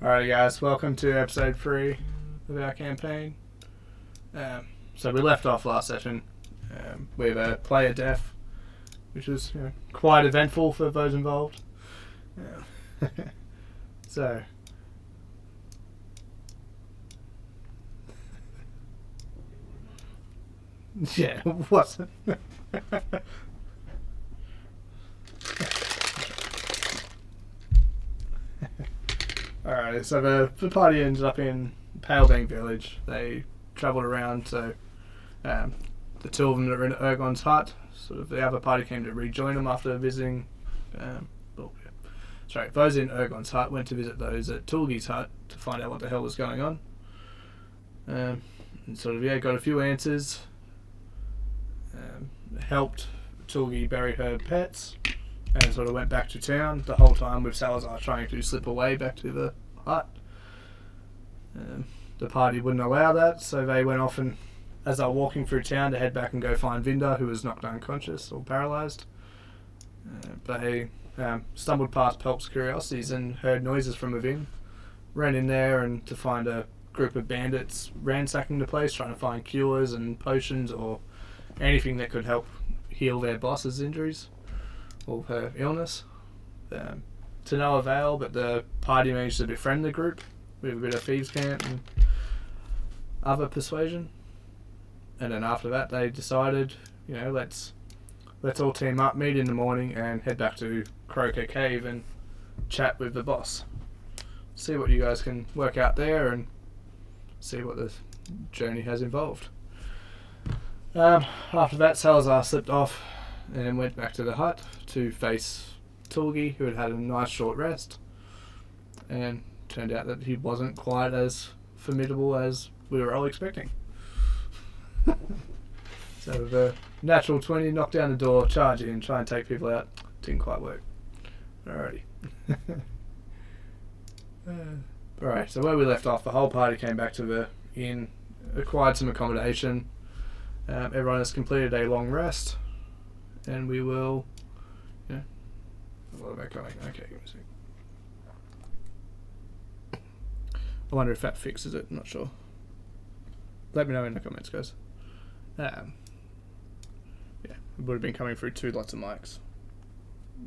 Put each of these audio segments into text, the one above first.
Alright guys, welcome to episode 3 of our campaign. So we left off last session with a player death, which was quite eventful for those involved. So... yeah, what's it? Alright, so the party ended up in Palebank Village. They travelled around, so the two of them that were in Ergon's hut, sort of the other party came to rejoin them after visiting. Those in Ergon's hut went to visit those at Tulgi's hut to find out what the hell was going on. And got a few answers. Helped Tulgi bury her pets. And sort of went back to town the whole time with Salazar trying to slip away back to the hut. The party wouldn't allow that, so they went off and, as they were walking through town, to head back and go find Vinda, who was knocked unconscious or paralysed. They stumbled past Pelp's Curiosities and heard noises from within. Ran in there and to find a group of bandits ransacking the place, trying to find cures and potions or anything that could help heal their boss's injuries or her illness. To no avail, but the party managed to befriend the group with a bit of thieves' cant and other persuasion. And then after that, they decided, let's all team up, meet in the morning, and head back to Croaker Cave and chat with the boss. See what you guys can work out there and see what the journey has involved. After that, Salazar slipped off and went back to the hut to face Tulgi, who had had a nice short rest, and turned out that he wasn't quite as formidable as we were all expecting. So the natural 20, knock down the door, charge in, try and take people out, didn't quite work. Alrighty. Alright, so where we left off, the whole party came back to the inn, acquired some accommodation. Everyone has completed a long rest, and we will... What am I going? Okay, give me a sec. I wonder if that fixes it, I'm not sure. Let me know in the comments, guys. Yeah, it would have been coming through lots of mics.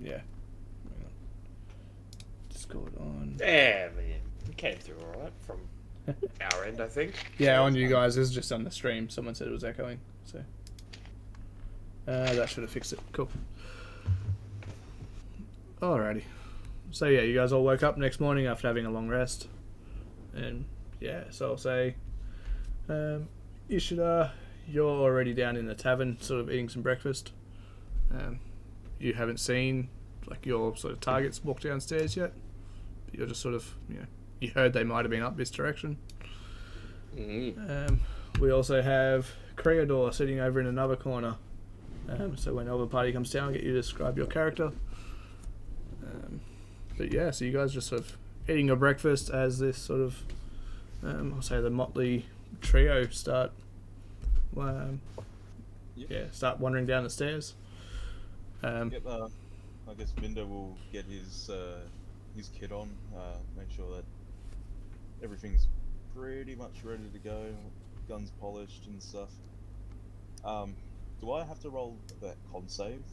Yeah. Discord on. Yeah, man. It came through alright from our end, I think. Yeah, on you guys. This is just on the stream. Someone said it was echoing, so that should have fixed it. Cool. Alrighty. So yeah, you guys all woke up next morning after having a long rest, and so I'll say, Ishida, you're already down in the tavern, sort of eating some breakfast. You haven't seen your sort of targets walk downstairs yet. But you're just sort of you heard they might have been up this direction. We also have Creator sitting over in another corner. So when the party comes down, I'll get you to describe your character. So you guys just sort of eating your breakfast as this sort of, I'll say the motley trio start wandering down the stairs. I guess Vinda will get his kit on, make sure that everything's pretty much ready to go, guns polished and stuff. Do I have to roll that con save?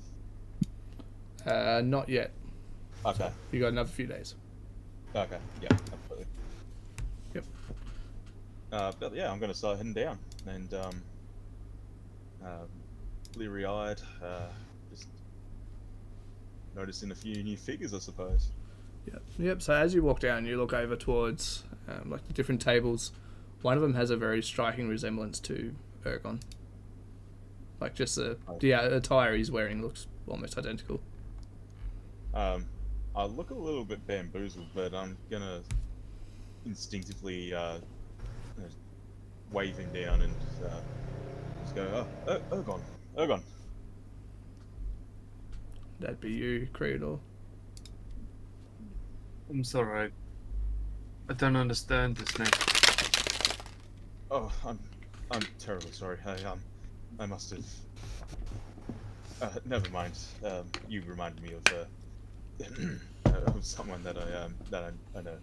Not yet. Okay. So you got another few days. Okay, yeah, absolutely. Yep. But yeah, I'm going to start heading down, and bleary-eyed, just noticing a few new figures, I suppose. Yep. So as you walk down, you look over towards the different tables. One of them has a very striking resemblance to Ergon. Just the attire he's wearing looks almost identical. I look a little bit bamboozled, but I'm gonna instinctively wave him down and just go, Ergon. That'd be you, Creator. I'm sorry. I don't understand this name. Oh, I'm terribly sorry. I must have. Never mind. You reminded me of of someone that I know.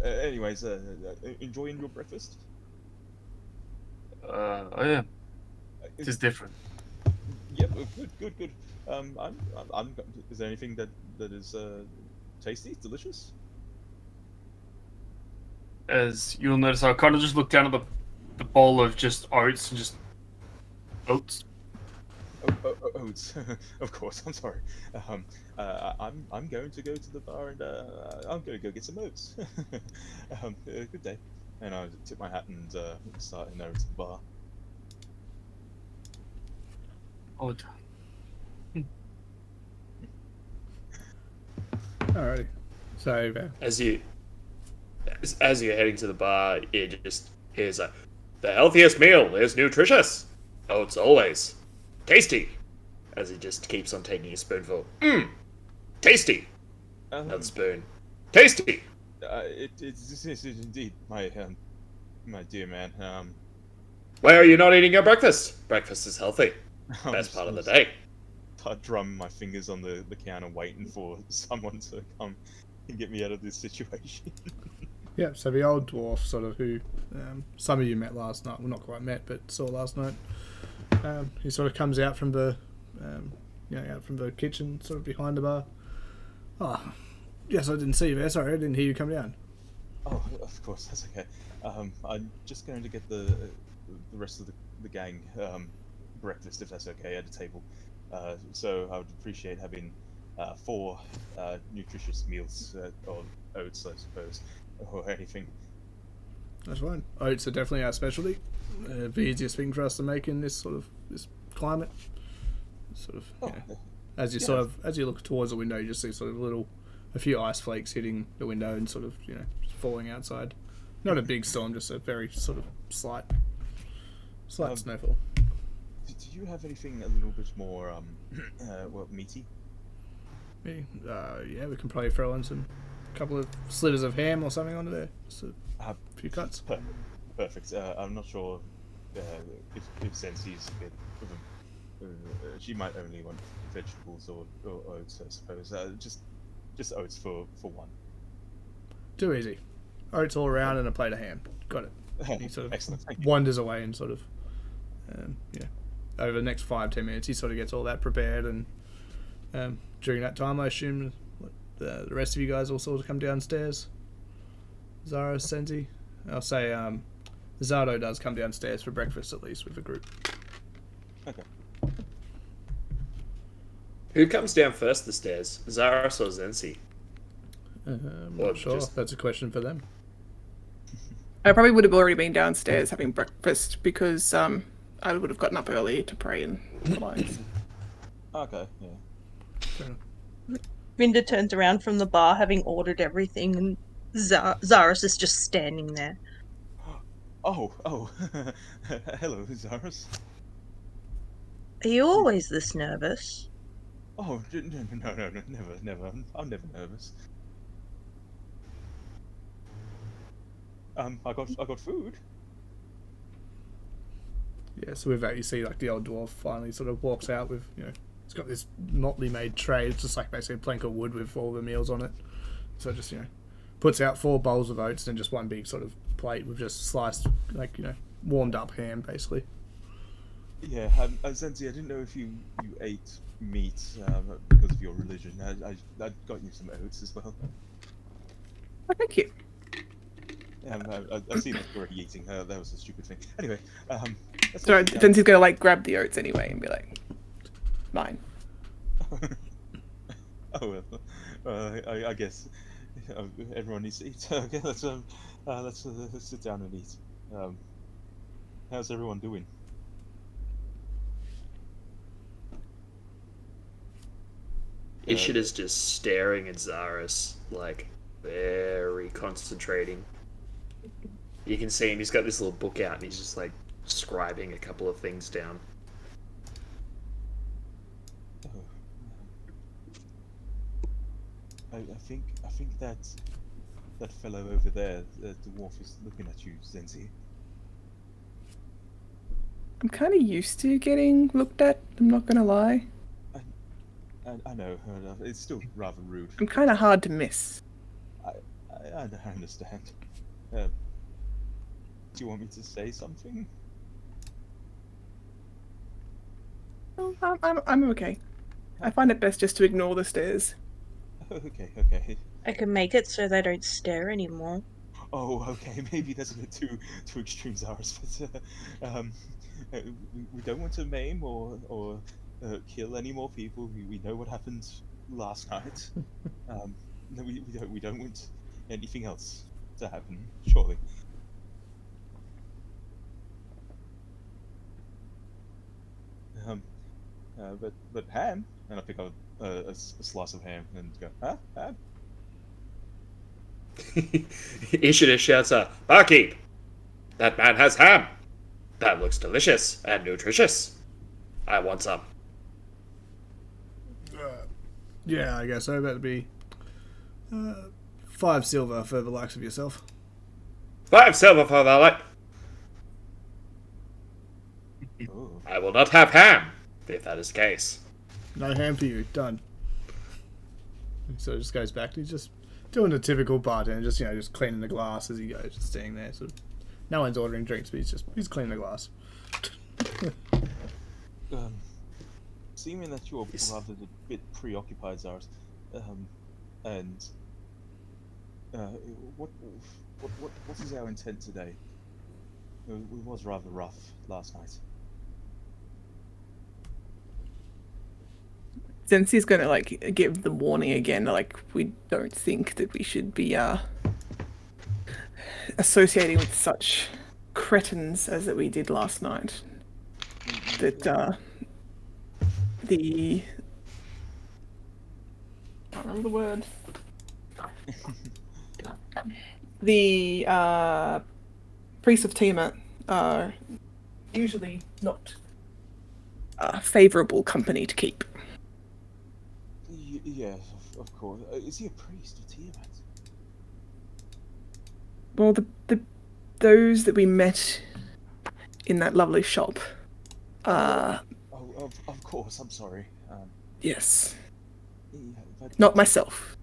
Anyways, enjoying your breakfast? Oh yeah, it is different. Yep, good. Is there anything that is tasty, delicious? As you'll notice, I kind of just look down at the bowl of just oats and just oats. Oats, of course. I'm sorry. I'm going to go to the bar and I'm going to go get some oats. Good day. And I tip my hat and start heading over to the bar. Odd. Alrighty. So, As you're heading to the bar, you just hears the healthiest meal is nutritious. Oats always. Tasty. As he just keeps on taking a spoonful. Tasty. Another spoon. Tasty. It is indeed, my dear man. Why are you not eating your breakfast? Breakfast is healthy. Best part of the day. I drum my fingers on the counter, waiting for someone to come and get me out of this situation. yeah, so the old dwarf, sort of, who some of you met last night, well, not quite met, but saw last night. He sort of comes out from the, out from the kitchen, sort of behind the bar. Oh, yes, I didn't see you there. Sorry, I didn't hear you come down. Oh, of course, that's okay. I'm just going to get the rest of the gang breakfast, if that's okay, at a table. So I would appreciate having 4 nutritious meals, or oats, I suppose, or anything. That's fine. Oats are definitely our specialty. The easiest thing for us to make in this climate. As you look towards the window, you just see sort of a few ice flakes hitting the window and sort of just falling outside. Not a big storm, just a very sort of slight snowfall. Do you have anything a little bit more meaty? Yeah, we can probably throw in a couple of slivers of ham or something onto there. Just a few cuts. Perfect. I'm not sure if Sensei's a bit of a... she might only want vegetables or oats, I suppose. Just oats for one. Too easy. Oats all around and a plate of ham. Got it. He sort of Excellent. wanders away and sort of, over the next 5-10 minutes, he sort of gets all that prepared, and during that time, I assume the rest of you guys will sort of come downstairs. Zara, Sensi. I'll say Zardo does come downstairs for breakfast, at least, with the group. Okay. Who comes down first the stairs? Zaros or Zensi? I'm not sure. That's a question for them. I probably would have already been downstairs having breakfast because I would have gotten up early to pray and otherwise. Okay, yeah. Vinda turns around from the bar having ordered everything, and Zaris is just standing there. Oh. Hello, Zaris. Are you always this nervous? Oh, no, never. I'm never nervous. I got food. Yeah, so with that, you see like the old dwarf finally sort of walks out with, it's got this motley made tray. It's just like basically a plank of wood with all the meals on it. So just, puts out 4 bowls of oats and just one big sort of plate with just sliced, warmed up ham, basically. Yeah, Zenzi, I didn't know if you ate meat because of your religion. I got you some oats as well. Oh, thank you. I see that you're already eating. That was a stupid thing. Anyway, So then he's gonna grab the oats anyway and be like, mine. Oh well, I guess everyone needs to eat. Okay, let's sit down and eat. How's everyone doing? Ishid is just staring at Zaris, very concentrating. You can see him, he's got this little book out and he's just scribing a couple of things down. I think that fellow over there, the dwarf, is looking at you, Zenzi. I'm kind of used to getting looked at, I'm not gonna lie. I know, it's still rather rude. I'm kind of hard to miss. I understand. Do you want me to say something? Oh, I'm okay. I find it best just to ignore the stares. Okay. I can make it so they don't stare anymore. Oh, okay. Maybe that's a bit too extreme, Zaris. But we don't want to maim or kill any more people. We know what happened last night. No, we don't want anything else to happen. Surely. But ham, and I pick up a slice of ham and go, huh? Ham? Ishida shouts out, Barkeep! That man has ham! That looks delicious and nutritious. I want some. Yeah, I guess so. That'd be 5 silver for the likes of yourself. 5 silver for the light. Oh. I will not have ham, if that is the case. No ham for you. Done. So it just goes back to just doing the typical bartender, just cleaning the glass as he goes, just staying there. So no one's ordering drinks, but he's cleaning the glass. Seeming that you're rather a bit preoccupied, Zaris, and what is our intent today? It was rather rough last night. Since he's gonna give the warning again, we don't think that we should be associating with such cretins as that we did last night. That the I can't remember the word. The priests of Tiamat are usually not favourable company to keep. Yes, of course. Is he a priest of Tiamat? Well, those that we met in that lovely shop. Of course. I'm sorry. Yes. Yeah, but Not myself.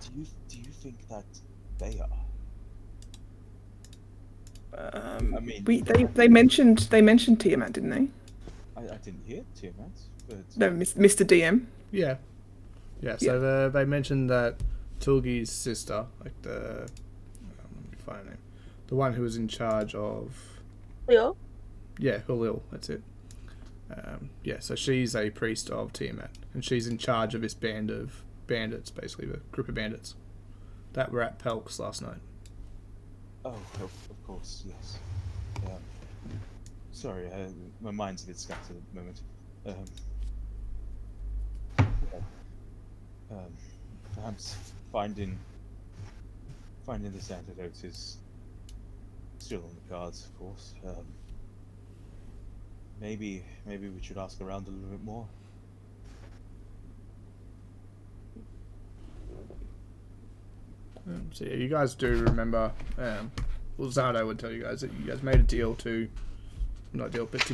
do you think that they are? I mean, They mentioned Tiamat, didn't they? I didn't hear Tiamat, but No, Mr. DM. Yeah. So they mentioned that Tulgi's sister, let me find her name, the one who was in charge of. Leo? Yeah, Hulil, that's it. So she's a priest of Tiamat, and she's in charge of this band of bandits, basically, the group of bandits that were at Pelk's last night. oh, of course, yes. Sorry, my mind's a bit scattered at the moment. Perhaps finding this antidote is still on the cards, of course. Maybe we should ask around a little bit more. So yeah, you guys do remember. Zardo would tell you guys that you guys made a deal to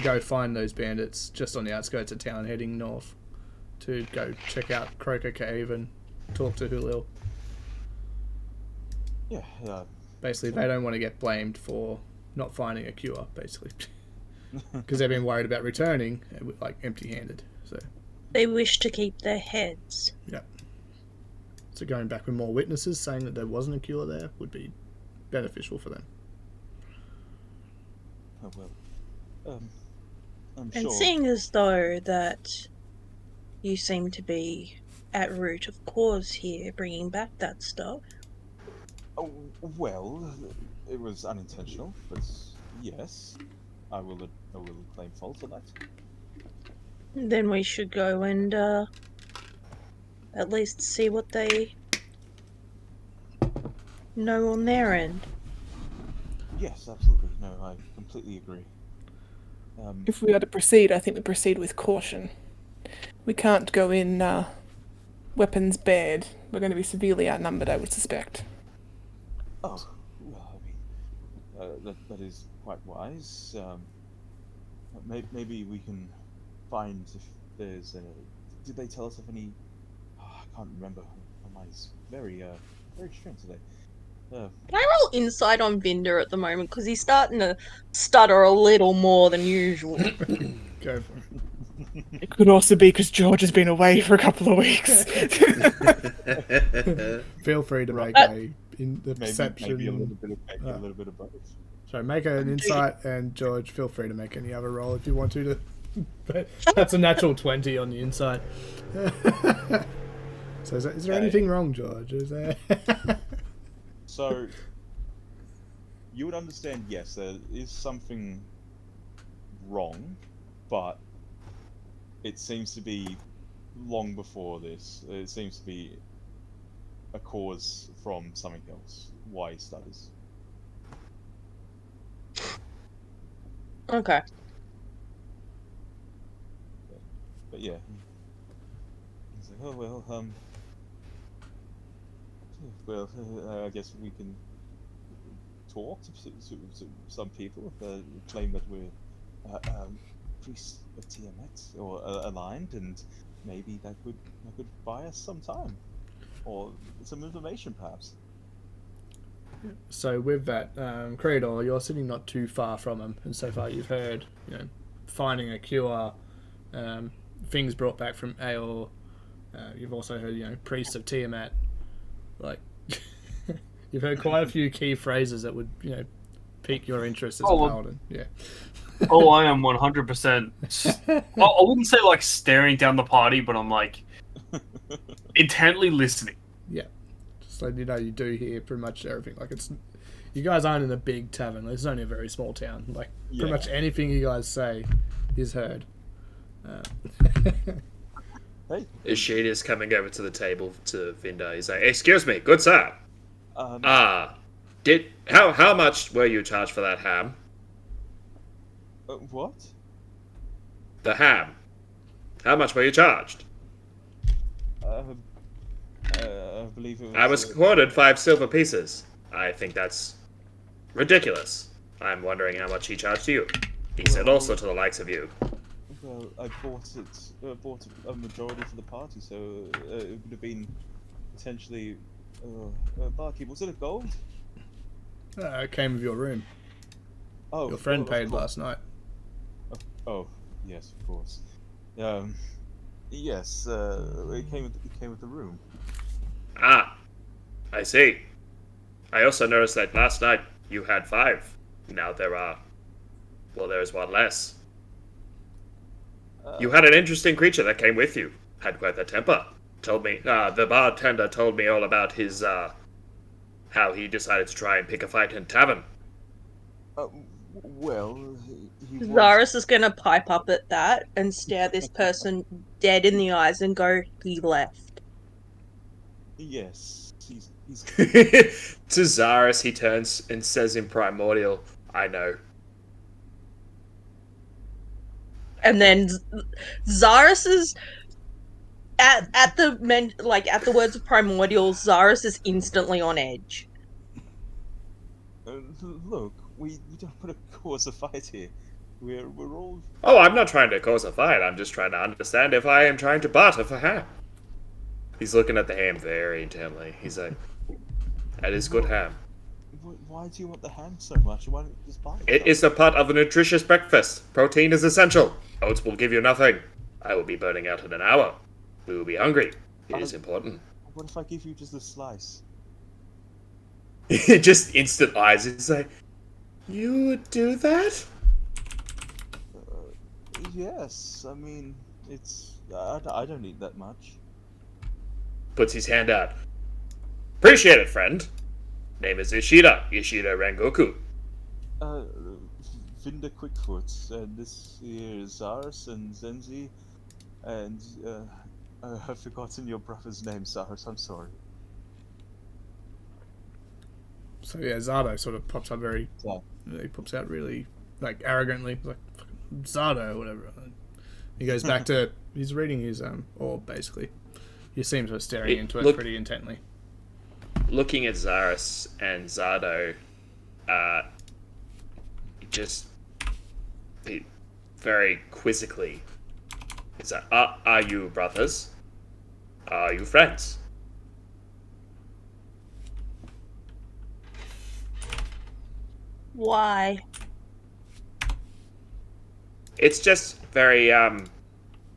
go find those bandits just on the outskirts of town, heading north, to go check out Croaker Cave and talk to Hulil. Yeah. Basically, they don't want to get blamed for not finding a cure, basically, because they've been worried about returning empty-handed. So They wish to keep their heads. yeah. So going back with more witnesses saying that there wasn't a cure there would be beneficial for them. Oh well. I'm And sure. seeing as though that you seem to be at root of cause here, bringing back that stuff. Oh, well, it was unintentional, but yes, I will claim fault on that. Then we should go and at least see what they know on their end. Yes, absolutely. No, I completely agree. If we are to proceed, I think we proceed with caution. We can't go in weapons bared. We're going to be severely outnumbered, I would suspect. Oh, well, I mean, that is quite wise. Maybe we can find if there's a. Did they tell us of any? Oh, I can't remember. My mind's very strange today. Can I roll insight on Vinder at the moment? Because he's starting to stutter a little more than usual. Go for it. It could also be because George has been away for a couple of weeks. Feel free to Right. make the perception. Maybe a little bit of both. Sorry, make an insight, and George, feel free to make any other roll if you want to. But that's a natural 20 on the insight. So is there anything wrong, George? Is there? So, you would understand, yes, there is something wrong, but it seems to be long before this. It seems to be a cause from something else. Why he stutters. Okay. But yeah. He's like, oh, well, I guess we can talk to some people claim that we're priests of Tiamat or aligned, and maybe that could buy us some time or some information, perhaps. So with that, Creedor, you're sitting not too far from him, and so far you've heard, finding a cure, things brought back from Aor. You've also heard, priests of Tiamat. Like, you've heard quite a few key phrases that would, pique your interest as a paladin. Yeah. Oh, I am 100%. I wouldn't say like staring down the party, but I'm like intently listening. Yeah. Just letting you know you do hear pretty much everything. Like, you guys aren't in a big tavern. It's only a very small town. Like, pretty much anything you guys say is heard. Hey. Ishida's coming over to the table to Vinder. He's like, "Excuse me, good sir. How much were you charged for that ham? What? The ham. How much were you charged?" I believe it was. I was quoted 5 silver pieces. I think that's ridiculous. I'm wondering how much he charged you. He said also to the likes of you. Well, I bought a majority for the party, so it would have been potentially. Barkeep, was it a gold? It came with your room. Oh, Your friend paid last night. Oh, yes, of course. Yes, it came with the room. Ah, I see. I also noticed that last night you had 5. Now there's one less. You had an interesting creature that came with you. Had quite the temper. Told me, the bartender told me all about his, how he decided to try and pick a fight in tavern. Well, he was... Zaris is going to pipe up at that and stare this person dead in the eyes and go, "He left." Yes, he's... To Zaris, he turns and says in Primordial, "I know." And then Zaris is at the words of Primordial, Zaris is instantly on edge. Look, we don't want to cause a fight here. We're all... Oh, I'm not trying to cause a fight. I'm just trying to understand if I am trying to barter for ham. He's looking at the ham very intently. He's like, "That is good ham. Why do you want the ham so much? Why don't you just buy it? It is a part of a nutritious breakfast. Protein is essential. Oats will give you nothing. I will be burning out in an hour. We will be hungry. It is important." What if I give you just a slice? Just instant eyes. He's like, "You would do that?" Yes, I mean, it's... I don't eat that much. Puts his hand out. "Appreciate it, friend. Name is Ishida Rangoku." Vinder Quickfoot, and this here is Zaris and Zenzi, and I've forgotten your brother's name, Zaris, I'm sorry. So yeah, Zardo sort of pops up very... Yeah. He pops out really, like, arrogantly, like, Zardo or whatever. He goes back to... He's reading his orb, basically. He seems to be staring into it pretty intently. Looking at Zaris and Zardo, just very quizzically, he's like, are you brothers? Are you friends? Why? It's just very,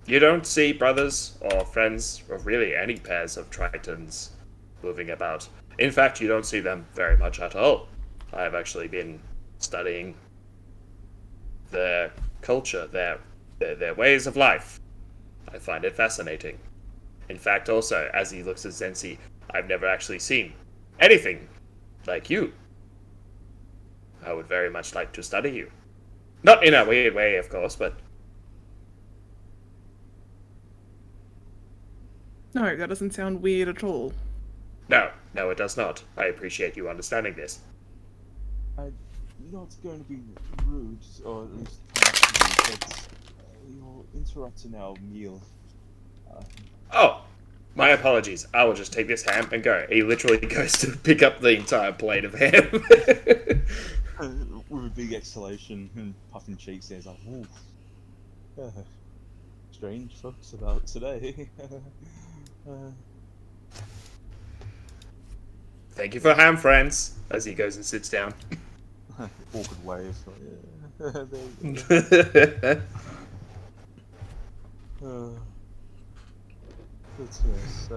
you don't see brothers or friends or really any pairs of Tritons moving about. In fact, you don't see them very much at all. I've actually been studying their culture, their ways of life. I find it fascinating. In fact, also, as he looks at Zensi, I've never actually seen anything like you. I would very much like to study you. Not in a weird way, of course, but No, that doesn't sound weird at all. no, it does not. I appreciate you understanding this. I'm not going to be rude, or at least but you're interrupting our meal. Oh, my apologies. I will just take this ham and go. He literally goes to pick up the entire plate of ham. With a big exhalation and puffing cheeks, there's like, ooh, strange folks about today. Thank you for ham, friends. As he goes and sits down. Awkward wave. Yeah. There you go. But yes,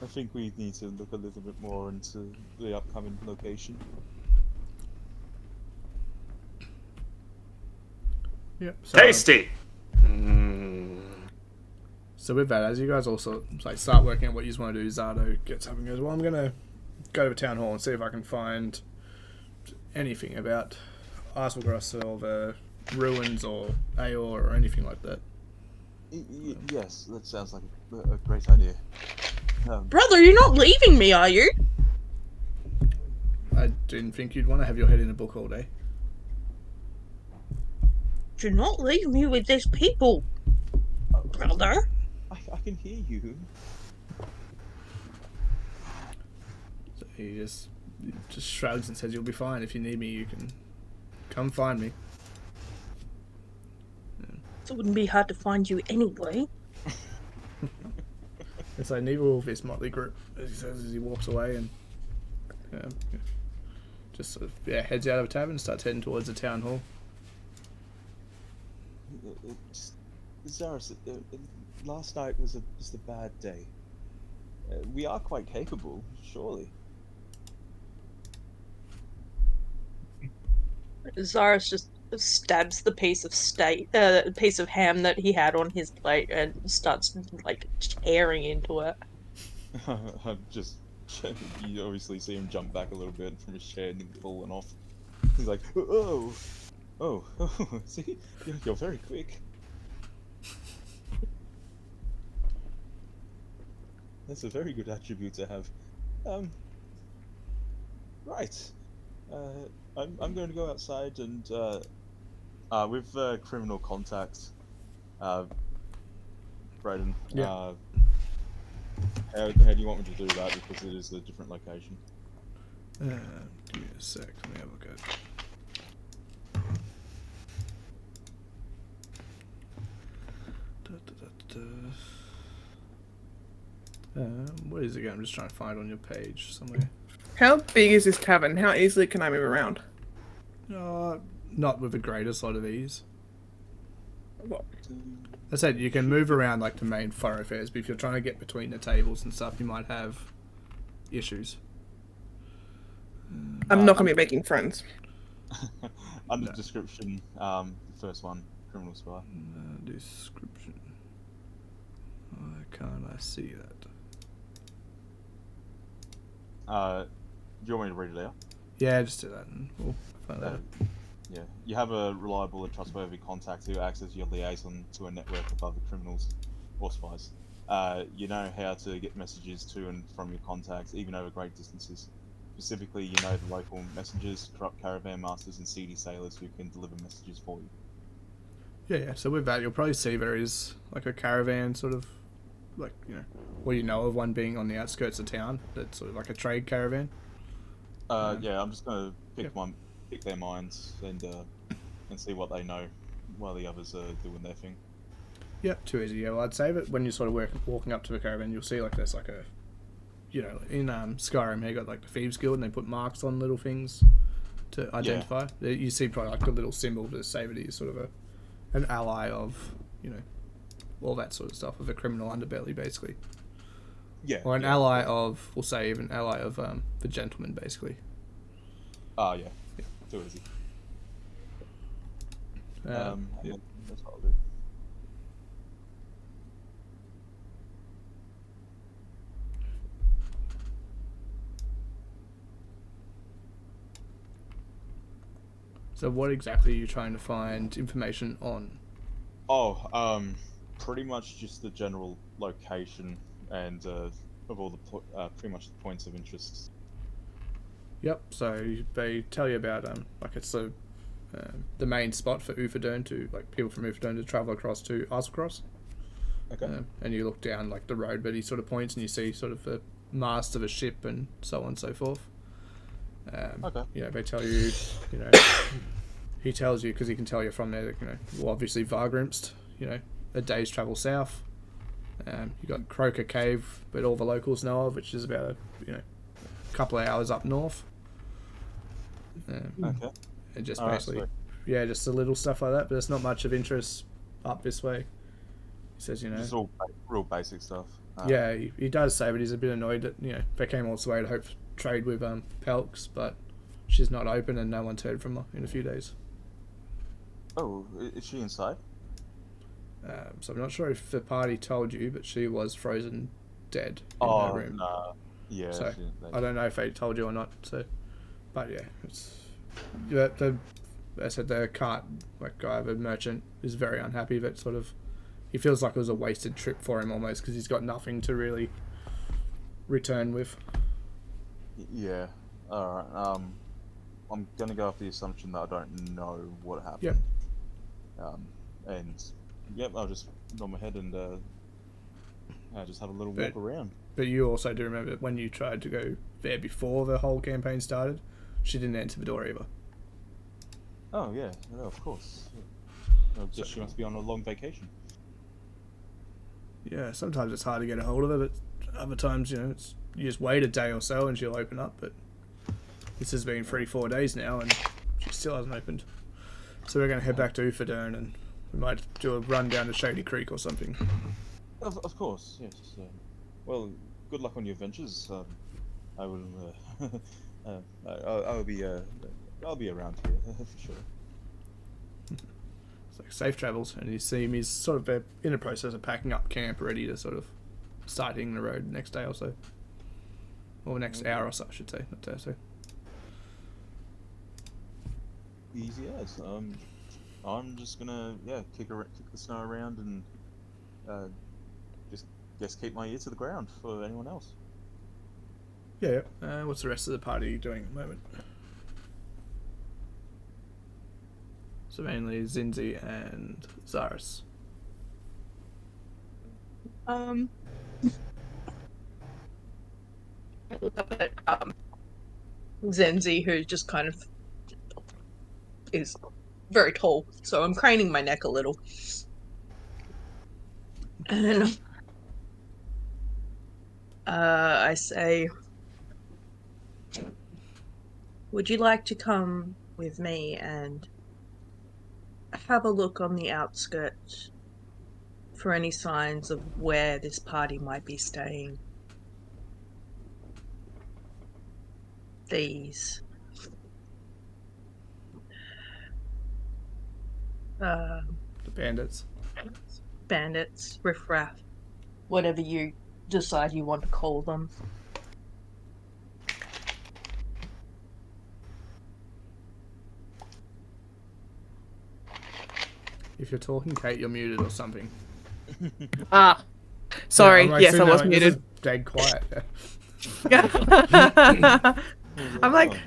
I think we need to look a little bit more into the upcoming location. Yep. So, Tasty. So with that, as you guys also like start working out what you want to do, Zardo gets up and goes, "Well, I'm gonna go to town hall and see if I can find anything about Arselgross or the ruins or Aor or anything like that." Yes, that sounds like a great idea. Brother, you're not leaving me, are you? I didn't think you'd want to have your head in a book all day. Do not leave me with these people, brother. I can hear you. So he just shrugs and says, "You'll be fine. If you need me, you can come find me." It wouldn't be hard to find you anyway. It's like neither will this motley group, as he says as he walks away and just sort of heads out of a tavern and starts heading towards the town hall. Zaris, last night was a bad day. We are quite capable, surely. Zaris just stabs the piece of ham that he had on his plate and starts like tearing into it. Just you obviously see him jump back a little bit from his chair and falling off. He's like, oh, see, you're very quick. That's a very good attribute to have. Right. I'm going to go outside and with criminal contact, Brayden. Yeah. How do you want me to do that? Because it is a different location. Give me a sec. Let me have a look at it. What is it again? I'm just trying to find it on your page somewhere. How big is this tavern? How easily can I move around? Not with the greatest lot of ease. What? I said you can move around like the main thoroughfares, but if you're trying to get between the tables and stuff, you might have issues. I'm not going to be making friends. Under description, the first one, criminal spy. Description. Why can't I see that? Do you want me to read it out? Yeah, just do that and we'll find out. Yeah, you have a reliable and trustworthy contact who acts as your liaison to a network of other criminals or spies. You know how to get messages to and from your contacts, even over great distances. Specifically, you know the local messengers, corrupt caravan masters, and seedy sailors who can deliver messages for you. Yeah. So with that, you'll probably see there is like a caravan, sort of like what you know of one being on the outskirts of town. That's sort of like a trade caravan. Yeah, I'm just gonna pick their minds and see what they know while the others are doing their thing. Yeah, too easy. Yeah, well, I'd say that when you're sort of walking up to the caravan, you'll see like there's like a, in Skyrim, they got like the Thieves Guild, and they put marks on little things to identify. Yeah. You see probably like a little symbol to say that he's sort of an ally of, all that sort of stuff, of a criminal underbelly, basically. Yeah. Or an ally of, we'll say even ally of the gentleman, basically. Oh, yeah. Too easy. Yeah, that's what I'll do. So what exactly are you trying to find information on? Oh, pretty much just the general location and of all the pretty much the points of interest. Yep. So they tell you about like it's the main spot for Ufadern to like people from Ufadern to travel across to Islecross. Okay. And you look down like the road, but he sort of points and you see sort of the mast of a ship and so on and so forth. Okay. They tell you, he tells you because he can tell you from there. Well, obviously Vargrimst, a day's travel south. You got Croaker Cave, but all the locals know of, which is about a couple of hours up north. Okay. And just basically, just the little stuff like that. But there's not much of interest up this way. He says, just all real basic stuff. Yeah, he does say, but he's a bit annoyed that they came all this way to hope trade with Pelks, but she's not open and no one's heard from her in a few days. Oh, is she inside? So I'm not sure if the party told you, but she was frozen dead in her room. Nah. Yeah. So I don't know if they told you or not. So, but yeah, it's I said the cart guy, the merchant, is very unhappy that sort of he feels like it was a wasted trip for him almost because he's got nothing to really return with. Yeah. All right. I'm gonna go off the assumption that I don't know what happened. Yep. And I'll just nod my head and just have a little walk around. But you also do remember when you tried to go there before the whole campaign started, she didn't enter the door either. Oh yeah, of course. I guess she must be on a long vacation. Yeah, sometimes it's hard to get a hold of her, but other times, you just wait a day or so and she'll open up. But this has been 3-4 days now and she still hasn't opened. So we're going to head back to Ufadern and we might do a run down to Shady Creek or something. Of course, yes. Well, good luck on your ventures. I will. I'll be around here for sure. So safe travels, and you see him. He's sort of in the process of packing up camp, ready to sort of start hitting the road next day or so, or next hour or so, I should say, not day or so. Easy as. I'm just gonna kick the snow around and just keep my ear to the ground for anyone else. Yeah. What's the rest of the party doing at the moment? So mainly Zinzi and Zaris. I look up at Zenzi, who just kind of is very tall, so I'm craning my neck a little. And I say, would you like to come with me and have a look on the outskirts for any signs of where this party might be staying? These The bandits, riffraff, whatever you decide you want to call them. If you're talking, Kate, you're muted or something. Sorry. Yeah, Yes, I was muted. This is dead quiet. I'm like,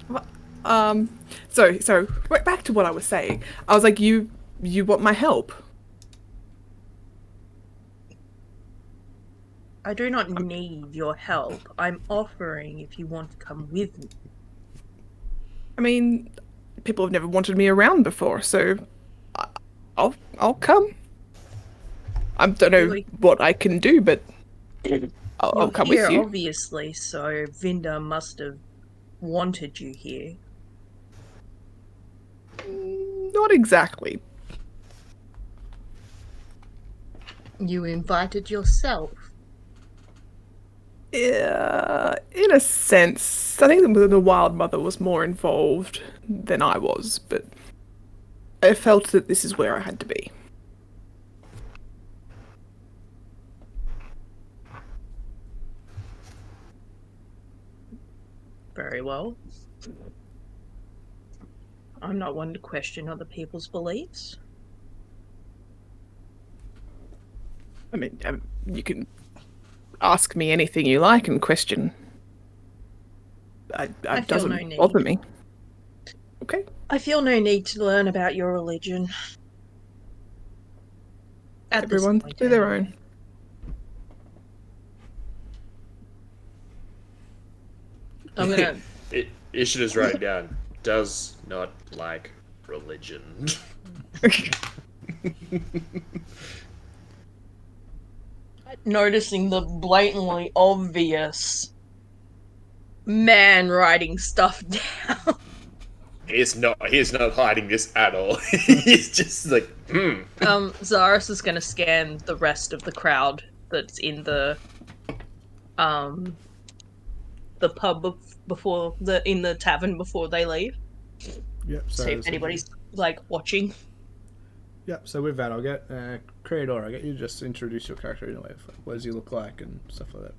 so right back to what I was saying. I was like, you want my help? I do not need your help. I'm offering if you want to come with me. I mean, people have never wanted me around before, so I'll come. I don't know Really? what I can do, but I'll You're come here, with you. obviously, so Vinda must have wanted you here. Not exactly. You invited yourself. Yeah, in a sense, I think the Wild Mother was more involved than I was, but I felt that this is where I had to be. Very well. I'm not one to question other people's beliefs. I mean, you can ask me anything you like and question. I It feel no doesn't need. bother me. Okay. I feel no need to learn about your religion. At this Everyone point, do their anyway. own. I'm gonna. Ishida's writing down, does not like religion. Noticing the blatantly obvious man writing stuff down. He's not hiding this at all. He's just like, Zaris is gonna scan the rest of the crowd that's in the pub before in the tavern before they leave. Yep. So See if anybody's like watching. Yep. So with that, I'll get Creator. I'll get you to just introduce your character in a way. What does he look like and stuff like that.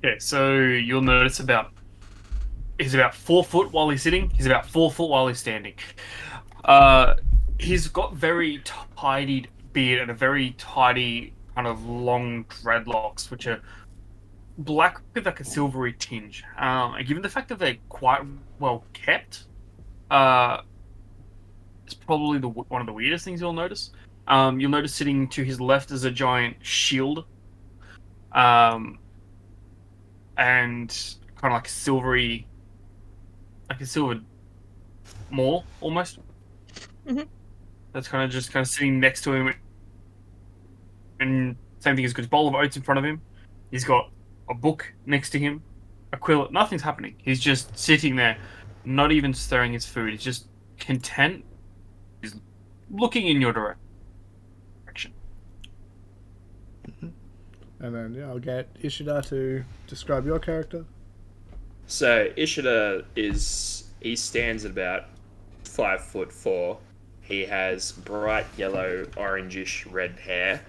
Okay, so you'll notice he's about 4 foot while he's sitting. He's about 4 foot while he's standing. He's got very tidied beard and a very tidy kind of long dreadlocks, which are black with like a silvery tinge. And given the fact that they're quite well kept, it's probably one of the weirdest things you'll notice. You'll notice sitting to his left is a giant shield. And kind of like silvery, like a silver maul almost. Mm-hmm. That's kind of sitting next to him, and same thing. He's got his bowl of oats in front of him. He's got a book next to him, a quill. Nothing's happening. He's just sitting there, not even stirring his food. He's just content. He's looking in your direction. And then I'll get Ishida to describe your character. So Ishida he stands at about 5'4". He has bright yellow, orangish red hair,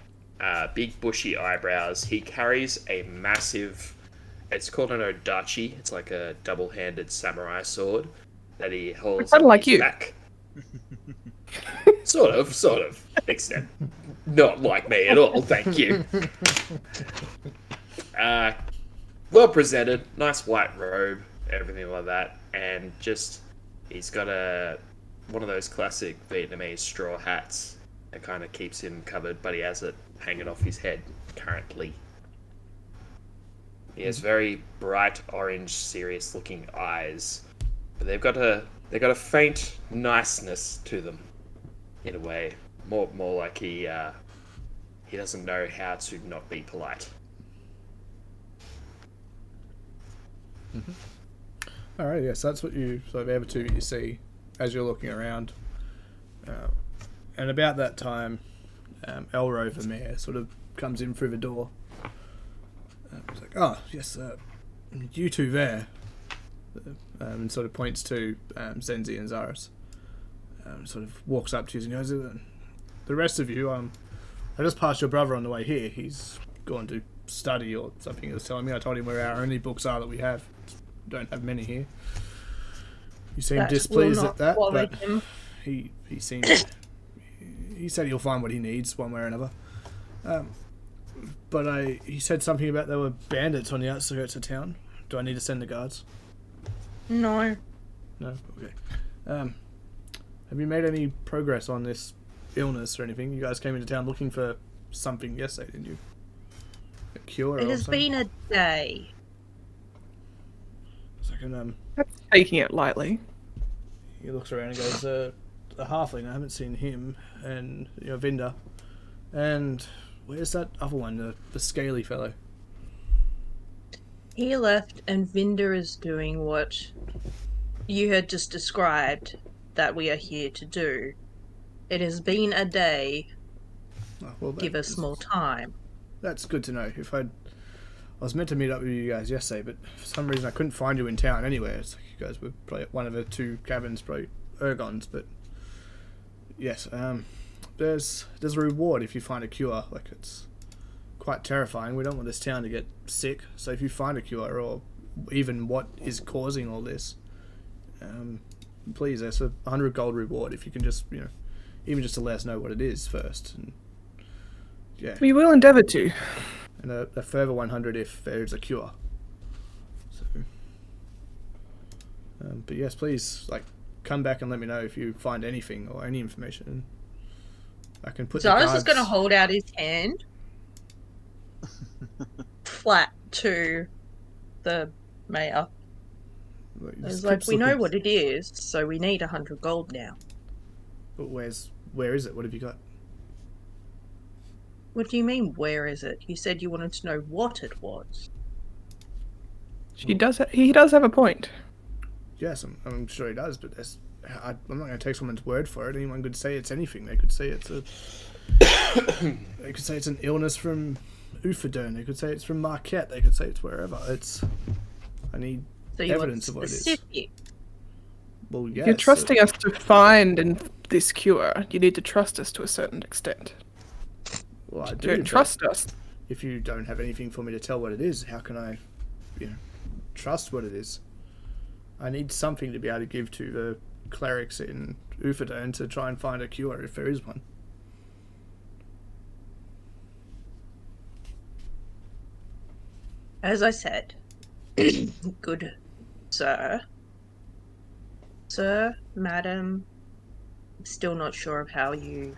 big bushy eyebrows. He carries a massive, it's called an odachi. It's like a double-handed samurai sword that he holds. Kind of like his you. back. Sort of, extent. Not like me at all, thank you. Well presented, nice white robe, everything like that, and just he's got one of those classic Vietnamese straw hats that kind of keeps him covered, but he has it hanging off his head currently. He has very bright orange, serious-looking eyes, but they've got a faint niceness to them, in a way. More like he doesn't know how to not be polite. Mm-hmm. All right, yes, that's what you sort of able to you see as you're looking around. And about that time, Elro the mayor sort of comes in through the door. He's like, "Oh, yes, you two there," and sort of points to Zenzi and Zaris. Sort of walks up to you and goes, "The rest of you, I just passed your brother on the way here. He's gone to study or something." He was telling me. I told him where our only books are that we have. Don't have many here. You seem That displeased will at that, not but bother him. he seemed. He said he'll find what he needs one way or another. But he said something about there were bandits on the outskirts of town. Do I need to send the guards? No. No? Okay. Have you made any progress on this illness or anything? You guys came into town looking for something yesterday, didn't you? A cure or It has something? been a day. So I can, That's taking it lightly. he looks around and goes, the halfling, I haven't seen him, and Vinda. And where's that other one, the scaly fellow? He left, and Vinda is doing what you had just described that we are here to do. It has been a day. Oh, well, Give us more time. That's good to know. I was meant to meet up with you guys yesterday, but for some reason I couldn't find you in town anywhere. It's like you guys were probably at one of the 2 cabins, probably Ergon's, but yes, there's a reward if you find a cure. Like, it's quite terrifying. We don't want this town to get sick, so if you find a cure or even what is causing all this, please, there's a 100 gold reward if you can just, even just to let us know what it is first. And yeah. We will endeavour to. And a further 100 if there is a cure. So, but yes, please, come back and let me know if you find anything or any information. I can put. Zara's just going to hold out his hand flat to the mayor. It's like, we know what it is, so we need 100 gold now. But where is it? What have you got? What do you mean, where is it? You said you wanted to know what it was. He does have a point. Yes, I'm sure he does, but I'm not going to take someone's word for it. Anyone could say it's anything. They could say it's they could say it's an illness from Ufadern. They could say it's from Marquette. They could say it's wherever. I need evidence of what it is. Well, yes. You're trusting us to find this cure. You need to trust us to a certain extent. Well, I You do. don't trust us. If you don't have anything for me to tell what it is, how can I, trust what it is? I need something to be able to give to the clerics in Ufadern to try and find a cure if there is one. As I said, good sir, madam, I'm still not sure of how you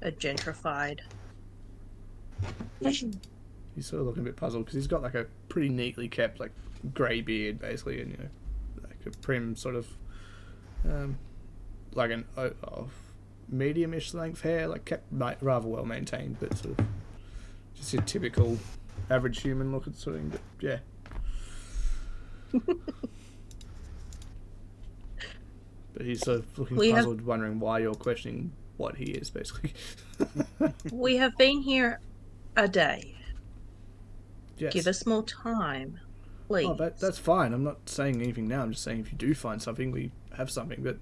are gentrified. He's sort of looking a bit puzzled because he's got a pretty neatly kept grey beard basically, and a prim sort of an medium-ish length hair, kept rather well maintained, but sort of just your typical average human looking sort of thing. But yeah. But he's sort of looking puzzled, wondering why you're questioning what he is, basically. We have been here a day. Yes. Give us more time, please. Oh, that's fine. I'm not saying anything now. I'm just saying if you do find something, we have something. But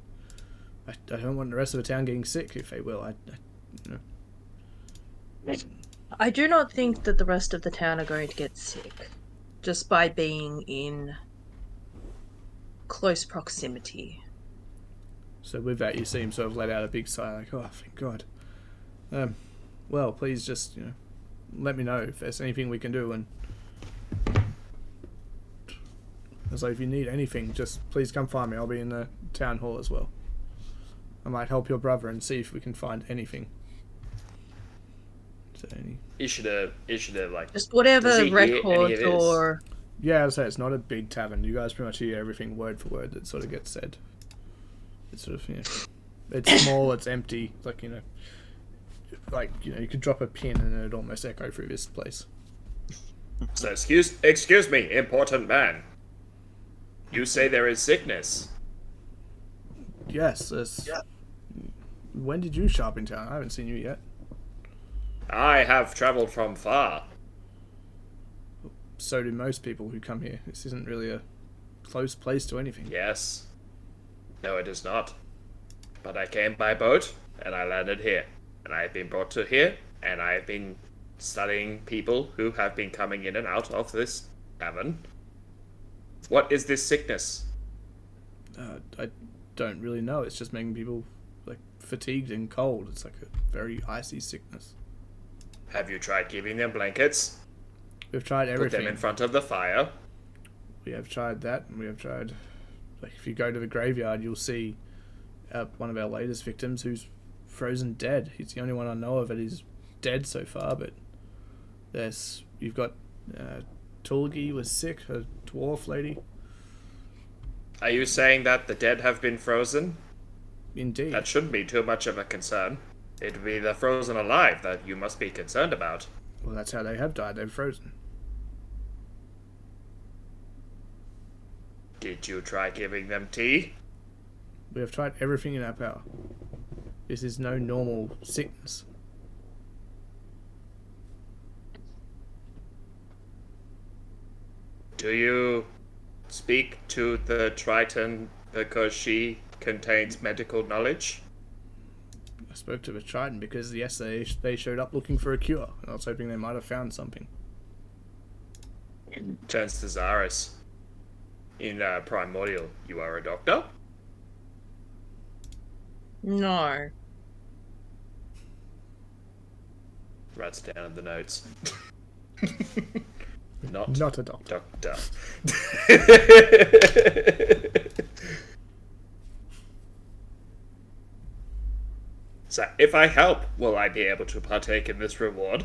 I don't want the rest of the town getting sick if they will. I do not think that the rest of the town are going to get sick just by being in close proximity. So with that, you see him sort of let out a big sigh, oh, thank God. Well, please just, let me know if there's anything we can do, and it's if you need anything, just please come find me. I'll be in the town hall as well. I might help your brother and see if we can find anything. You should have just whatever records or. Yeah, I'd say it's not a big tavern. You guys pretty much hear everything word for word that sort of gets said. It's sort of, it's small, it's empty. You could drop a pin and it'd almost echo through this place. So excuse me, important man. You say there is sickness. Yes, yeah. When did you show up in town? I haven't seen you yet. I have travelled from far. So do most people who come here. This isn't really a close place to anything. Yes. No, it is not. But I came by boat, and I landed here. And I have been brought to here, and I have been studying people who have been coming in and out of this tavern. What is this sickness? I don't really know. It's just making people fatigued and cold. It's a very icy sickness. Have you tried giving them blankets? We've tried everything. Put them in front of the fire? We have tried that, and we have tried... if you go to the graveyard, you'll see one of our latest victims who's frozen dead. He's the only one I know of that is dead so far, but you've got Tulgi was sick, a dwarf lady. Are you saying that the dead have been frozen? Indeed. That shouldn't be too much of a concern. It'd be the frozen alive that you must be concerned about. Well, that's how they have died. They're frozen. Did you try giving them tea? We have tried everything in our power. This is no normal sickness. Do you speak to the Triton because she contains medical knowledge? I spoke to the Triton because, yes, they showed up looking for a cure. I was hoping they might have found something. Turns to Zaris. In Primordial, you are a doctor? No. Writes down in the notes. Not a doctor. Doctor. So, if I help, will I be able to partake in this reward?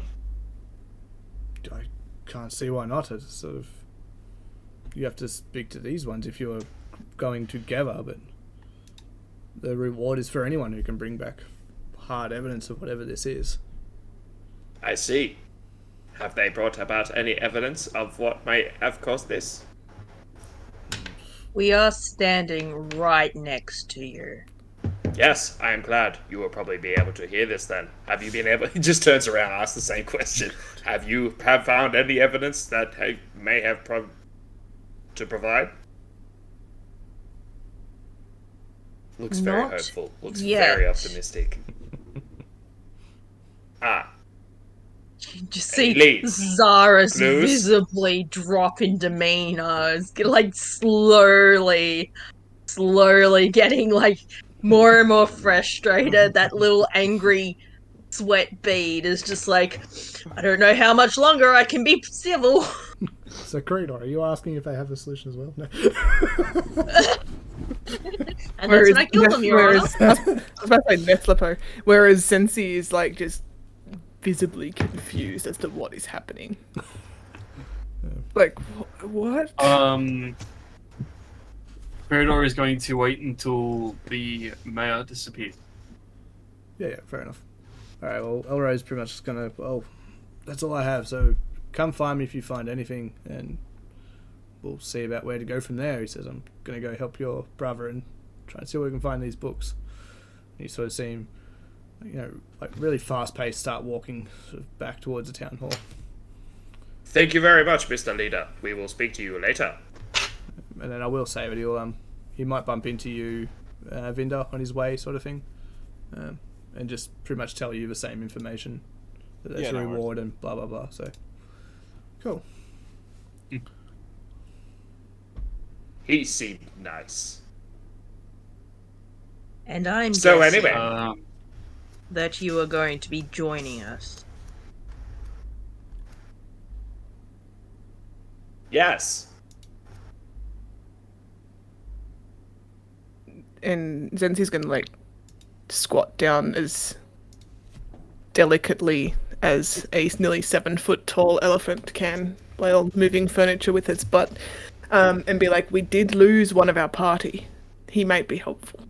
I can't see why not. It's sort of... You have to speak to these ones if you're going together, but the reward is for anyone who can bring back hard evidence of whatever this is. I see. Have they brought about any evidence of what may have caused this? We are standing right next to you. Yes, I am glad. You will probably be able to hear this then. Have you been able... He just turns around and asks the same question. Have you found any evidence that may have to provide? Looks very Not hopeful. Looks yet. very optimistic. You just Any see leads? Zaris Clues? visibly drop in demeanor. It's like slowly getting like more and more frustrated. That little angry sweat bead is just like, I don't know how much longer I can be civil. So, Creedor, are you asking if they have a solution as well? No. And that's when I kill them, Your Honor. I was about to say Nethlipo. Whereas Sensi is like just visibly confused as to what is happening. Like, what? Peridor is going to wait until the mayor disappears. Yeah, fair enough. Alright, well, Elroy's pretty much just gonna, well, that's all I have, so come find me if you find anything, and we'll see about where to go from there. He says, I'm gonna go help your brother and try and see where we can find these books. And you sort of see him, like really fast-paced, start walking sort of back towards the town hall. Thank you very much, Mr. Leader. We will speak to you later. And then I will say that he might bump into you, Vinda, on his way, sort of thing, and just pretty much tell you the same information, that there's a reward and blah blah blah. So, cool. He seemed nice. And I'm So guessing anyway, that you are going to be joining us. yes. And Zenzi's gonna like squat down as delicately as a nearly 7-foot tall elephant can while moving furniture with its butt, and be like, we did lose one of our party. He might be helpful.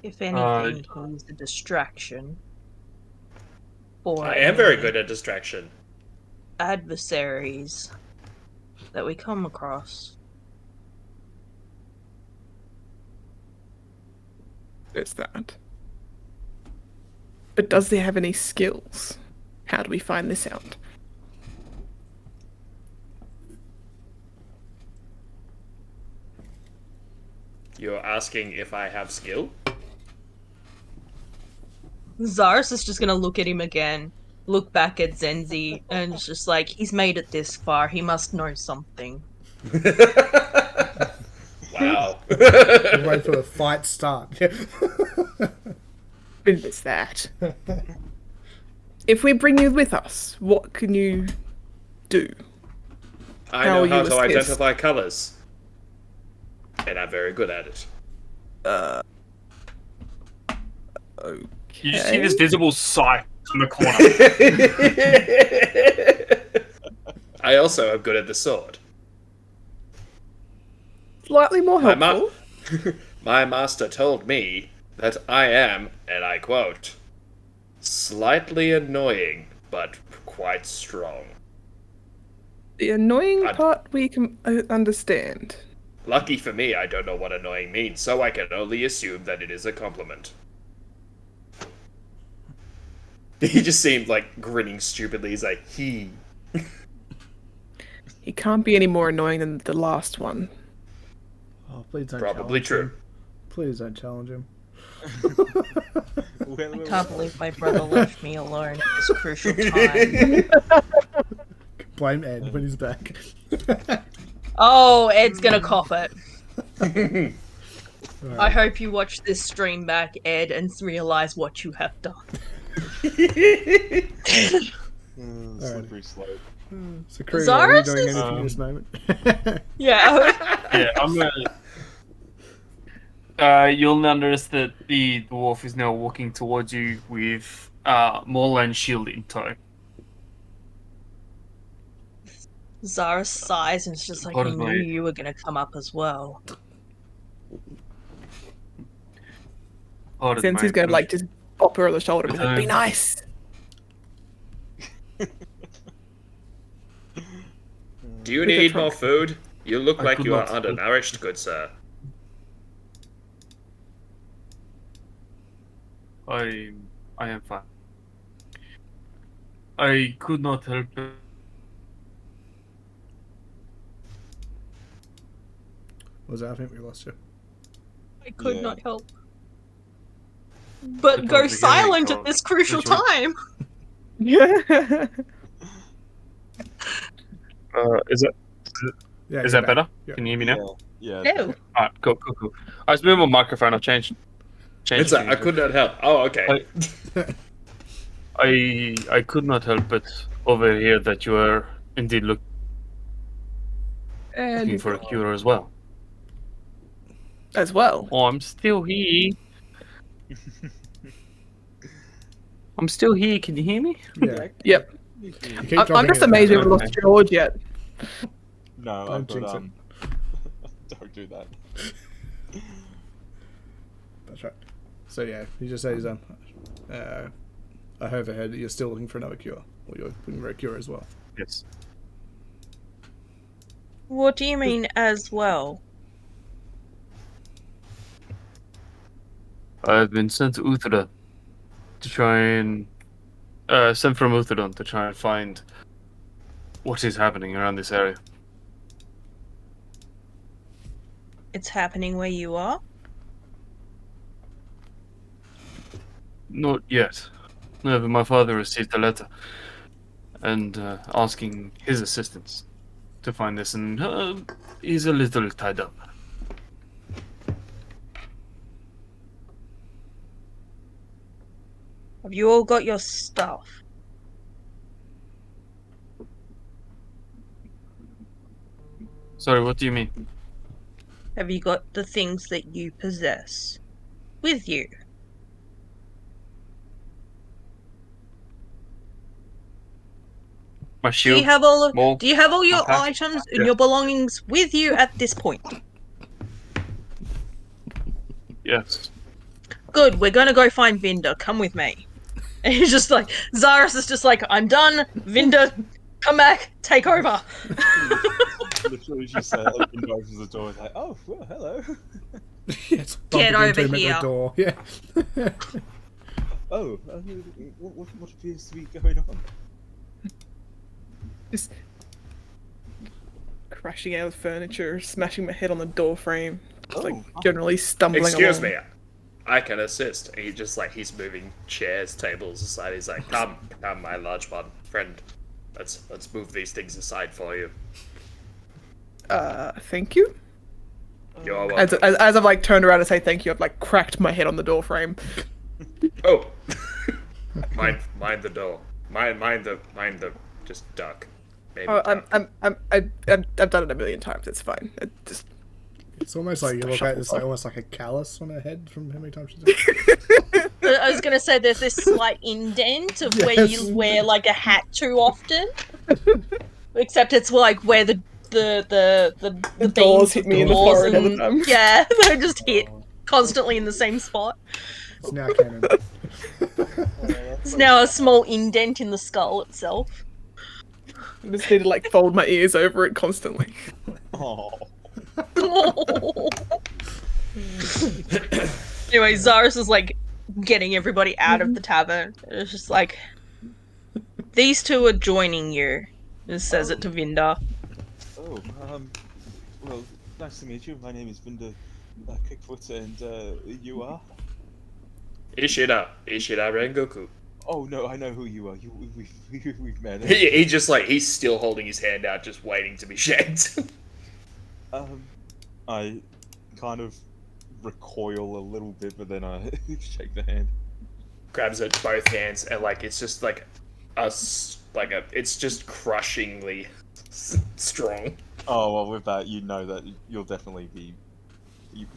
If anything, he's a distraction. For I am very good at distraction. adversaries that we come across. There's that. But does he have any skills? How do we find this out? You're asking if I have skill? Zaris is just gonna look at him again, look back at Zenzi, and it's just like, he's made it this far, he must know something. Wow. Wait for the fight start. Is that? If we bring you with us, what can you do? I How know will how you to assist? identify colors. And I'm very good at it. Okay. You just see this visible sight in the corner. I also am good at the sword. Slightly more My, helpful. my master told me that I am, and I quote, slightly annoying, but quite strong. The annoying I'd- part we can understand. Lucky for me, I don't know what annoying means, so I can only assume that it is a compliment. He just seemed like grinning stupidly. He's like, he. He can't be any more annoying than the last one. Oh, please don't Probably challenge true. him. Please don't challenge him. I can't believe my brother left me alone at this crucial time. Blame Ed when he's back. Oh, Ed's gonna cop it. I Alright. hope you watch this stream back, Ed, and realize what you have done. Slippery slope. So, Crew, are you Zaris doing is- anything in this moment? Yeah. Yeah, I'm gonna. You'll notice that the dwarf is now walking towards you with Morland's shield in tow. Zara sighs and is just like, I Pardon knew me. you were gonna come up as well. Pardon Since my he's going to like approach. just pop her on the shoulder and be like, be nice. Do you With the need trunk. more food? You look I like could you are not- undernourished, good sir. I am fine. I could not help it. Was that? I think we lost you. I could Yeah. not help but It go was a silent hearing at this crucial Which one? time. Yeah. Is it? Yeah, Is you're that back. better? Yep. Can you hear me now? Yeah. No. Alright, cool. I was moving my microphone. I've changed. It's like, I could not help. Oh, okay. I could not help but overhear that you are indeed looking And for a cure as well. as well. Oh, I'm still here. I'm still here. Can you hear me? Yeah. Yep. You keep I'm dropping just it amazed we down. haven't lost George yet. No, Don't I've jinx got it. Don't do that. That's right. So yeah, he just says, I overheard that you're still looking for another cure, or you're looking for a cure as well. Yes. What do you mean as well? I've been sent to Uthra to try and sent from Uthradon to try and find what is happening around this area. It's happening where you are? Not yet. No, but my father received a letter and asking his assistance to find this, and he's a little tied up. Have you all got your stuff? Sorry, what do you mean? Have you got the things that you possess with you? My Do shield? you have all Maul, do you have all your my pack? items and Yeah. your belongings with you at this point? Yes. Good, we're gonna go find Vinda. Come with me. And he's just like, Zaris is just like, I'm done. Vinda, come back, take over. Literally, she said, opened opens the door, like, oh, well, hello. Yes, Get bumping into over him at here. the door. Yeah. Oh, what appears to be going on? Just crashing out of furniture, smashing my head on the door frame, just like Oh. generally stumbling Excuse along. me, I can assist. And he just like he's moving chairs, tables aside. He's like, come, my large friend. Let's move these things aside for you. Thank you. You're As, welcome. as I've like turned around to say thank you, I've like cracked my head on the door frame. Oh, mind the door. Mind the just duck. Maybe Oh, duck. I've done it a million times. It's fine. It just It's almost like you look at it's like almost like a callus on her head from how many times she's done it. I was gonna say there's this slight indent of where Yes. you wear like a hat too often. Except it's like where the the doors beams hit of me in the doors forehead all the and time. yeah, they're just hit constantly in the same spot. It's now canon. It's now a small indent in the skull itself. I just need to like fold my ears over it constantly. Oh. Anyway, Zaris is like getting everybody out of the tavern. It's just like these two are joining you. It says it to Vinda. Oh, well, nice to meet you. My name is Vinda Kickfoot, and you are? Ishida Rengoku. Oh no, I know who you are. We've met. He just like he's still holding his hand out, just waiting to be shanked. I kind of recoil a little bit, but then I shake the hand. Grabs it both hands and like it's just like it's just crushingly strong. Oh well, with that, you know that you'll definitely be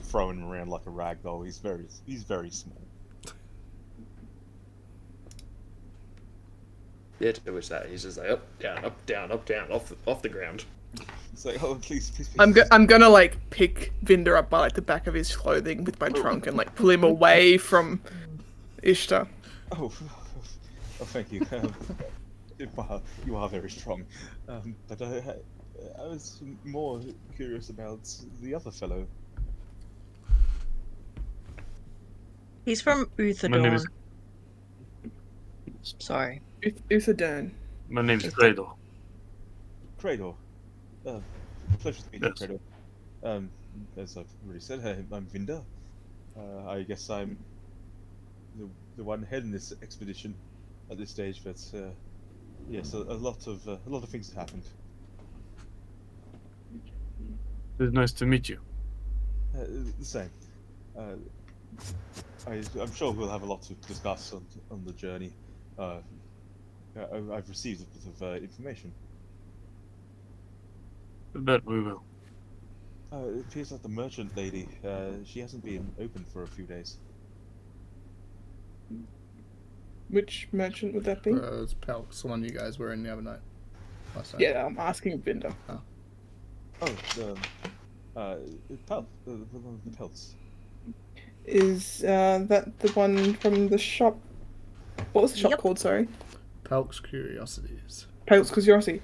throwing him around like a rag doll. He's very small. Yeah, to which that he's just like up, down, off the ground. It's like, oh please. I'm gonna like pick Vinder up by like the back of his clothing with my trunk and like pull him away from Ishtar. Oh, thank you. You are very strong. But I was more curious about the other fellow. He's from My name Uthadorn. is Sorry. Uthadorn. my name's Cradle. Cradle. Pleasure to meet Yes. you, Cradle. As I've already said, I'm Vinda. I guess I'm the one heading this expedition at this stage, but yes, a lot of things have happened. It's nice to meet you. The same. I'm sure we'll have a lot to discuss on the journey. I've received a bit of information. That we will. It appears that the merchant lady, she hasn't been open for a few days. Which merchant would that be? It's Pelk's, the one you guys were in the other night. Last night. Yeah, I'm asking Vinder. Oh, the pelts. Is that the one from the shop? What was the shop Yep. called? Sorry. Pelk's Curiosities. Pelt's Curiosity.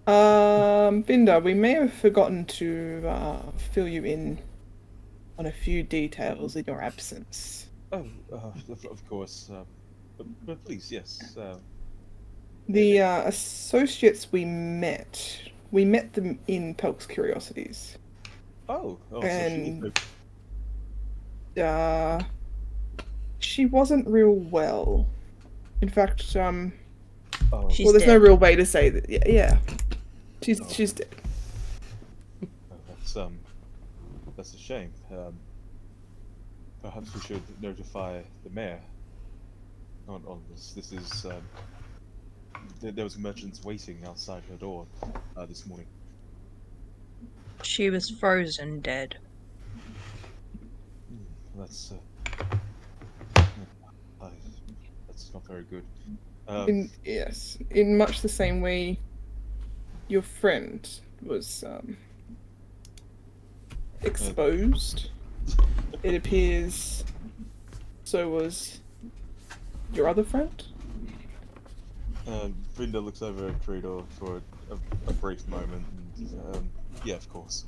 Vinder, we may have forgotten to fill you in on a few details in your absence. Oh, of course. But please, yes. The associates we met them in Pelk's Curiosities. So And she wasn't real well. In fact, She's well, there's no dead. real way to say that. Yeah. She's dead. that's a shame. Perhaps we should notify the mayor on this. This is there was merchants waiting outside her door this morning. She was frozen dead. That's not very good. In much the same way your friend was exposed, it appears so was your other friend. Brenda looks over at Cradle for a brief moment. And, yeah, of course.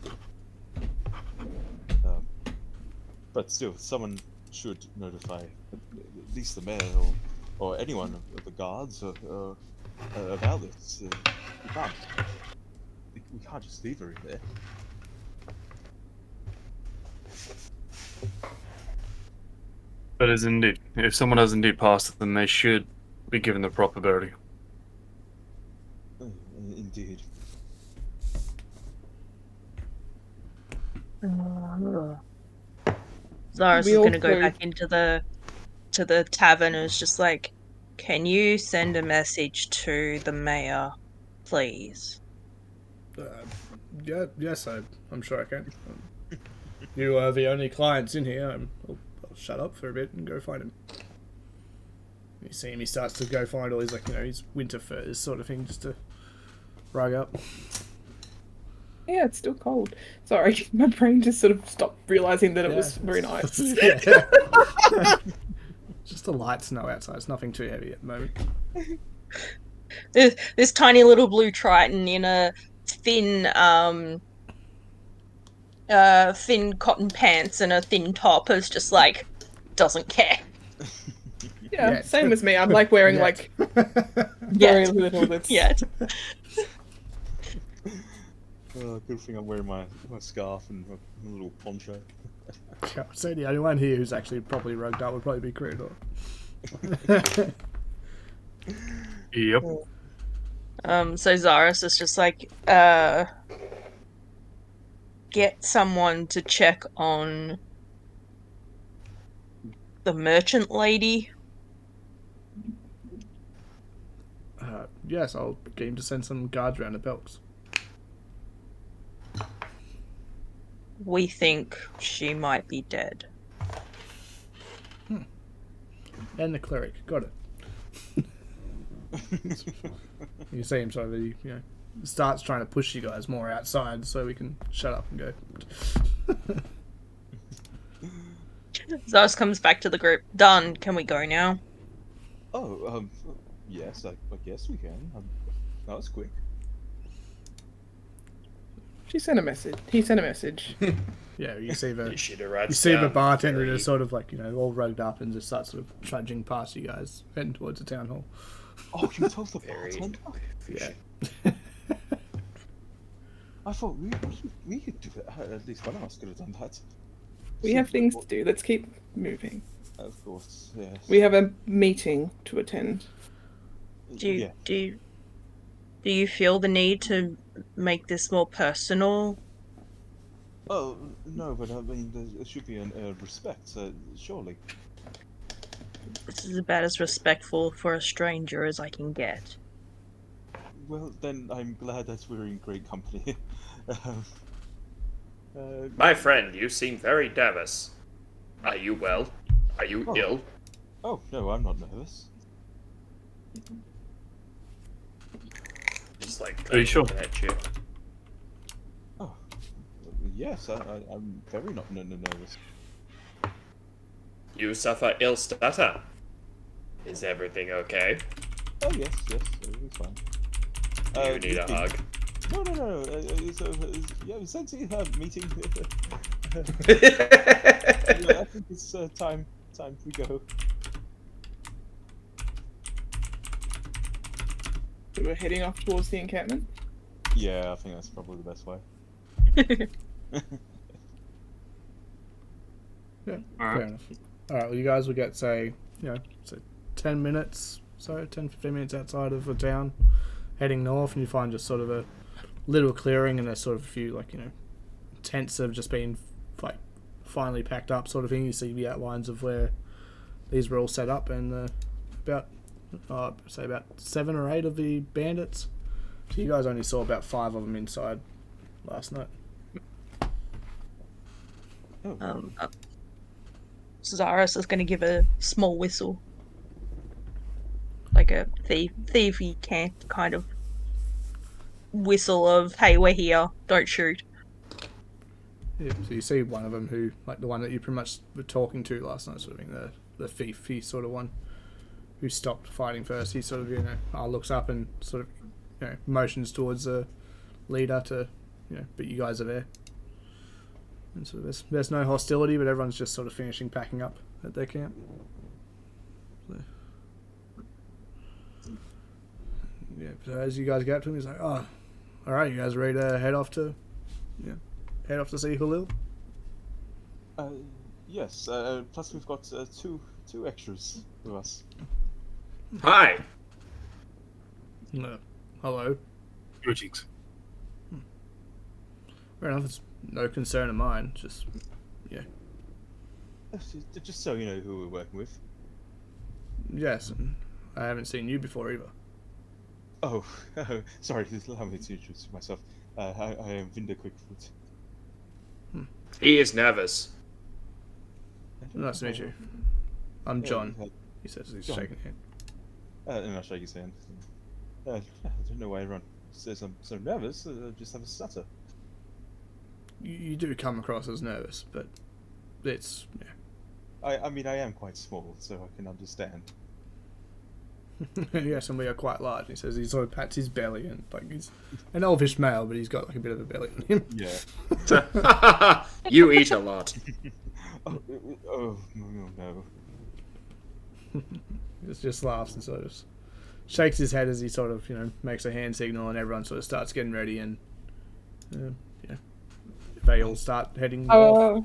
But still, someone should notify at least the mayor or anyone of the guards about this. We can't just leave her in there. That is indeed. If someone has indeed passed, then they should be given the proper burial. Indeed. Zara's We is gonna go also- back into the tavern and is just like, can you send a message to the mayor, please? Yes, I'm sure I can. You are the only clients in here. I'll shut up for a bit and go find him. You see him, he starts to go find all his, his winter furs sort of thing, just to rug up. Yeah, it's still cold. Sorry, my brain just sort of stopped realizing that it Yeah, was very it's- nice. yeah. Just a light snow outside. It's nothing too heavy at the moment. This tiny little blue Triton in a thin thin cotton pants and a thin top is just like doesn't care. Yeah, Yeah. same as me. I'm like wearing Yeah. like very little. That's Yeah. Good thing I'm wearing my scarf and my little poncho. So the only one here who's actually properly rugged up would probably be Croaker. Yep. So Zaris is just like, get someone to check on the merchant lady. Yes, I'll get him to send some guards around the Belks. We think she might be dead. And the cleric. Got it. You see him sort of, starts trying to push you guys more outside so we can shut up and go. Zaris comes back to the group. Done. Can we go now? Oh, yes, I guess we can. That was quick. She sent a message. He sent a message. Yeah, you see the Ishida writes you see the down bartender very- just sort of like, all rugged up and just starts sort of trudging past you guys, heading towards the town hall. Oh, you told the very bartender? Yeah. I thought we could do that. At least one of us could have done that. We have things to do. Let's keep moving. Of course, yes. We have a meeting to attend. Do you feel the need to make this more personal? Oh, no, but I mean, there should be a respect, surely. This is about as respectful for a stranger as I can get. Well, then I'm glad that we're in great company. My friend, you seem very nervous. Are you well? Are you Oh. ill? Oh, no, I'm not nervous. Just like Are you sure? looking at you. Oh, yes, I'm very not nervous. You suffer ill stutter. Is everything okay? Oh, yes, everything's fine. You need a hug. No. Yeah, essentially, meeting. I think it's time we go. So we're heading off towards the encampment. Yeah, I think that's probably the best way. Yeah, Alright. fair enough. Alright, well, you guys will get, say 10 minutes, 10, 15 minutes outside of the town, heading north, and you find just sort of a little clearing, and there's sort of a few, tents have just been, finally packed up, sort of thing. You see the outlines of where these were all set up, and about 7 or 8 of the bandits. So you guys only saw about 5 of them inside last night. Oh, Zaris is going to give a small whistle. Like a thievy can't kind of whistle of, hey, we're here, don't shoot. Yeah, so you see one of them who, the one that you pretty much were talking to last night, sort of being the thief, he sort of one who stopped fighting first. He sort of, looks up and sort of, motions towards the leader to, but you guys are there. And so there's no hostility, but everyone's just sort of finishing packing up at their camp. So, yeah, so as you guys get up to him, he's like, oh, alright, you guys ready to head off to see Halil? Yes. Plus, we've got two extras with us. Hi. No. Hello. Greetings. Fair enough, it's no concern of mine, just, Just so you know who we're working with. yes, and I haven't seen you before either. Oh, sorry. Allow me to introduce myself. I am Vinda Quickfoot. He is nervous. Nice to meet you. I'm John, he says as he's John. shaking hand. And I'll shake his hand. I don't know why everyone says I'm so nervous. I just have a stutter. you do come across as nervous, but it's I mean, I am quite small, so I can understand. yes, and we are quite large. He says he sort of pats his belly, and like he's an elvish male, but he's got like a bit of a belly on him. Yeah. You eat a lot. Oh no. He just laughs and sort of shakes his head as he sort of makes a hand signal, and everyone sort of starts getting ready, and they all start heading off.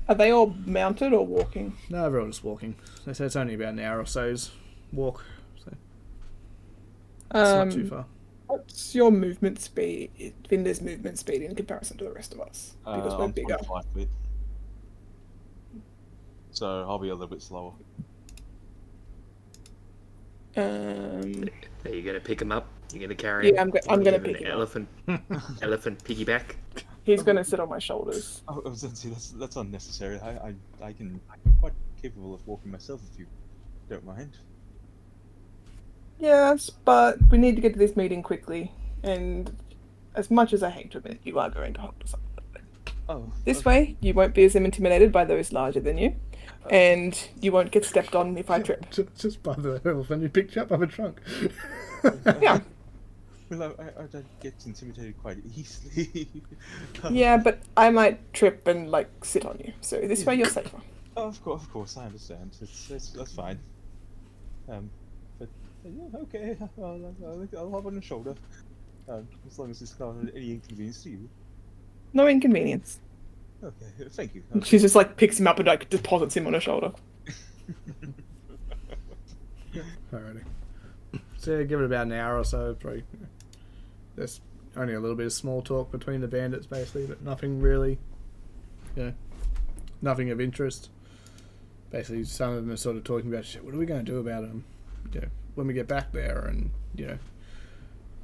Are they all mounted or walking? No, they're all just walking. They say it's only about an hour or so's walk, so it's not too far. What's your movement speed, Vinder's movement speed in comparison to the rest of us? Because we're I'm bigger. 25 feet. So I'll be a little bit slower. Are you gonna pick him up? You're gonna carry him? Yeah, I'm gonna pick him up. Elephant piggyback. He's gonna sit on my shoulders. Oh, that's unnecessary. I'm quite capable of walking myself if you don't mind. Yes, but we need to get to this meeting quickly, and as much as I hate to admit, you are going to hold us up. Oh. This way, you won't be as intimidated by those larger than you, and you won't get stepped on if I trip. Just by the elephant you picked you up by the trunk. Yeah. Well, I don't get intimidated quite easily. Yeah, but I might trip and like sit on you, so this way you're safer. Oh, of course, I understand. That's fine. But yeah, okay. I'll hop on your shoulder. As long as it's not any inconvenience to you. No inconvenience. Okay, thank you. She just like picks him up and like deposits him on her shoulder. Alrighty. So yeah, give it about an hour or so. Probably. There's only a little bit of small talk between the bandits, basically, but nothing really, nothing of interest. Basically, some of them are sort of talking about, shit, what are we going to do about them? When we get back there, and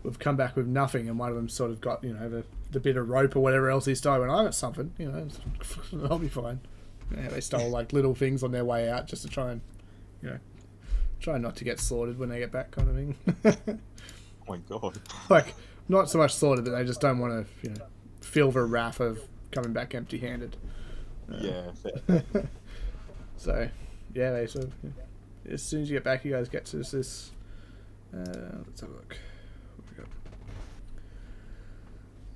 we've come back with nothing, and one of them sort of got the bit of rope or whatever else he stole, and I got something, I'll be fine. Yeah, they stole like little things on their way out just to try and, try not to get slaughtered when they get back, kind of thing. Oh my god. Like, not so much slaughtered, but they just don't want to, feel the wrath of coming back empty-handed. Yeah, fair. So, yeah, they sort of, as soon as you get back, you guys get to this. Let's have a look. What we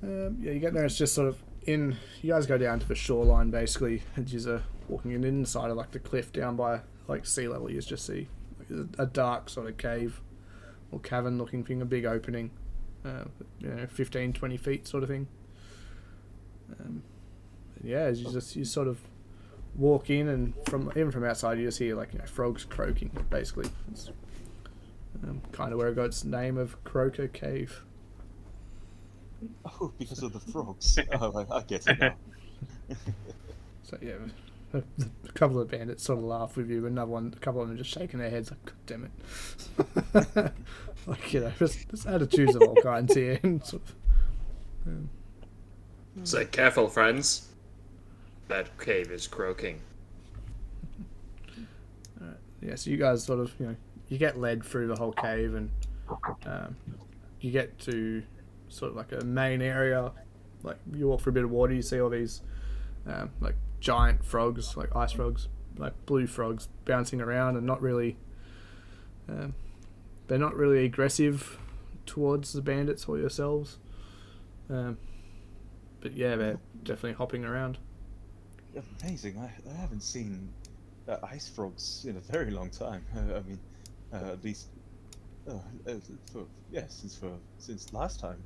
got? Yeah, you get there. It's just sort of you guys go down to the shoreline basically, and you're walking inside of like the cliff down by like sea level. You just see a dark sort of cave or cavern looking thing, a big opening, 15, 20 feet sort of thing. Yeah, as you sort of walk in, and even from outside you just hear like frogs croaking basically. It's kind of where it got its name of Croaker Cave. Oh, because of the frogs. Oh, I get it now. So yeah, a couple of bandits sort of laugh with you, a couple of them are just shaking their heads like, God damn it. Like, there's attitudes of all kinds here. And sort of, So careful, friends. That cave is croaking. Yeah, so you guys sort of, you get led through the whole cave, and you get to sort of like a main area. Like, you walk through a bit of water, you see all these like giant frogs, like ice frogs, like blue frogs bouncing around, and not really they're not really aggressive towards the bandits or yourselves, but yeah, they're definitely hopping around. Amazing. I haven't seen ice frogs in a very long time. I mean, at least since last time.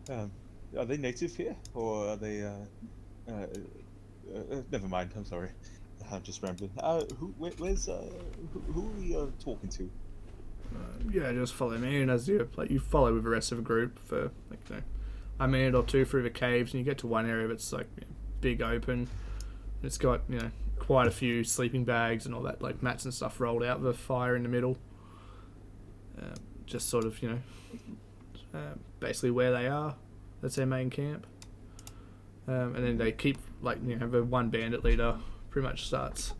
Are they native here, or are they? Never mind. I'm sorry. I'm just rambling. Who are we talking to? Yeah, just follow me, and as you follow with the rest of the group for a minute or two through the caves, and you get to one area that's like big open. It's got quite a few sleeping bags and all that, like mats and stuff rolled out with a fire in the middle. Just sort of basically where they are. That's their main camp. And then they keep the one bandit leader pretty much starts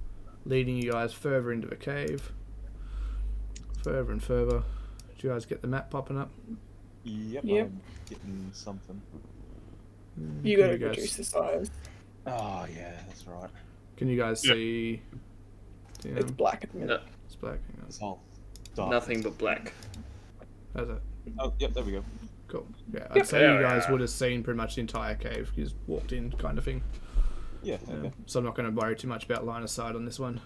leading you guys further into the cave. Further and further. Did you guys get the map popping up? Yep. Yep. I'm getting something. You Can gotta guys- reduce the size. Oh yeah, that's right. Can you guys Yeah. see? It's black at the minute. No, It's black. Hang on. It's all dark. nothing but black. How's it? Oh, yep, there we go. Cool. Yeah, Yep. I'd say you guys Yeah. would have seen pretty much the entire cave. You just walked in, kind of thing. Yeah, okay. So I'm not going to worry too much about line of sight on this one.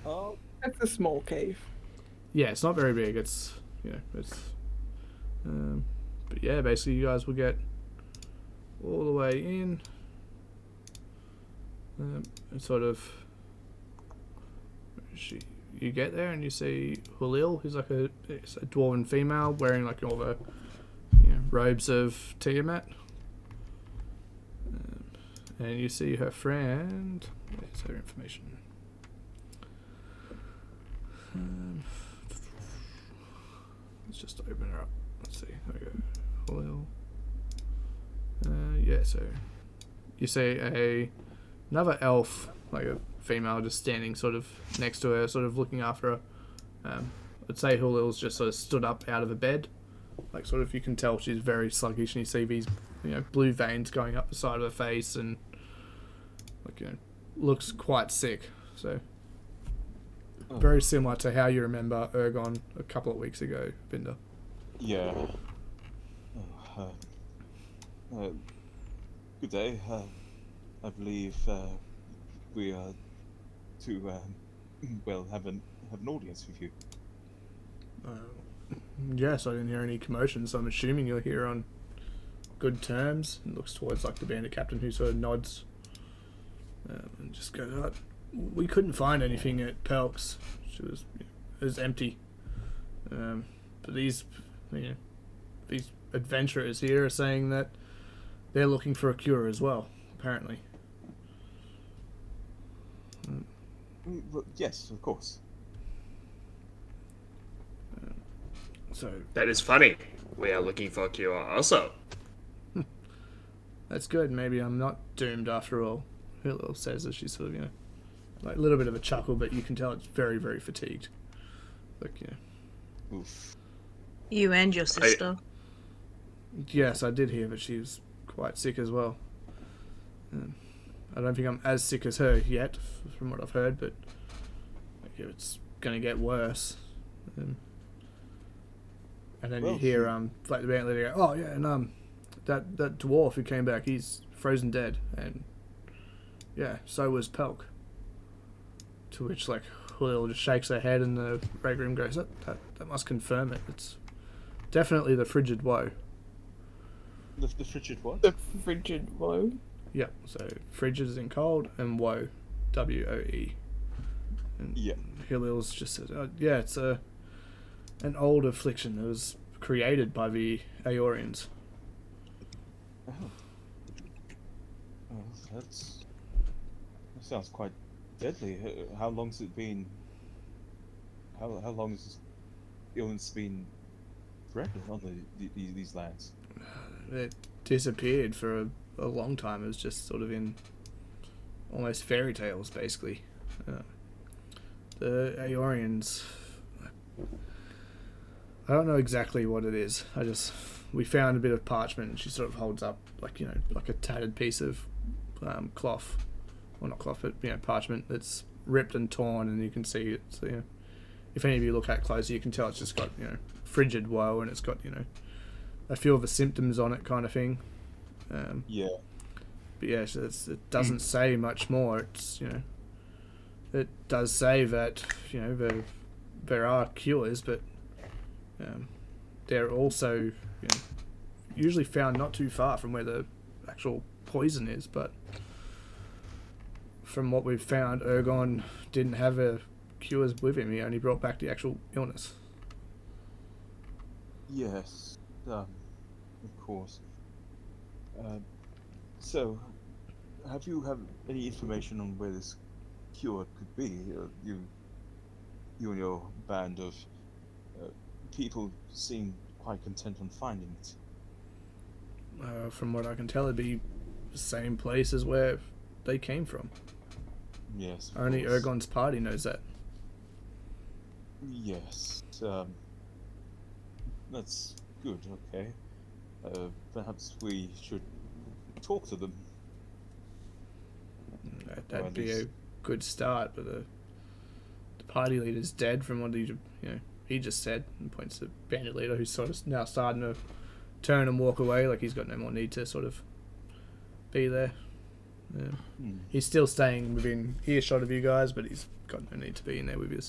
Oh, It's a small cave. Yeah, it's not very big. It's it's. But yeah, basically you guys will get all the way in, and sort of. You get there and you see Hulil, who's like it's a dwarven female wearing like all the robes of Tiamat. And you see her friend. Where's her information? Let's just open her up. Let's see. There we go. Hulil. Yeah, so you see another elf, like a female, just standing sort of next to her, sort of looking after her. I'd say Hulil's just sort of stood up out of the bed. Like, sort of, you can tell she's very sluggish, and you see these, blue veins going up the side of her face, and, like, looks quite sick. So, very similar to how you remember Ergon a couple of weeks ago, Binder. yeah. Good day. I believe we are to have an audience with you. Yes, I didn't hear any commotion, so I'm assuming you're here on good terms. And looks towards like the bandit captain, who sort of nods and just goes, oh, "We couldn't find anything at Pelk's. It was empty. But these adventurers here are saying that they're looking for a cure as well, apparently." Well, yes, of course. So That is funny. We are looking for a cure also. that's good. Maybe I'm not doomed after all. Hillel says as she's sort of, like a little bit of a chuckle, but you can tell it's very, very fatigued. Like, Oof. You and your sister. Yes, I did hear that she was quite sick as well. I don't think I'm as sick as her yet, from what I've heard, but it's going to get worse. And then you hear like the band leader go, "Oh yeah, and that dwarf who came back, he's frozen dead, and yeah, so was Pelk." To which like Hulil just shakes her head, and the break room goes, "That must confirm it. It's definitely the frigid woe." The frigid what? The frigid woe. Yep. So frigid is in cold, and woe, WOE. And Yeah. Hilil's just said, "Oh, yeah, it's an old affliction that was created by the Aeorians." Oh. Oh, that sounds quite deadly. How long's it been? How long has this illness been threatened on these lands? It disappeared for a long time. It was just sort of in almost fairy tales, basically. The Aeorians, I don't know exactly what it is. We found a bit of parchment, and she sort of holds up like a tattered piece of cloth, well, not cloth, but parchment that's ripped and torn, and you can see it. So if any of you look at it closer, you can tell it's just got frigid woe, and it's got a few of the symptoms on it, kind of thing. Yeah. But yeah, so it doesn't say much more. It's it does say that there are cures, but they're also usually found not too far from where the actual poison is. But from what we've found, Ergon didn't have cures with him. He only brought back the actual illness. Yes. Of course. So, have you any information on where this cure could be? You and your band of people seem quite content on finding it. From what I can tell, it'd be the same place as where they came from. Yes. of Only course. Ergon's party knows that. Yes. That's good. Okay. Perhaps we should talk to them. That'd be a good start, but the party leader's dead from what he just said, and points to the bandit leader, who's sort of now starting to turn and walk away, like he's got no more need to sort of be there. He's still staying within earshot of you guys, but he's got no need to be in there with you.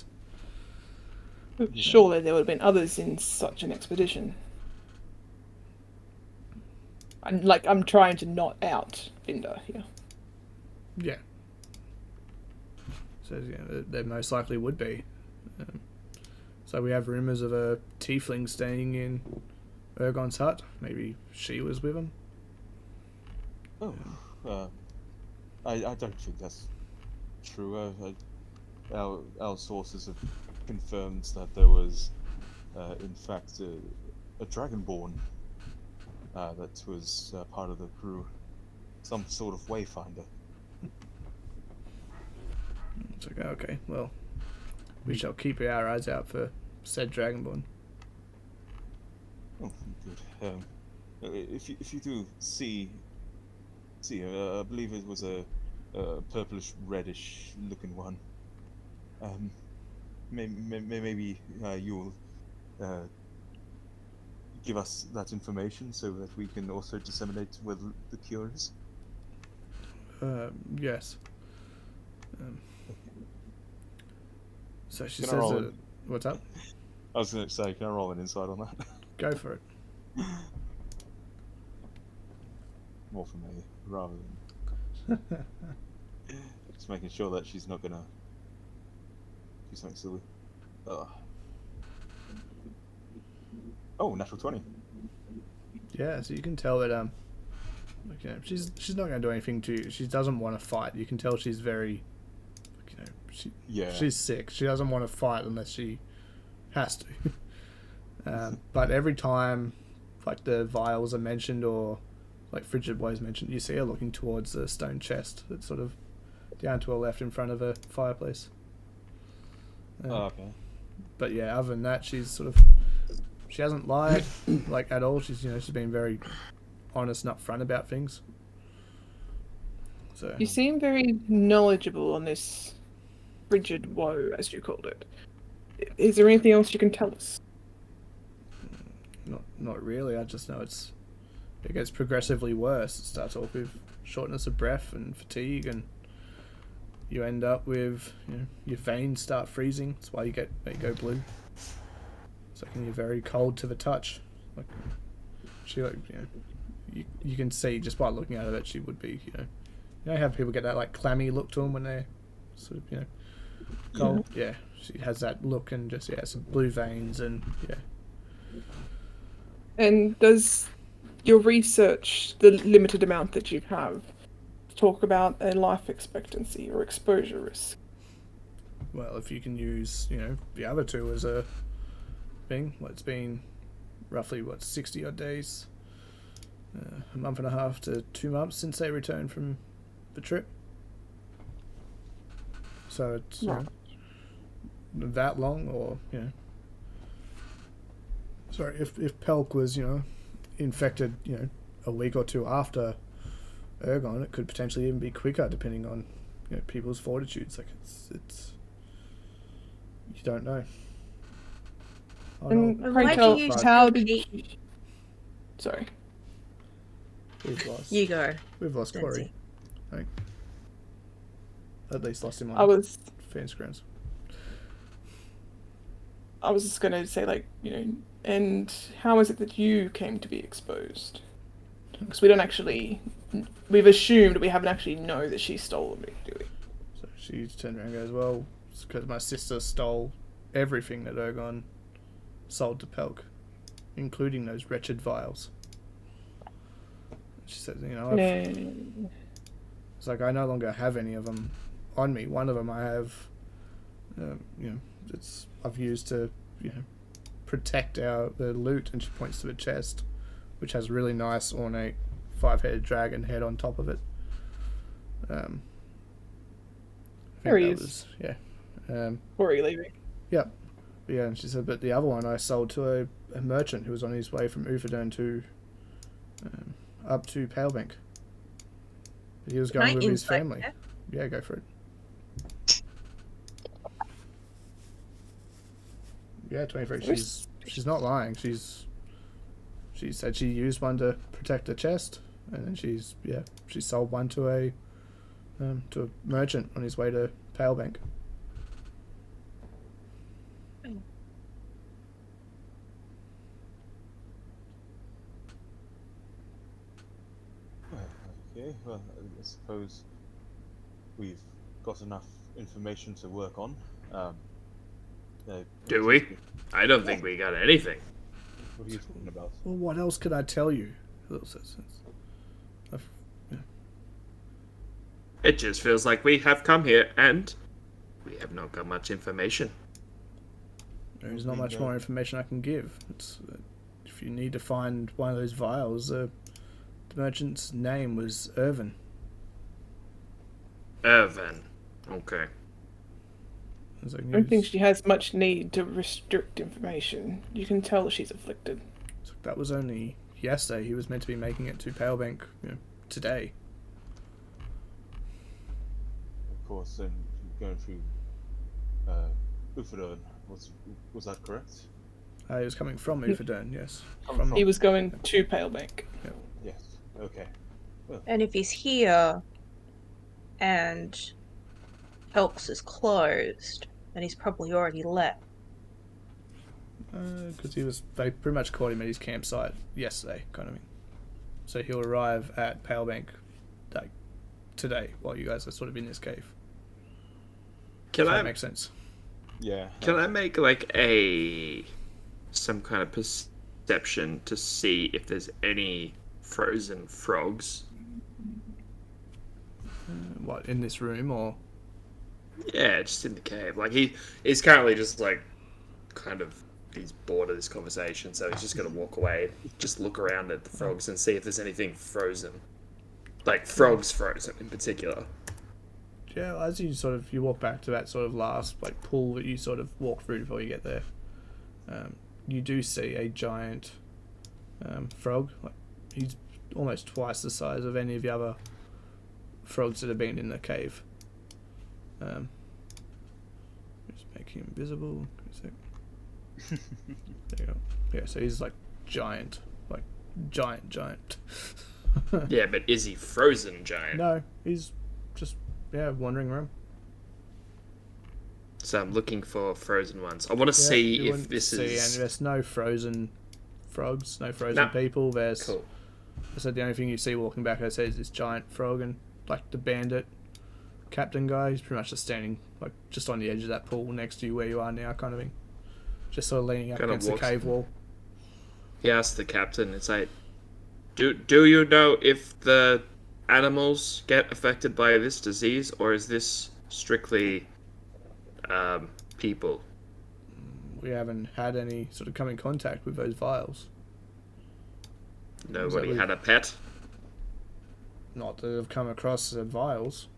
Surely there would have been others in such an expedition. I'm trying to not out Vinder here. Yeah. So there most likely would be. So we have rumours of a tiefling staying in Ergon's hut. Maybe she was with him. I don't think that's true. Our sources have confirmed that there was, in fact, a dragonborn that was part of the crew, some sort of wayfinder. It's like, okay, well, we shall keep our eyes out for said dragonborn. Oh, good. If you do see, I believe it was a purplish reddish looking one. Maybe you'll give us that information so that we can also disseminate where the cure is. Yes. So she Can I says roll that. it? What's up? I was going to say, can I roll an insight on that? Go for it. More for me, rather than just making sure that she's not gonna do something silly. Oh, natural 20. Yeah, so you can tell that she's not going to do anything to you. She doesn't want to fight. You can tell she's very, she's sick. She doesn't want to fight unless she has to. But every time, like the vials are mentioned or like Frigid Boy's mentioned, you see her looking towards the stone chest that's sort of down to her left in front of a fireplace. Okay. But yeah, other than that, she hasn't lied like at all. She's been very honest and upfront about things. So You seem very knowledgeable on this frigid woe, as you called it. Is there anything else you can tell us? Not really. I just know it gets progressively worse. It starts off with shortness of breath and fatigue, and you end up with your veins start freezing. That's why you go blue. It's like you're very cold to the touch. Like she you can see just by looking at her that she would be how people get that like clammy look to them when they're sort of cold. Yeah, she has that look and just some blue veins and And does your research, the limited amount that you have, talk about a life expectancy or exposure risk? Well, if you can use the other two as a thing, it's been roughly 60 odd days, a month and a half to 2 months since they returned from the trip. So it's that long, or sorry, if Pelk was infected a week or two after Ergon, it could potentially even be quicker depending on people's fortitudes. Like it's you don't know. And Why tell, do you how did repeat? Sorry. We've lost. You go. We've lost Sensi. Corey. I think. At least lost him on I was Fanscrounds. just going to say, and how is it that you came to be exposed? Because we don't actually, we've assumed, we haven't actually know that she stole them, do we? So she turned around and goes, well, it's because my sister stole everything that Ergon sold to Pelk, including those wretched vials. She says, it's like I no longer have any of them on me. One of them I have, I've used to, protect the loot, and she points to the chest, which has a really nice ornate 5-headed dragon head on top of it. There he is. Or are you leaving? Yep. Yeah, and she said, but the other one I sold to a merchant who was on his way from Uferdun to up to Palebank. He was Can I going with his insight family. check? Yeah, go for it. Yeah, 23. She's not lying. She said she used one to protect her chest, and then she sold one to a merchant on his way to Palebank. Okay, well, I suppose we've got enough information to work on. Do we? I don't think we got anything. What are you talking about? Well, what else could I tell you? It just feels like we have come here and we have not got much information. There's not much more information I can give. If you need to find one of those vials, the merchant's name was Irvin. Irvin. Okay. I don't think she has much need to restrict information. You can tell that she's afflicted. That was only yesterday. He was meant to be making it to Palebank, today. Of course, and going through Ufadern, was that correct? He was coming from Ufadern, yes. He was going to Palebank. Yes. Okay. And if he's here and Helks is closed, then he's probably already left. Because they pretty much caught him at his campsite yesterday, kind of thing. So he'll arrive at Palebank like today while you guys are sort of in this cave. That makes sense. Yeah. Can I make like some kind of perception to see if there's any frozen frogs? What, in this room or? Yeah, just in the cave. Like he's currently just like he's bored of this conversation, so he's just gonna walk away, just look around at the frogs and see if there's anything frozen. Like frogs frozen in particular. Yeah, as you walk back to that sort of last pool that you sort of walk through before you get there, you do see a giant frog. He's almost twice the size of any of the other frogs that have been in the cave. Just make him visible. There you go. Yeah, so he's giant, giant. Yeah, but is he frozen giant? No, he's just wandering around. So I'm looking for frozen ones. I want to see if this is. And there's no frozen frogs, no frozen people. There's. Cool. I said the only thing you see walking back, I said, is this giant frog, and the bandit captain guy. He's pretty much just standing just on the edge of that pool next to you where you are now, kind of thing. Just sort of leaning up against the cave wall. He asked the captain, it's like, do you know if the animals get affected by this disease, or is this strictly people? We haven't had any sort of come in contact with those vials. Nobody had a pet? Not that have come across the vials.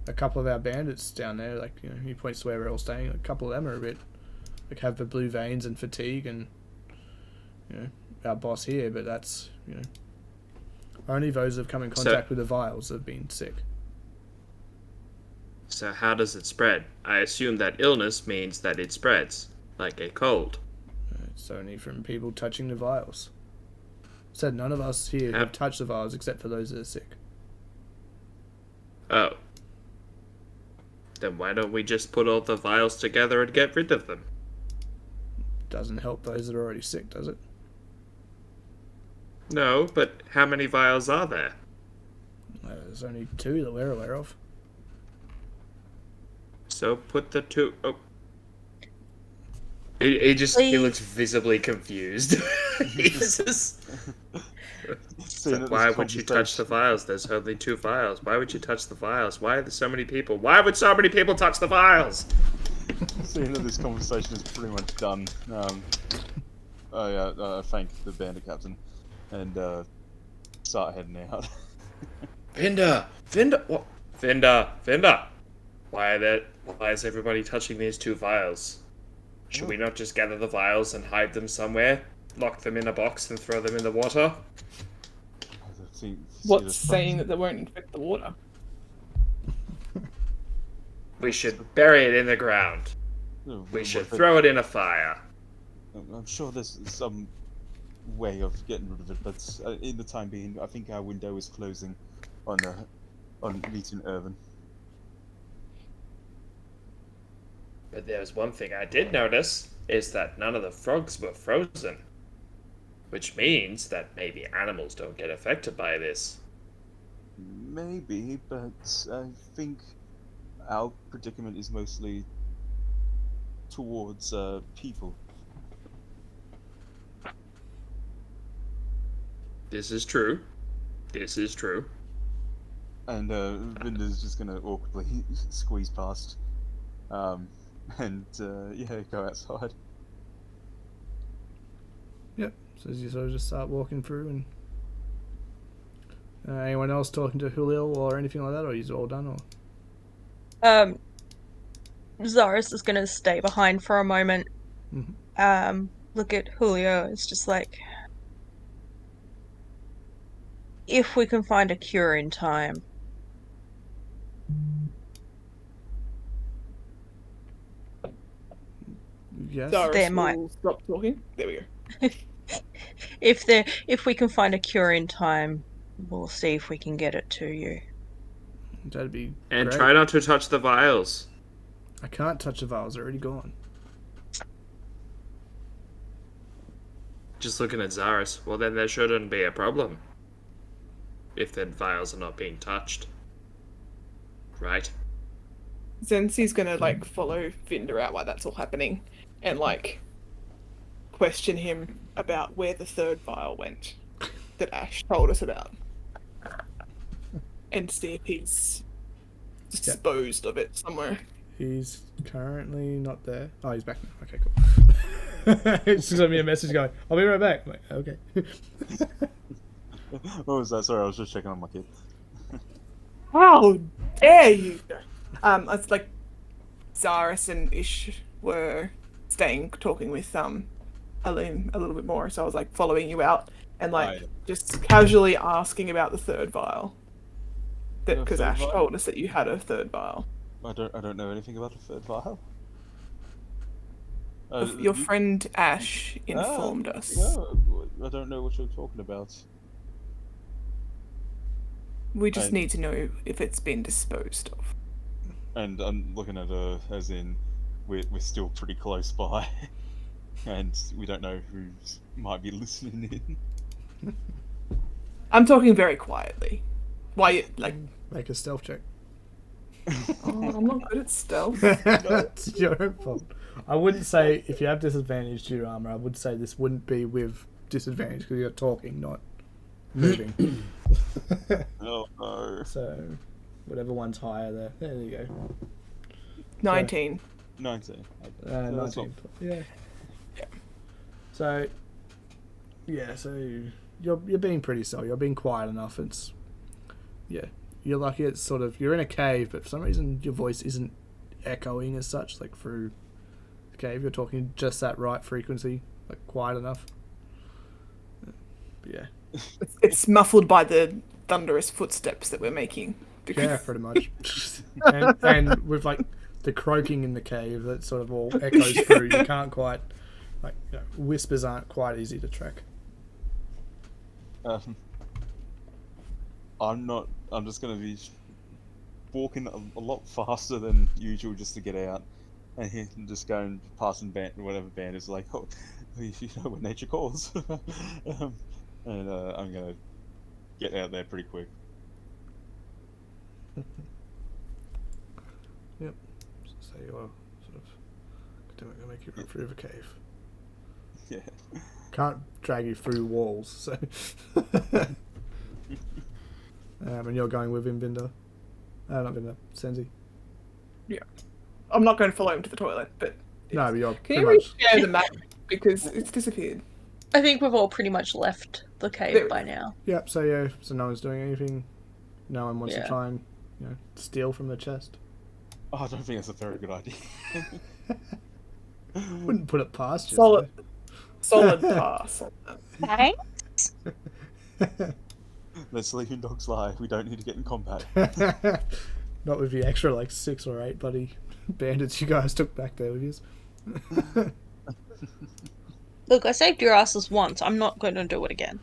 A couple of our bandits down there, he points to where we're all staying, a couple of them are a bit have the blue veins and fatigue, and our boss here, but that's only those that have come in contact with the vials have been sick. So how does it spread? I assume that illness means that it spreads, like a cold. It's only from people touching the vials. Said none of us here have touched the vials except for those that are sick. Oh. Then why don't we just put all the vials together and get rid of them? Doesn't help those that are already sick, does it? No, but how many vials are there? There's only 2 that we're aware of. So put the 2... Oh. He looks visibly confused. He's just... Why would you touch the vials? There's only 2 vials. Why would you touch the vials? Why are there so many people? Why would so many people touch the vials? Seeing that this conversation is pretty much done, I thank the bandit captain and start heading out. Vinda! What? Vinda! Why is everybody touching these 2 vials? Should we not just gather the vials and hide them somewhere? Lock them in a box and throw them in the water? see What's the saying that they won't infect the water? We should bury it in the ground. No, We what should if it- throw it in a fire. I'm sure there's some way of getting rid of it, but in the time being, I think our window is closing on meeting Irvin. But there's one thing I did notice, is that none of the frogs were frozen. Which means that maybe animals don't get affected by this. Maybe, but I think our predicament is mostly towards people. This is true. This is true. And Vinder's just gonna awkwardly squeeze past, and go outside. Yep. So you sort of just start walking through, and anyone else talking to Julio or anything like that, or is it all done? Or Zaris is gonna stay behind for a moment. Mhm. Look at Julio. It's just like, if we can find a cure in time. Yes. Zaris There might- will stop talking. There we go. If we can find a cure in time, we'll see if we can get it to you. That'd be And great. try not to touch the vials. I can't touch the vials. They're already gone. Just looking at Zaris, well then there shouldn't be a problem. If the vials are not being touched. Right? Zensi's gonna follow Vinder out while that's all happening, and question him about where the third vial went that Ash told us about, and see if he's disposed of it somewhere. He's currently not there. Oh, he's back now. Okay, cool. It's just sent me a message going, "I'll be right back." I'm like, okay. What was that? Sorry, I was just checking on my kid. How dare you! It's like Zaris and Ish were talking with Alim a little bit more, so I was following you out and just casually asking about the third vial. The Because third Ash vial? told us that you had a third vial. I don't know anything about the third vial. Your friend Ash informed us. No, I don't know what you're talking about. We just I- need to know if it's been disposed of. And I'm looking at her as in we're still pretty close by, and we don't know who might be listening in. I'm talking very quietly. Why you Make a stealth check. Oh, I'm not good at stealth. That's your own fault. I wouldn't say if you have disadvantage due to armor. I would say this wouldn't be with disadvantage because you're talking, not moving. Oh no. So, whatever one's higher there. There you go. 19. 19. Uh, that's 19. Yeah. So, so you're being pretty stealthy. You're being quiet enough. It's you're lucky. It's sort of you're in a cave, but for some reason your voice isn't echoing as such, through the cave. You're talking just that right frequency, quiet enough. But yeah. It's muffled by the thunderous footsteps that we're making. Yeah, pretty much. and with the croaking in the cave that sort of all echoes through, you can't quite whispers aren't quite easy to track. I'm just gonna be walking a lot faster than usual just to get out, and just going past whatever band is oh, you know when nature calls. And I'm gonna get out there pretty quick. Yep. So you're sort of gonna make you run through the cave. Yeah. Can't drag you through walls, so. And you're going with him, Vinder. Not Vinder, Senzi. Yeah. I'm not going to follow him to the toilet, but... No, but you're Can pretty you much. share the map? Because it's disappeared. I think we've all pretty much left the cave There- by now. Yep. So so no one's doing anything. No one wants to Yeah. try and steal from the chest. Oh, I don't think that's a very good idea. Wouldn't put it past you. Solid pass on that. Thanks. Let sleeping dogs lie. We don't need to get in combat. Not with the extra like 6 or 8 bloody bandits you guys took back there with you. Look, I saved your asses once. I'm not going to do it again.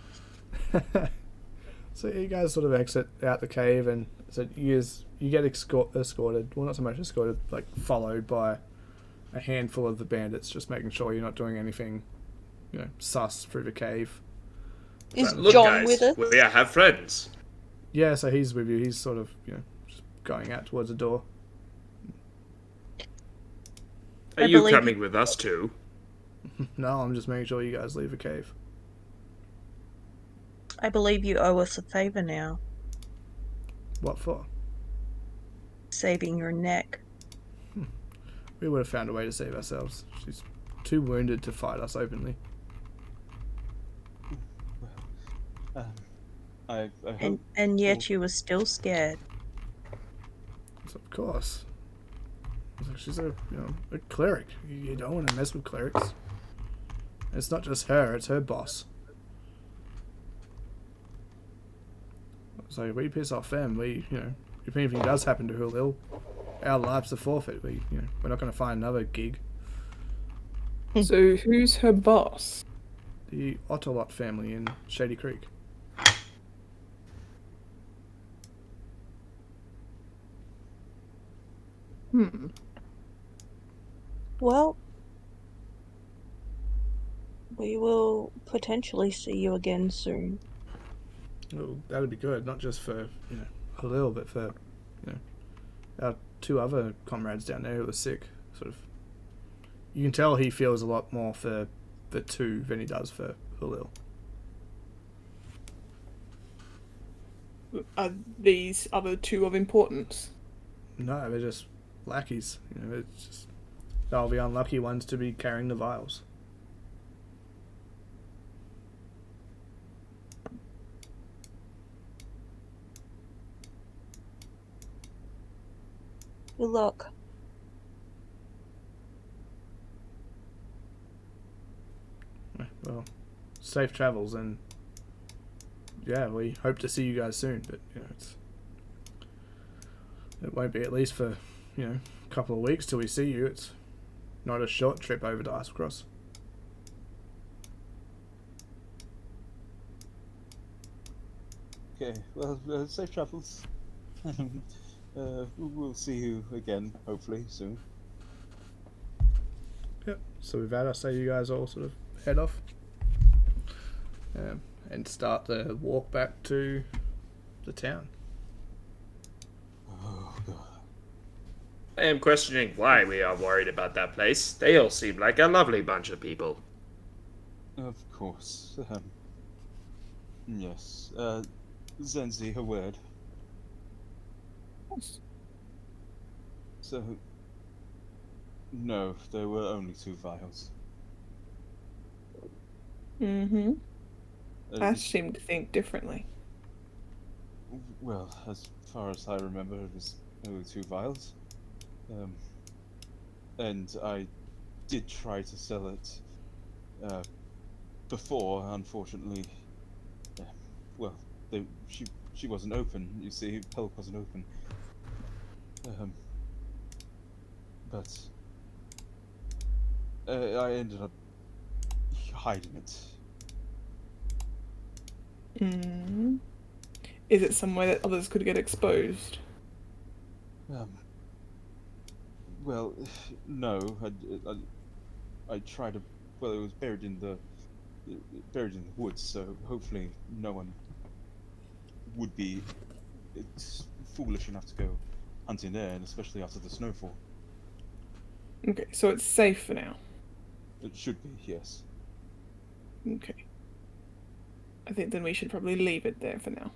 So you guys sort of exit out the cave, and so you get escorted. Well, not so much escorted, like followed by a handful of the bandits, just making sure you're not doing anything, sus through the cave. Is Look, John guys, with us? we have friends. Yeah, so he's with you. He's sort of, just going out towards the door. Are I you believe- coming with us too? No, I'm just making sure you guys leave the cave. I believe you owe us a favor now. What for? Saving your neck. We would have found a way to save ourselves. She's too wounded to fight us openly. I hope. And yet you were still scared. So of course. She's a cleric. You don't want to mess with clerics. It's not just her, it's her boss. So we piss off them, if anything does happen to Hulil, our lives are forfeit. We're not going to find another gig. So who's her boss? The Otolot family in Shady Creek. Well, we will potentially see you again soon. Well, that'd be good, not just for, Halil, but for, our 2 other comrades down there who are sick. Sort of, you can tell he feels a lot more for the 2 than he does for Halil. Are these other 2 of importance? No, they're just lackeys. It's just they'll be unlucky ones to be carrying the vials. Good luck. Well, safe travels, and yeah, we hope to see you guys soon. But it won't be at least for a couple of weeks till we see you. It's not a short trip over to Icecross. Okay, well, safe travels. We'll see you again, hopefully, soon. Yep. So with that, I say you guys all sort of head off and start the walk back to the town. Oh, God. I am questioning why we are worried about that place. They all seem like a lovely bunch of people. Of course. Yes. Zenzi, a word. So... No, there were only 2 vials. Mm-hmm. Uh, I seem to think differently. Well, as far as I remember, it was only 2 vials. And I did try to sell it before, unfortunately. Well, she wasn't open. You see, Pelk wasn't open. But I ended up hiding it. Mm. Is it somewhere that others could get exposed? Well, no. I tried to. Well, it was buried in the woods, so hopefully no one would be foolish enough to go hunting there, and especially after the snowfall. Okay, so it's safe for now. It should be, yes. Okay. I think then we should probably leave it there for now.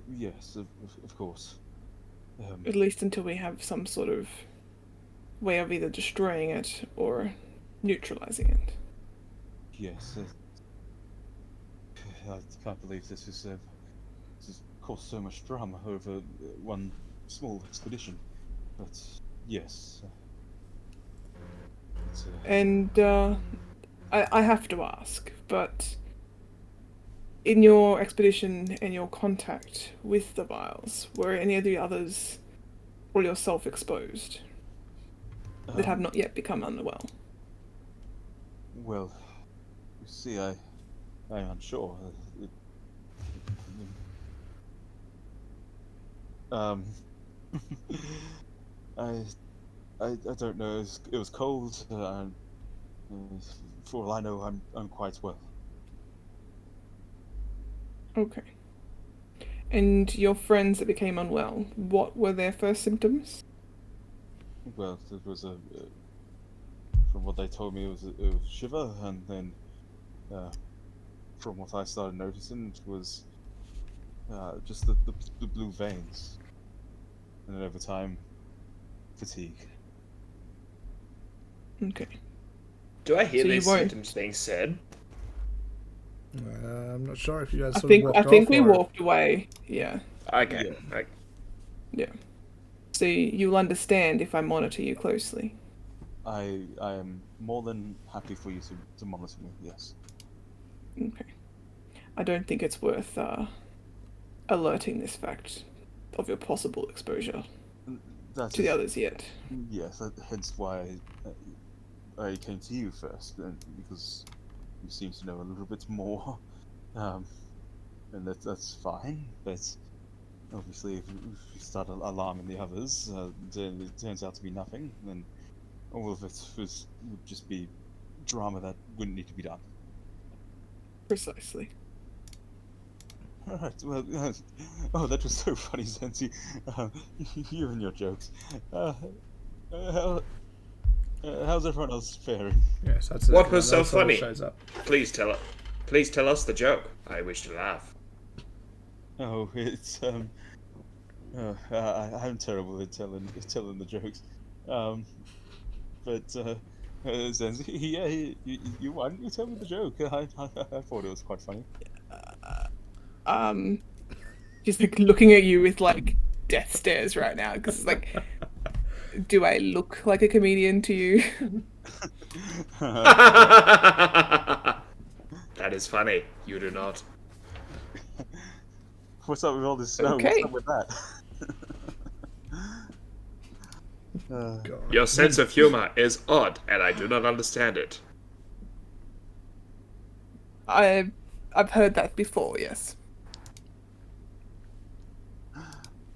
Yes, of course. At least until we have some sort of way of either destroying it or neutralizing it. Yes. I can't believe this has caused so much drama over one small expedition. But yes. And I have to ask, but in your expedition and your contact with the vials, were any of the others or yourself exposed that have not yet become unwell? Well, you see, I'm unsure. Um, I don't know. It was cold. For all I know, I'm quite well. Okay. And your friends that became unwell, what were their first symptoms? Well, it was from what they told me, it was shiver, and then from what I started noticing, it was just the blue veins, and then over time, fatigue. Okay. Do I hear So you these won't- symptoms being said? I'm not sure if you guys I sort think of I walked think off we or... walked away. Yeah. Okay. Yeah. Like, Yeah. So you'll understand if I monitor you closely. I am more than happy for you to monitor me. Yes. Okay. I don't think it's worth alerting this fact of your possible exposure That to the is- others yet. Yes, hence why I came to you first, because you seem to know a little bit more, and that's fine. But obviously, if you start alarming the others, then it turns out to be nothing, then all of it would just be drama that wouldn't need to be done. Precisely. All right. Well, oh, that was so funny, Zenzi. You and your jokes. How's everyone else faring? Yes, that's What it. was Another so soul funny? Shows up. please tell us the joke. I wish to laugh. Oh, it's I'm terrible at telling the jokes. But Zenzi, yeah, you won. You tell me the joke. I thought it was quite funny. Just like looking at you with like death stares right now because like, do I look like a comedian to you? That is funny. You do not. What's up with all this snow? Okay. What's up with that? God. Your sense of humor is odd, and I do not understand it. I've heard that before. Yes.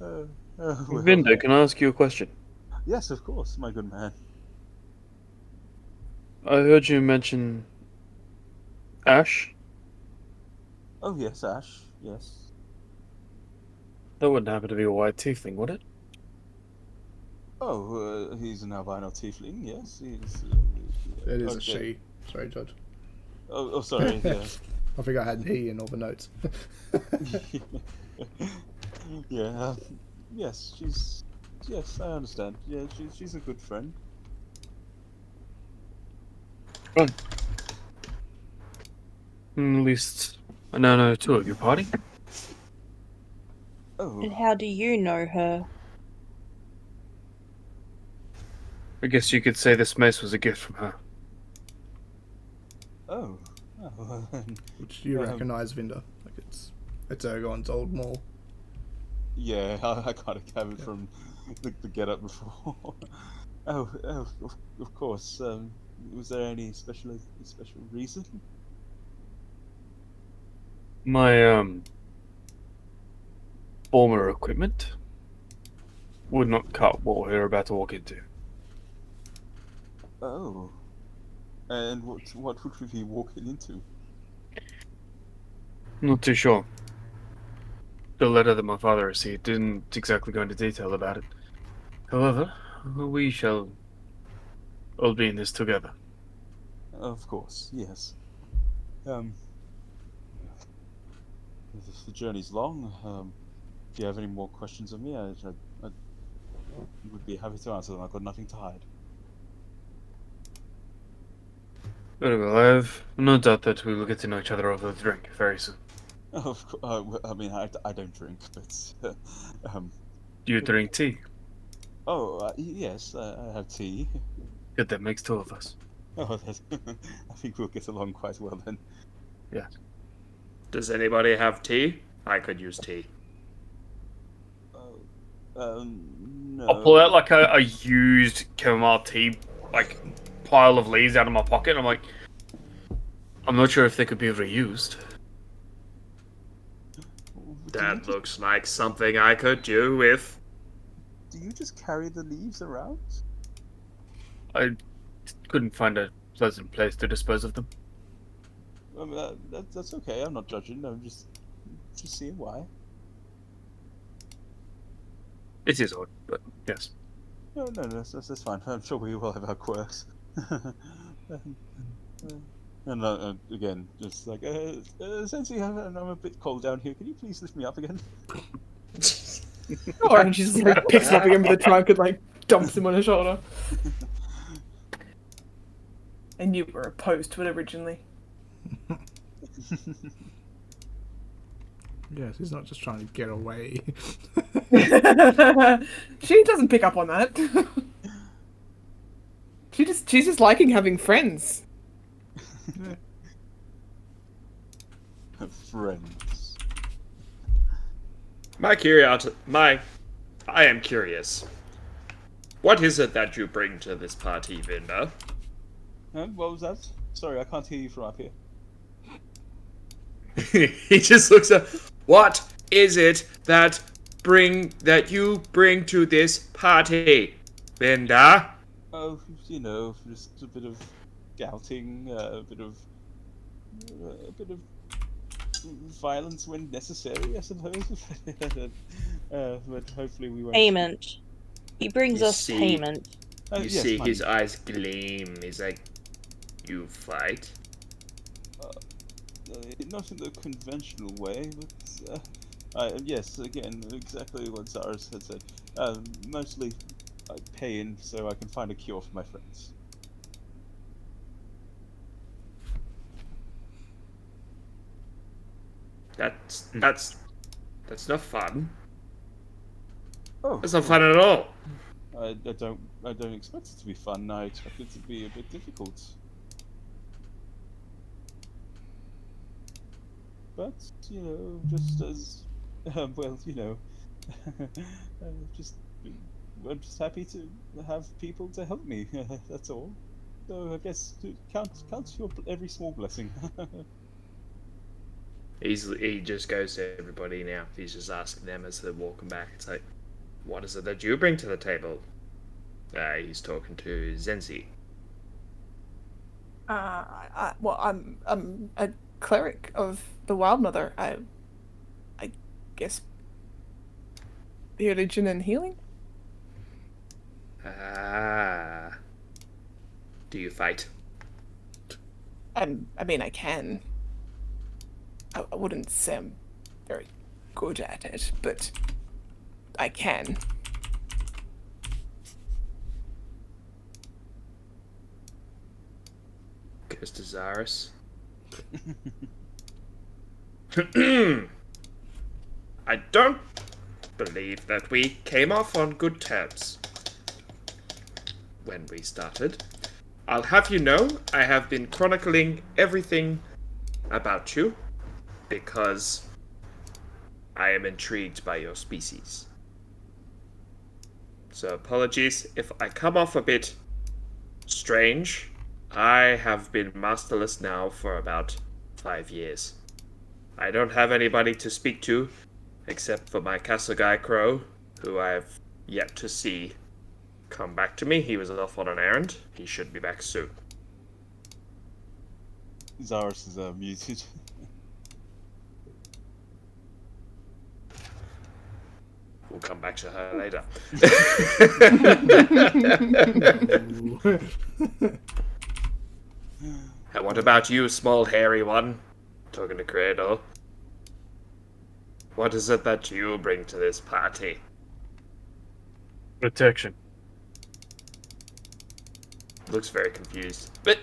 Well, Vindo, can I ask you a question? yes, of course, my good man. I heard you mention Ash. Oh yes, Ash. Yes. That wouldn't happen to be a white tiefling, would it? Oh, he's an albino tiefling. Yes, he's. It is a okay. she. Sorry, Judge. Oh, sorry. Yeah. I think I had he in all the notes. Yeah. Yes, she's. Yes, I understand. Yeah, she's a good friend. Right. At least I now know two of your party. Oh. And how do you know her? I guess you could say this mace was a gift from her. Oh. Oh. Which you Um, recognise, Vinda. Like it's Ergon's old mall. Yeah, I kind of have it from the get up before. Of course. Was there any special reason? My former equipment would not cut what we're about to walk into. Oh. And what would we be walking into? Not too sure. The letter that my father received didn't exactly go into detail about it. However, we shall all be in this together. Of course, yes. The journey's long. If you have any more questions of me, I would be happy to answer them. I've got nothing to hide. Very well, I have no doubt that we will get to know each other over the drink very soon. Of course, I mean, I don't drink, but Do you drink tea? yes, I have tea. Good, that makes two of us. Oh, I think we'll get along quite well then. Yes. Does anybody have tea? I could use tea. No. I'll pull out like a used chamomile tea like pile of leaves out of my pocket. And I'm like, I'm not sure if they could be reused. That looks like something I could do with. Do you just carry the leaves around? I couldn't find a pleasant place to dispose of them. That's okay. I'm not judging. I'm just seeing why. It is odd, but yes. No, that's fine. I'm sure we will have our quirks. And again, just like, Sensei, I'm a bit cold down here. Can you please lift me up again? Or and she just like picks him up again with the trunk and like dumps him on her shoulder. And you were opposed to it originally. Yes, he's not just trying to get away. She doesn't pick up on that. She's just liking having friends. Friends. I am curious. What is it that you bring to this party, Vinda? What was that? Sorry, I can't hear you from up here. He just looks up. What is it that you bring to this party, Vinda? Oh, just a bit of scouting, a bit of violence when necessary, I suppose. But hopefully we won't. Payment. He brings You us see- payment. You Yes, see money. his eyes gleam. He's like, you fight? Not in the conventional way, but yes, again, exactly what Zaris had said. Mostly, I pay in so I can find a cure for my friends. That's not fun. Oh, That's not fun at all. I don't expect it to be fun. I expect it to be a bit difficult. But just as well, I'm just happy to have people to help me. That's all. So I guess count your every small blessing. He just goes to everybody now. He's just asking them as they're walking back. It's like, what is it that you bring to the table? He's talking to Zenzi. Well, I'm a cleric of the Wild Mother. I guess religion and healing. Do you fight? I mean, I can. I wouldn't say I'm very good at it, but I can. Goes to Zaris. I don't believe that we came off on good terms when we started. I'll have you know, I have been chronicling everything about you because I am intrigued by your species. So apologies if I come off a bit strange. I have been masterless now for about 5 years. I don't have anybody to speak to except for my castle guy Crow, who I've yet to see come back to me. He was off on an errand. He should be back soon. Zaris is muted. We'll come back to her later. And what about you, small hairy one? Talking to Cradle. What is it that you bring to this party? Protection. Looks very confused. But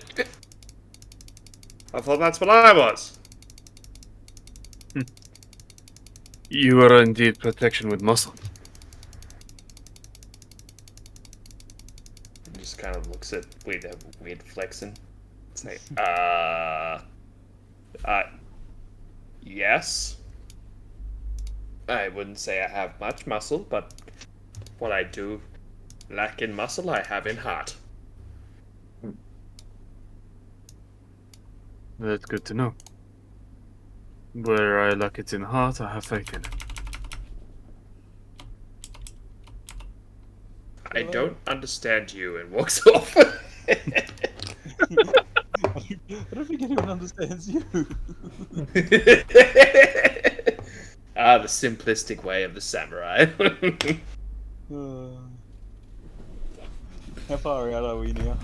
I thought that's what I was. You are indeed protection with muscle. He just kind of looks at weird flexing. It's like, Yes. I wouldn't say I have much muscle, but what I do lack in muscle, I have in heart. That's good to know. Where I lack it in heart, I have faith in it. I don't understand you, and walks off. I don't think anyone understands you. The simplistic way of the samurai. How far out are we now?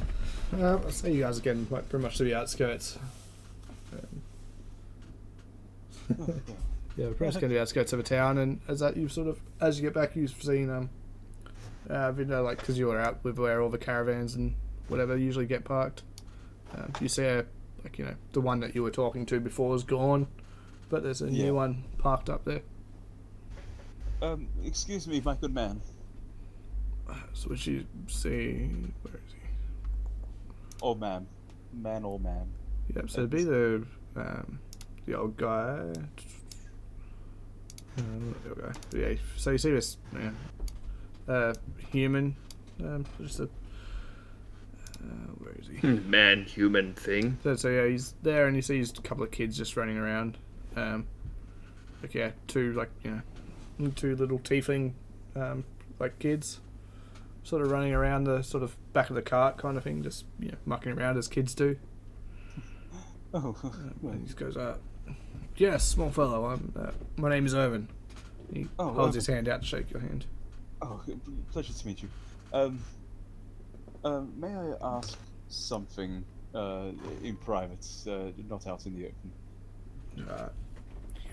I'll say you guys are getting like pretty much to the outskirts. Yeah, pretty much getting to the outskirts of a town, and as you get back, you've seen like because you were out with where all the caravans and whatever usually get parked. You see the one that you were talking to before is gone, but there's a new one parked up there. Excuse me, my good man. So what you see? Where is he? Or ma'am. Man or ma'am. Yep. So it'd be the old guy. The old guy. Yeah. So you see this human, just a. Where is he? Man-human thing. So yeah, he's there, and you see a couple of kids just running around. Two little tiefling, kids, sort of running around the sort of back of the cart kind of thing, just mucking around as kids do. Oh, And he goes, yes, small fellow. My name is Irvin. He holds his hand out to shake your hand. Oh, pleasure to meet you. May I ask something in private, not out in the open?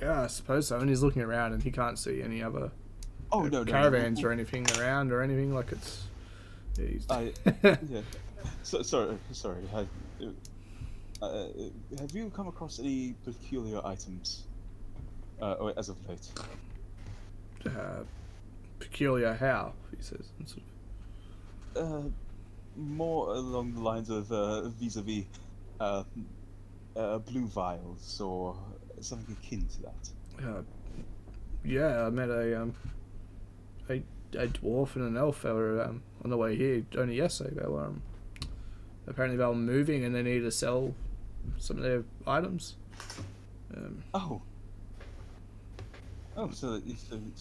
Yeah, I suppose so. And he's looking around, and he can't see any other caravans or anything around, or anything like it's. Yeah. Sorry. Have you come across any peculiar items as of late? Peculiar how? He says. More along the lines of vis-a-vis blue vials or something akin to that. Yeah, I met a dwarf and an elf. They were on the way here only yesterday. They were apparently they were moving, and they needed to sell some of their items. So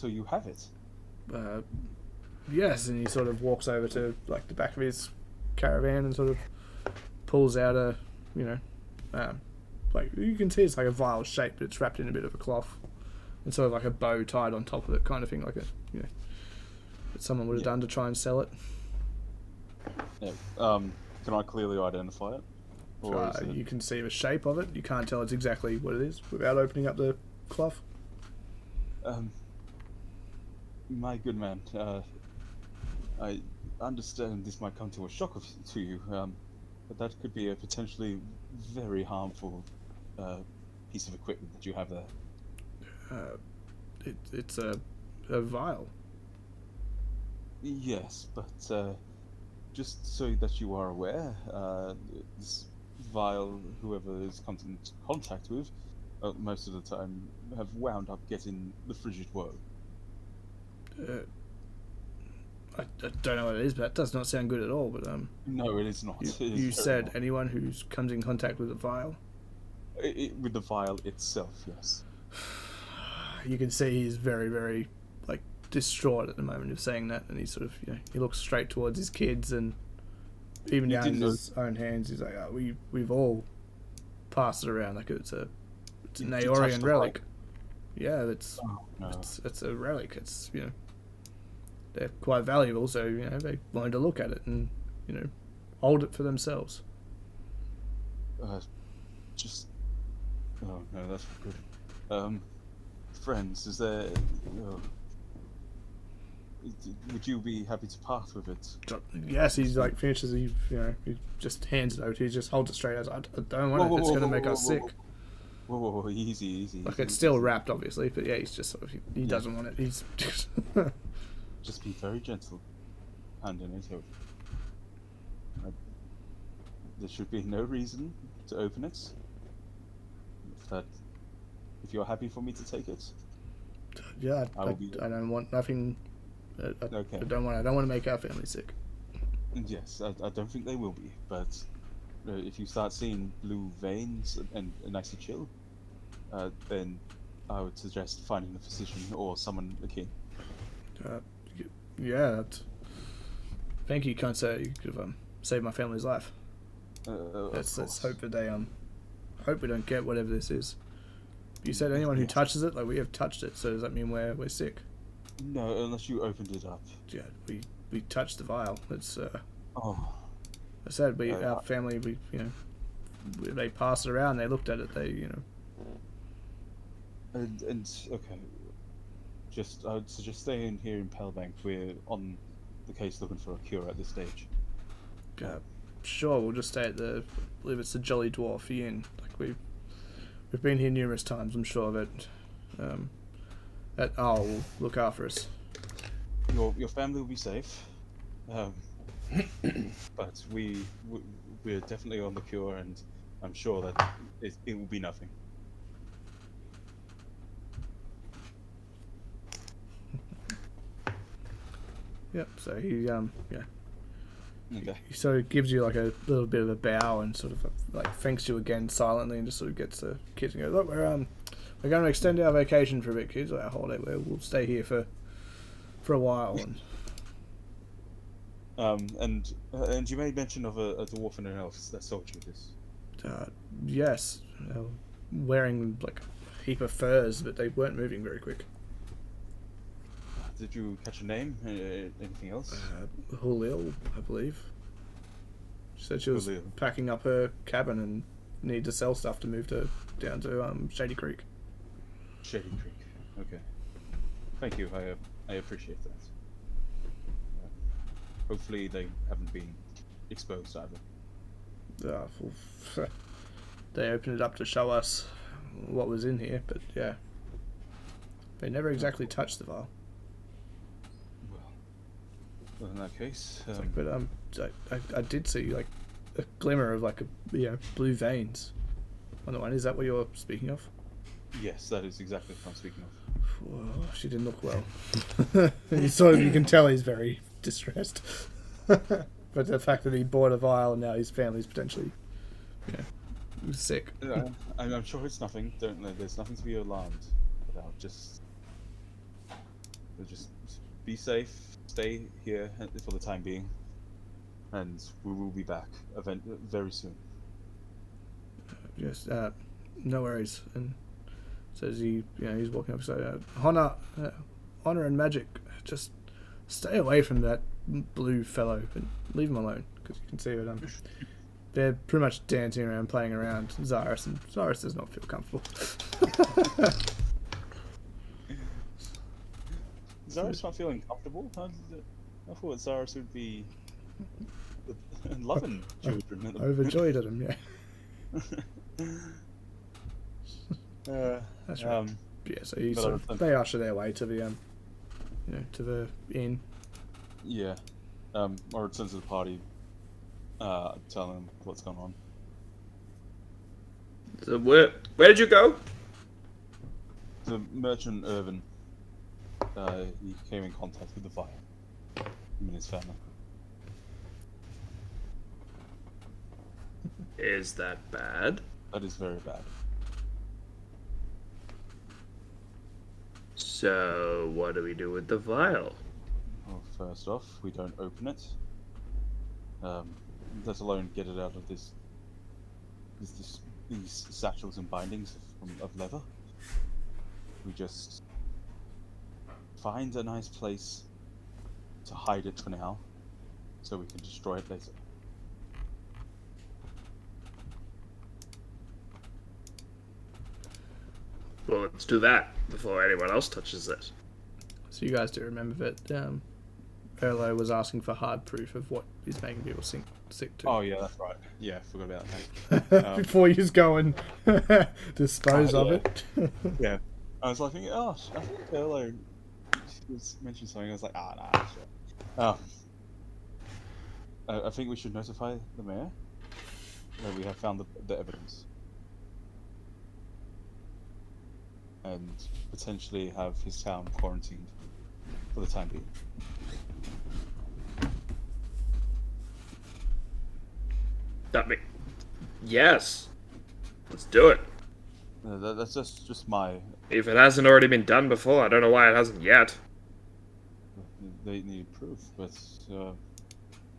you have it. Yes, and he sort of walks over to the back of his caravan and sort of pulls out a, you can see it's like a vial shape, but it's wrapped in a bit of a cloth, and sort of like a bow tied on top of it, kind of thing, that someone would have done to try and sell it. Yeah. Can I clearly identify it? Or is it... You can see the shape of it. You can't tell it's exactly what it is without opening up the cloth. My good man, I understand this might come to a shock to you, but that could be a potentially very harmful piece of equipment that you have there. It's a vial. Yes, but just so that you are aware, this vial, whoever has come into contact with, most of the time have wound up getting the frigid woe. I don't know what it is, but that does not sound good at all. But no, it is not. You said anyone who comes in contact with a vial. With the vial itself, yes. You can see he's very, very distraught at the moment of saying that, and he sort of he looks straight towards his kids, and even down in his own hands, he's like, we've all passed it around like it's an Aeorian relic. Yeah, it's a relic. It's they're quite valuable, so they wanted to look at it and hold it for themselves. Oh no, that's good. Friends, is there? Would you be happy to part with it? Yes, he's finishes. He just hands it over. He just holds it straight as I don't want it. It's going to make us sick. Whoa, easy. It's still wrapped, obviously, but yeah, he's just sort of he doesn't want it. He's just be very gentle, handing it over. There should be no reason to open it. If that if you're happy for me to take it, Yeah, I will be. I don't want nothing. Okay. I don't want to make our family sick. Yes, I don't think they will be, but if you start seeing blue veins and a nice chill, then I would suggest finding a physician or someone akin. Yeah, thank you. Can't say you could have saved my family's life. Let's hope that they hope we don't get whatever this is. You said anyone who touches it, like we have touched it, so does that mean we're sick? No, unless you opened it up. Yeah, we touched the vial. It's Oh. I said our family they passed it around. They looked at it. And okay, I would suggest staying here in Pelbank. We're on the case looking for a cure at this stage. Sure, we'll just stay at I believe it's the Jolly Dwarf Inn. Like we've been here numerous times. I'm sure of it. That owl will look after us. Your family will be safe, but we're definitely on the cure, and I'm sure that it will be nothing. Yep. So he Okay. he sort of gives you like a little bit of a bow and sort of like thanks you again silently and just sort of gets the kids and goes, look, we're going to extend our vacation for a bit, kids. Our holiday. We'll stay here for a while. And you made mention of a dwarf and an elf that sold you this. Yes, wearing like a heap of furs, but they weren't moving very quick. Did you catch a name? Anything else? Hulil, I believe. She said she was Hulil. packing up her cabin and needed to sell stuff to move down to Shady Creek. Shady Creek. Okay. Thank you. I appreciate that. Hopefully they haven't been exposed either. They opened it up to show us what was in here, but yeah, they never exactly touched the vial. Well, in that case, I did see like a glimmer of like blue veins on the one. Is that what you're speaking of? yes, that is exactly what I'm speaking of. Whoa, she didn't look well. You can tell he's very distressed. But the fact that he bought a vial and now his family's potentially, sick. I'm sure it's nothing. There's nothing to be alarmed about. Just be safe. Stay here for the time being, and we will be back very soon. Yes, no worries. And says he's walking up. So honor and magic. Just stay away from that blue fellow and leave him alone, because you can see that they're pretty much dancing around, playing around Zaris, and Zaris does not feel comfortable. Zaris not feeling comfortable? I thought Zaris would be loving children. Overjoyed at him, yeah. That's right. Yeah, so they usher their way to the to the inn. Yeah. Or return to the party. Tell them what's going on. So where did you go? The merchant Irvin. He came in contact with the vial. Him and his family. Is that bad? That is very bad. So what do we do with the vial? Well, first off, we don't open it. Let alone get it out of these satchels and bindings of leather. We just find a nice place to hide it for now, so we can destroy it later. Well, let's do that before anyone else touches it. So you guys do remember that Erlo was asking for hard proof of what is making people sick too. Oh yeah, that's right. Yeah, forgot about that. Before you go and dispose of it. Yeah. I was like, I think Erlo mentioned something. I was like, nah, sure. I think we should notify the mayor that we have found the evidence. and potentially have his town quarantined for the time being. Yes. Let's do it. That's just my. If it hasn't already been done before, I don't know why it hasn't yet. They need proof, but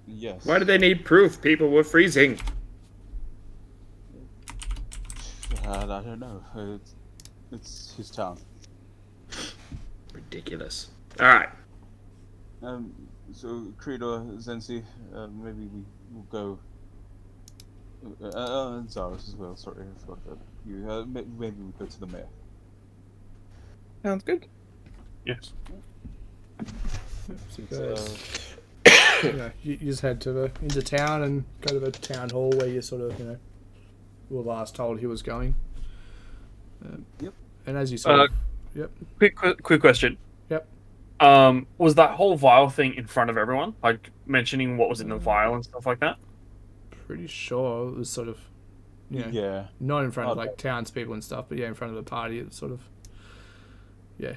yes. Why do they need proof? People were freezing. I don't know. It's his town. Ridiculous. Alright. So Creedor, Zensi, maybe we'll go. And Zaris as well. Sorry, I forgot that. You maybe we'll go to the mayor. Sounds good. Yes. So you It's, guys, you just head to into town and go to the town hall where you sort of, were last told he was going. Yep. And as you sort of, yep. Quick question. Yep. Was that whole vial thing in front of everyone? Like mentioning what was in the vial and stuff like that? Pretty sure it was sort of, yeah. not in front of like townspeople and stuff, but yeah, in front of the party. It's sort of, yeah.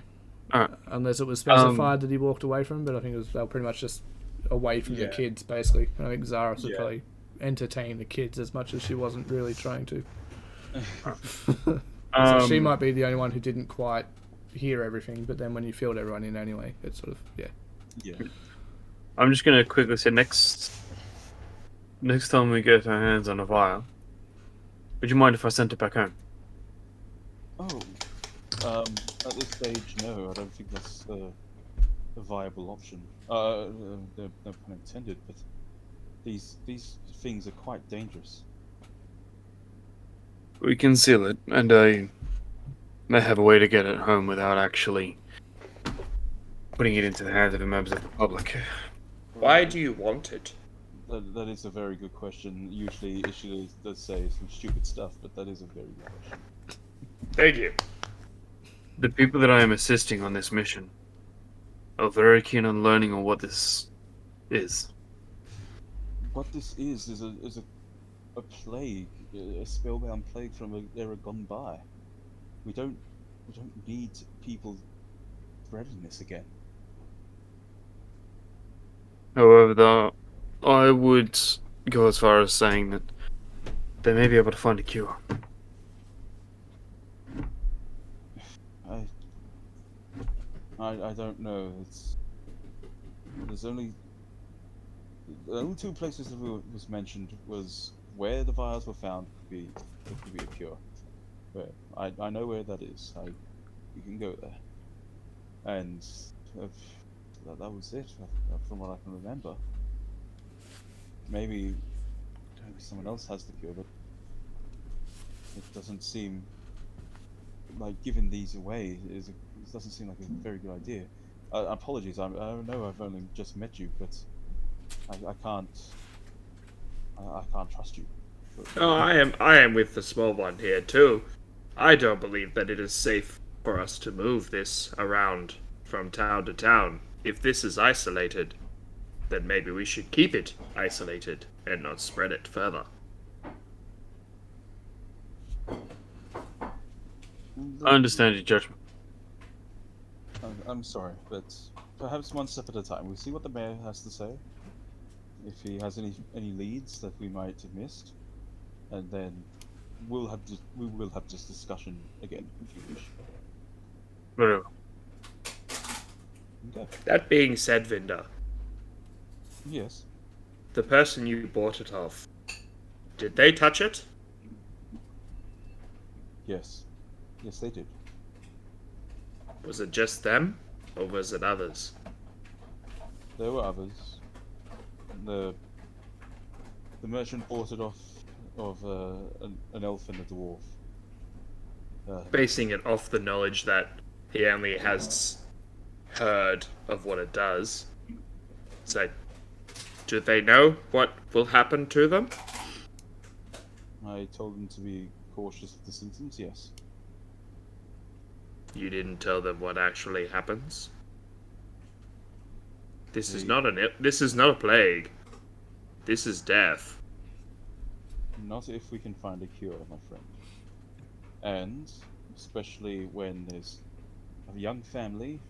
Alright. Unless it was specified that he walked away from, but I think they were pretty much just away from the kids, basically. And I think Zara would probably entertain the kids as much as she wasn't really trying to. So she might be the only one who didn't quite hear everything, but then when you filled everyone in anyway, it's sort of, Yeah. I'm just gonna quickly say next time we get our hands on a vial, would you mind if I sent it back home? Oh. At this stage, no. I don't think that's a viable option. No pun intended, but these things are quite dangerous. We can seal it, and I may have a way to get it home without actually putting it into the hands of the members of the public. Why do you want it? That is a very good question. Usually, Ishida does say some stupid stuff, but that is a very good question. Thank you. The people that I am assisting on this mission are very keen on learning on what this is. What this is a plague, a spellbound plague from an era gone by. We don't need people spreading this again. However, I would go as far as saying that they may be able to find a cure. I don't know. There's only the only two places that was mentioned was where the vials were found could be a cure. But I know where that is. You can go there, and that was it from what I can remember. Maybe someone else has the cure, but it doesn't seem like giving these away it doesn't seem like a very good idea. Apologies, I know I've only just met you, but I can't trust you. Oh, I am with the small one here too. I don't believe that it is safe for us to move this around from town to town. If this is isolated, then maybe we should keep it isolated and not spread it further. I understand your judgment. I'm sorry, but perhaps one step at a time. We'll see what the mayor has to say. If he has any leads that we might have missed, and then we will have this discussion again if you wish. Whatever. Okay. That being said, Vinda, Yes. the person you bought it off, did they touch it? Yes. Yes, they did. Was it just them, or was it others? There were others. The merchant bought it off of an elf and a dwarf. Basing it off the knowledge that he only has heard of what it does. So, do they know what will happen to them? I told them to be cautious of the symptoms. Yes. You didn't tell them what actually happens. This is not a plague. This is death. Not if we can find a cure, my friend. And especially when there's a young family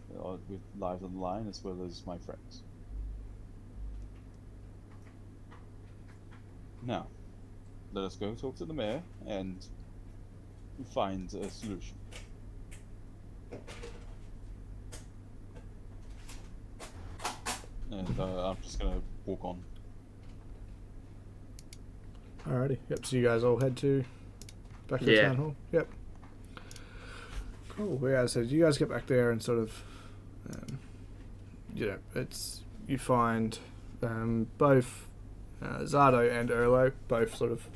with lives on the line, as well as my friends. Now, let us go talk to the mayor and find a solution. And I'm just gonna walk on. Alrighty. Yep. So you guys all head back to the Yeah. town hall. Yep. Cool. Yeah. So you guys get back there and sort of, you find both Zardo and Erlo both sort of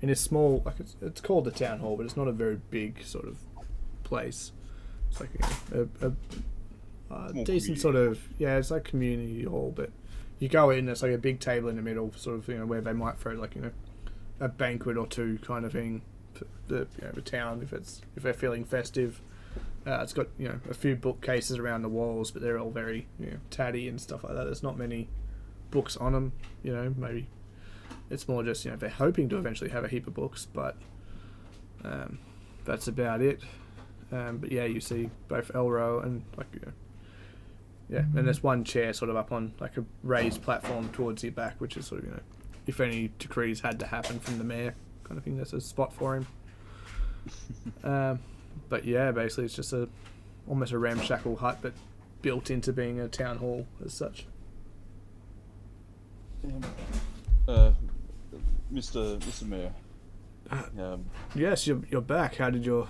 in a small, like it's called the town hall, but it's not a very big sort of place. It's like a decent sort of, it's like community hall, but you go in, there's like a big table in the middle, sort of, where they might throw like, a banquet or two kind of thing for the town if they're feeling festive. It's got, a few bookcases around the walls, but they're all very, tatty and stuff like that. There's not many books on them, maybe it's more just, they're hoping to eventually have a heap of books, but that's about it. But yeah, you see both Elro and and there's one chair sort of up on like a raised platform towards your back, which is sort of, if any decrees had to happen from the mayor kind of thing, there's a spot for him. But yeah, basically it's just almost a ramshackle hut, but built into being a town hall as such. Mr. Mayor. Yes, you're back. How did your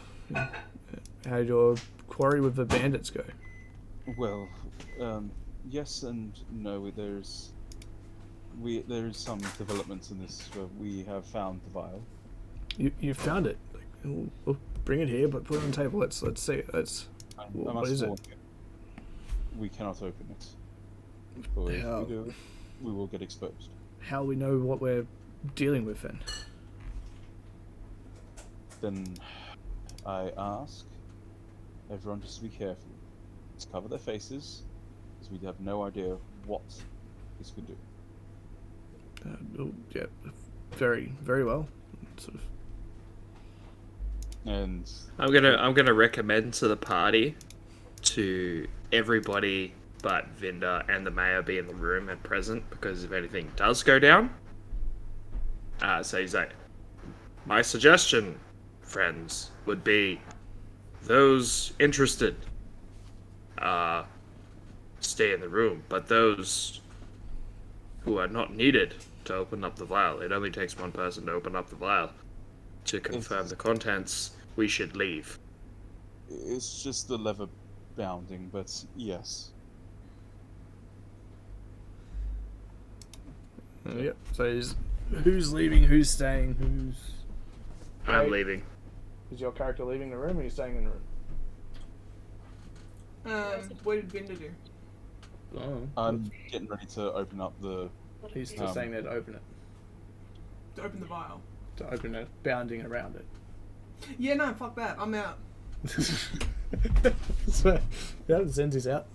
quarry with the bandits go? Well, yes and no. There's some developments in this. We have found the vial. You found it. We'll bring it here, but put it on the table. Let's see it. What is it? We cannot open it. Or if we do, we will get exposed. How we know what we're dealing with then? Then I ask everyone just to be careful. Let's cover their faces, because we have no idea what this could do. Very, very well. Sort of. And I'm gonna recommend to the party, to everybody but Vinda and the mayor be in the room and present, because if anything does go down, so he's like, my suggestion, friends, would be those interested stay in the room, but those who are not needed to open up the vial, it only takes one person to open up the vial to confirm the contents, we should leave. it's just the lever bounding, but yes. Yep. So who's leaving? Who's staying? I'm Wait. leaving. Is your character leaving the room, or are you staying in the room? What did Binder do? Oh. I'm getting ready to open up the. He's still staying there to open it. To open the vial. To open it, bounding around it. Yeah, no, fuck that. I'm out. So, yeah, Zenzi's out.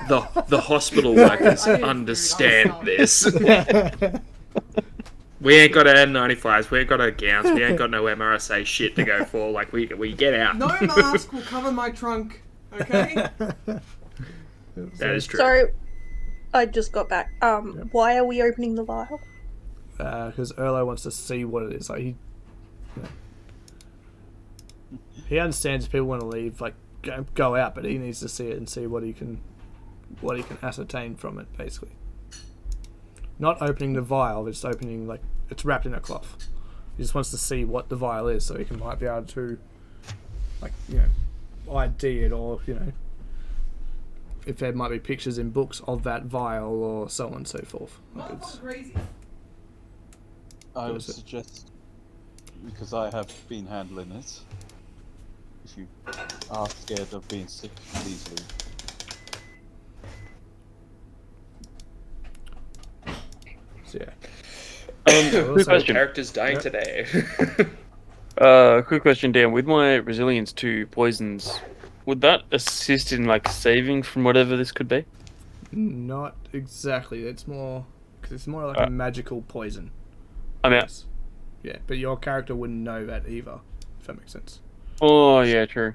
The hospital workers I didn't understand figure it out. this. We ain't got our N95s, we ain't got our gowns, we ain't got no MRSA shit to go for. Like, we get out. No mask will cover my trunk. Okay. That is true. Sorry, I just got back. Why are we opening the vial? Because Erlo wants to see what it is. Like he understands if people want to leave, like go out, but he needs to see it and see what he can ascertain from it. Basically, not opening the vial, it's opening like it's wrapped in a cloth. He just wants to see what the vial is, so he might be able to, like ID it, or if there might be pictures in books of that vial or so on and so forth. Like Motherfucker's crazy. I would suggest, because I have been handling it, if you are scared of being sick, please leave. So yeah. Quick question. Characters dying today. Quick question, Dan. With my resilience to poisons, would that assist in like saving from whatever this could be? Not exactly. It's more like a magical poison. I'm out. Yes. Yeah, but your character wouldn't know that either, if that makes sense. Oh yeah, true.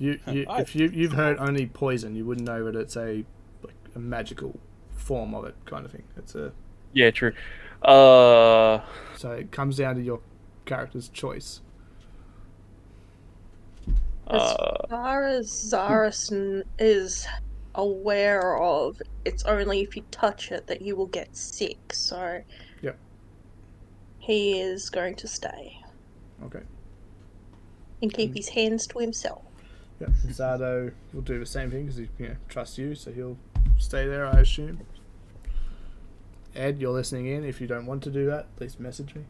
If you've heard only poison, you wouldn't know that it's a magical form of it, kind of thing. It's a Yeah, true. so it comes down to your character's choice. As far as Zaris is aware of, it's only if you touch it that you will get sick, so Yep. he is going to stay Okay. and keep his hands to himself. Yep. Zardo will do the same thing because he trusts you, so he'll stay there, I assume. Ed, you're listening in. If you don't want to do that, please message me.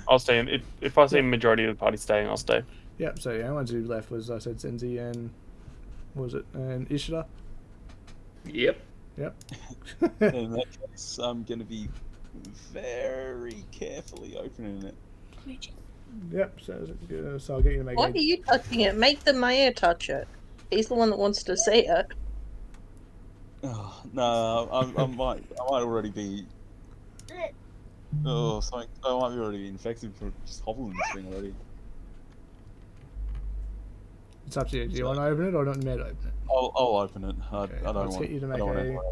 I'll stay in. If I see a majority of the party staying, I'll stay. Yep. So the only ones who left was, I said, Zenzi and what was it, and Ishida. Yep. Yep. In that case, I'm going to be very carefully opening it. Yep. So I'll get you to make. Why are you touching it? Make the mayor touch it. He's the one that wants to see it. Oh, no, I might already be. Oh, something. I might be already infected for just hobbling this thing already. It's up to you. Do you want to open it or don't you want me to open it? I'll open it. Okay, I don't let's want. get you to I make don't want a anyone.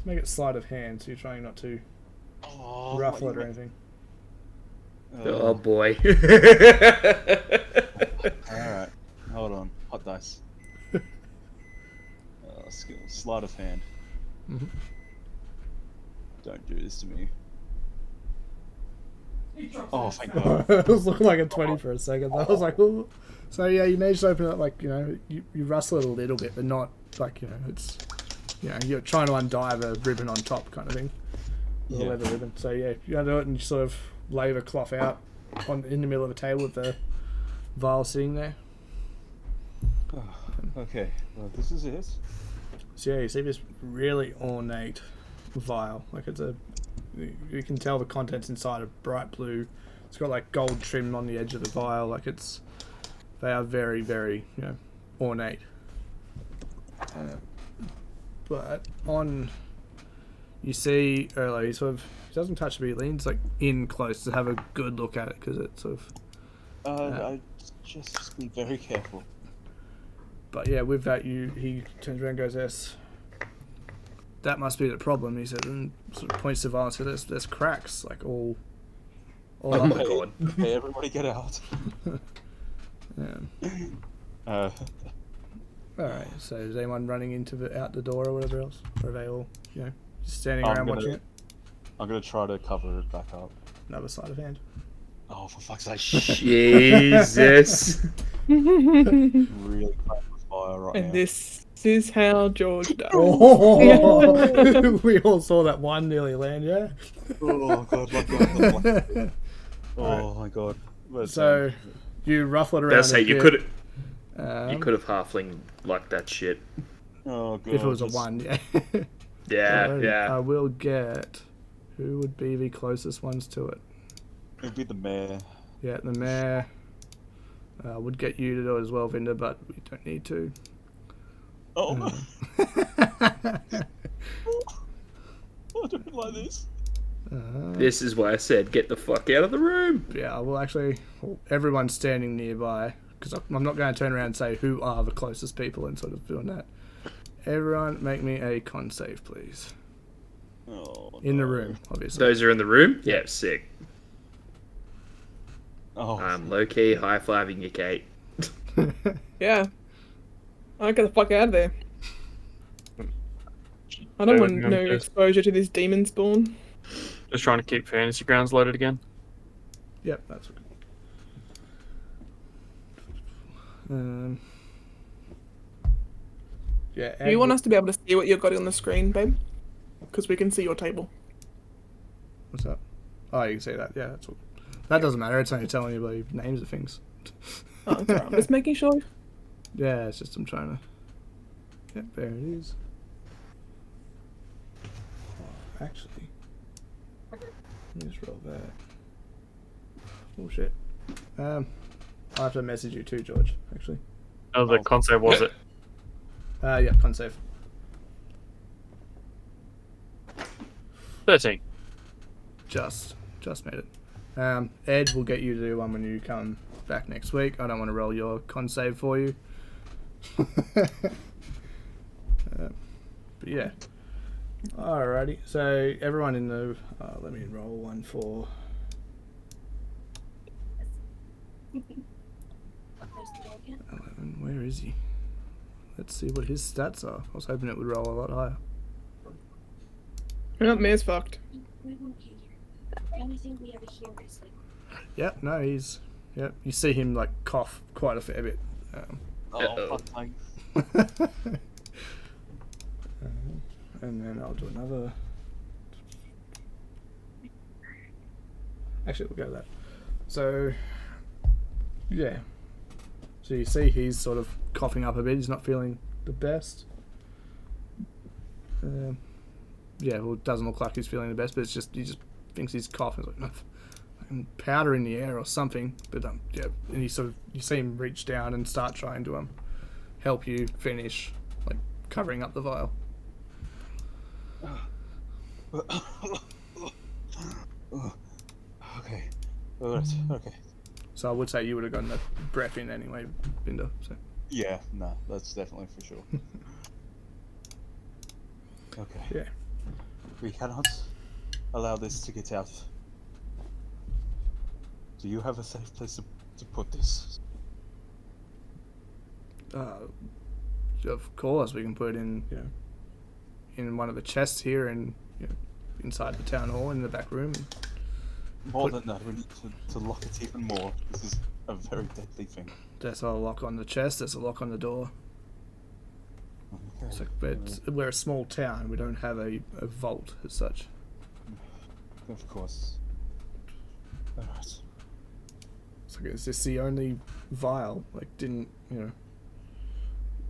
make it sleight of hand, so you're trying not to Oh, ruffle what it or you anything. Oh boy. Alright, hold on. Hot dice. Skill. Sleight of hand. Mhm. Don't do this to me. Oh, thank God. It was looking like a 20 for a second. I was like, ooh. So yeah, you managed to open it, like, you rustle it a little bit, but not like, it's, you're trying to untie the ribbon on top kind of thing. The Yeah. leather ribbon. So yeah, you undo it and you sort of lay the cloth out in the middle of the table with the vial sitting there. Okay, well, this is it. So yeah, you see this really ornate vial. Like you can tell the contents inside are bright blue. It's got like gold trim on the edge of the vial. Like they are very, very, ornate. But you see earlier, he doesn't touch it, but he leans like in close to have a good look at it because it's sort of. I just be very careful. But yeah, with that, he turns around and goes, "Yes, that must be the problem." He said, and sort of points to the vial and says, "There's cracks, like all Oh up my it." god. Hey, everybody get out. All right. So is anyone running out the door or whatever else, or are they all, just standing around watching it? I'm gonna try to cover it back up. Another sleight of hand. Oh, for fuck's sake! Jesus. Really crack with fire right And now. this is how George does. Oh, we all saw that one nearly land, yeah. Oh god, my god. Oh my god. But, So you ruffle it around. That's how a you bit. you could have halfling like that shit. oh god. If it was a just- 1, yeah. Yeah, Alright, yeah. I will get. Who would be the closest ones to it? It'd be the mayor. Yeah, the mayor would get you to do it as well, Vinder, but we don't need to. Oh, I don't like this. This is why I said get the fuck out of the room. Yeah, well, actually, everyone's standing nearby because I'm not going to turn around and say who are the closest people and sort of doing that. Everyone, make me a con save, please. Oh, In the no. room, obviously. Those are in the room? Yeah, sick. Oh, I'm low key high fiving you, Kate. Yeah. I get the fuck out of there. I don't want no exposure to this demon spawn. Just trying to keep fantasy grounds loaded again. Yep, that's okay. Yeah. Do you want us to be able to see what you've got on the screen, babe? Because we can see your table. What's up? Oh, you can see that. Yeah, that's all. That doesn't matter. It's only telling you the names of things. Oh, it's alright. I'm just making sure. Yeah, it's just I'm trying to. Yep, there it is. Oh, actually, let me just roll that. Oh shit. I have to message you too, George. Actually. Oh, the con save was it? Yeah, con save. 13. Just made it. Ed will get you to do one when you come back next week. I don't want to roll your con save for you. But yeah. Alrighty. So everyone in the... let me roll one for... 11. Where is he? Let's see what his stats are. I was hoping it would roll a lot higher. Oh, man's fucked. We won't hear. The only thing we ever hear is like. Yep, no, he's... Yep, you see him, like, cough quite a fair bit. Oh, fuck me. And then I'll do another... Actually, we'll go with that. So, yeah. So you see he's sort of coughing up a bit. He's not feeling the best. Yeah, well, it doesn't look like he's feeling the best, but it's just he just thinks he's coughing. It's like fucking powder in the air or something. But yeah, and he sort of you see him reach down and start trying to help you finish, like covering up the vial. Okay. Alright, okay. So I would say you would have gotten the breath in anyway, Binder. So. Yeah, no, that's definitely for sure. Okay. Yeah. We cannot allow this to get out. Do you have a safe place to put this? Of course, we can put it in, in one of the chests here and inside the town hall in the back room. More than that, we need to lock it even more. This is a very deadly thing. There's a lock on the chest. There's a lock on the door. Okay. But we're a small town. We don't have a vault as such. Of course. Alright. So is this the only vial? Like, didn't we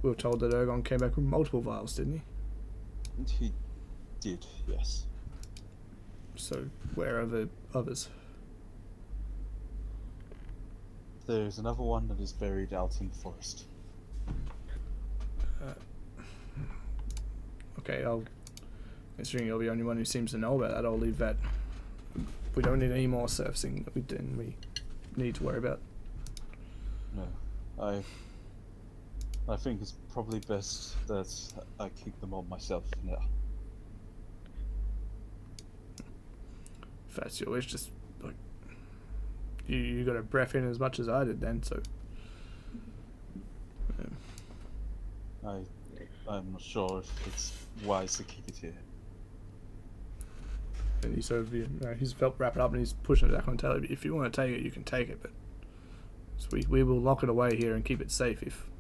were told that Ergon came back with multiple vials, didn't he? He did, yes. So where are the others? There's another one that is buried out in the forest. Okay, considering you're the only one who seems to know about that, I'll leave that. We don't need any more surfacing that we need to worry about. No, I think it's probably best that I keep them all myself for now. If that's your wish, just like you got a breath in as much as I did then, so. I'm not sure if it's wise to keep it here. And he sort of, he's felt wrap it up and he's pushing it back on Taylor. If you want to take it, you can take it, but so we will lock it away here and keep it safe if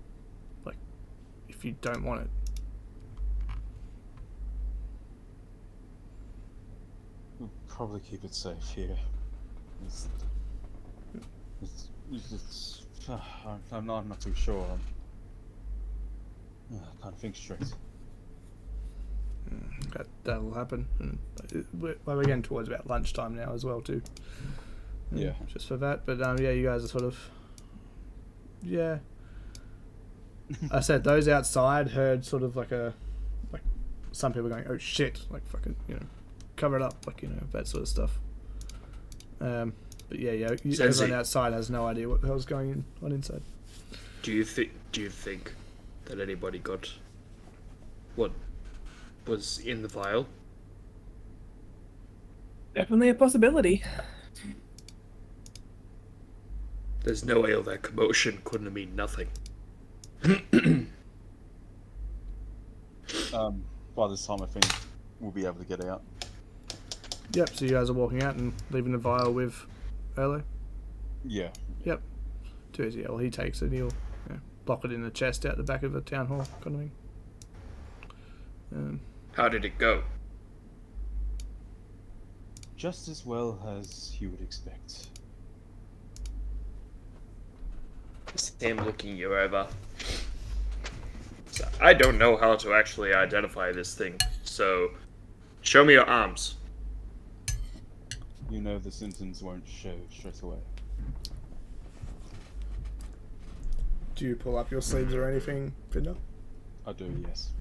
you don't want it. We'll probably keep it safe here. I'm not too sure. I can't think straight. That'll happen. And we're getting towards about lunchtime now as well too. Yeah. Just for that, but yeah, you guys are sort of. Yeah. I said those outside heard sort of like some people going, oh shit, like fucking cover it up, like that sort of stuff. But yeah, everyone outside has no idea what the hell's going on inside. Do you think that anybody got what was in the vial? Definitely a possibility. There's no way all that commotion couldn't have mean nothing. By this time I think we'll be able to get out. Yep, so you guys are walking out and leaving the vial with Erlo? Yeah. Yep. Too easy. Well, he takes it and he'll lock it in the chest out the back of the town hall kind of thing. How did it go? Just as well as you would expect. Sam looking you over. So, I don't know how to actually identify this thing, so show me your arms. You know the symptoms won't show straight away. Do you pull up your sleeves or anything, Binder? I do, yes.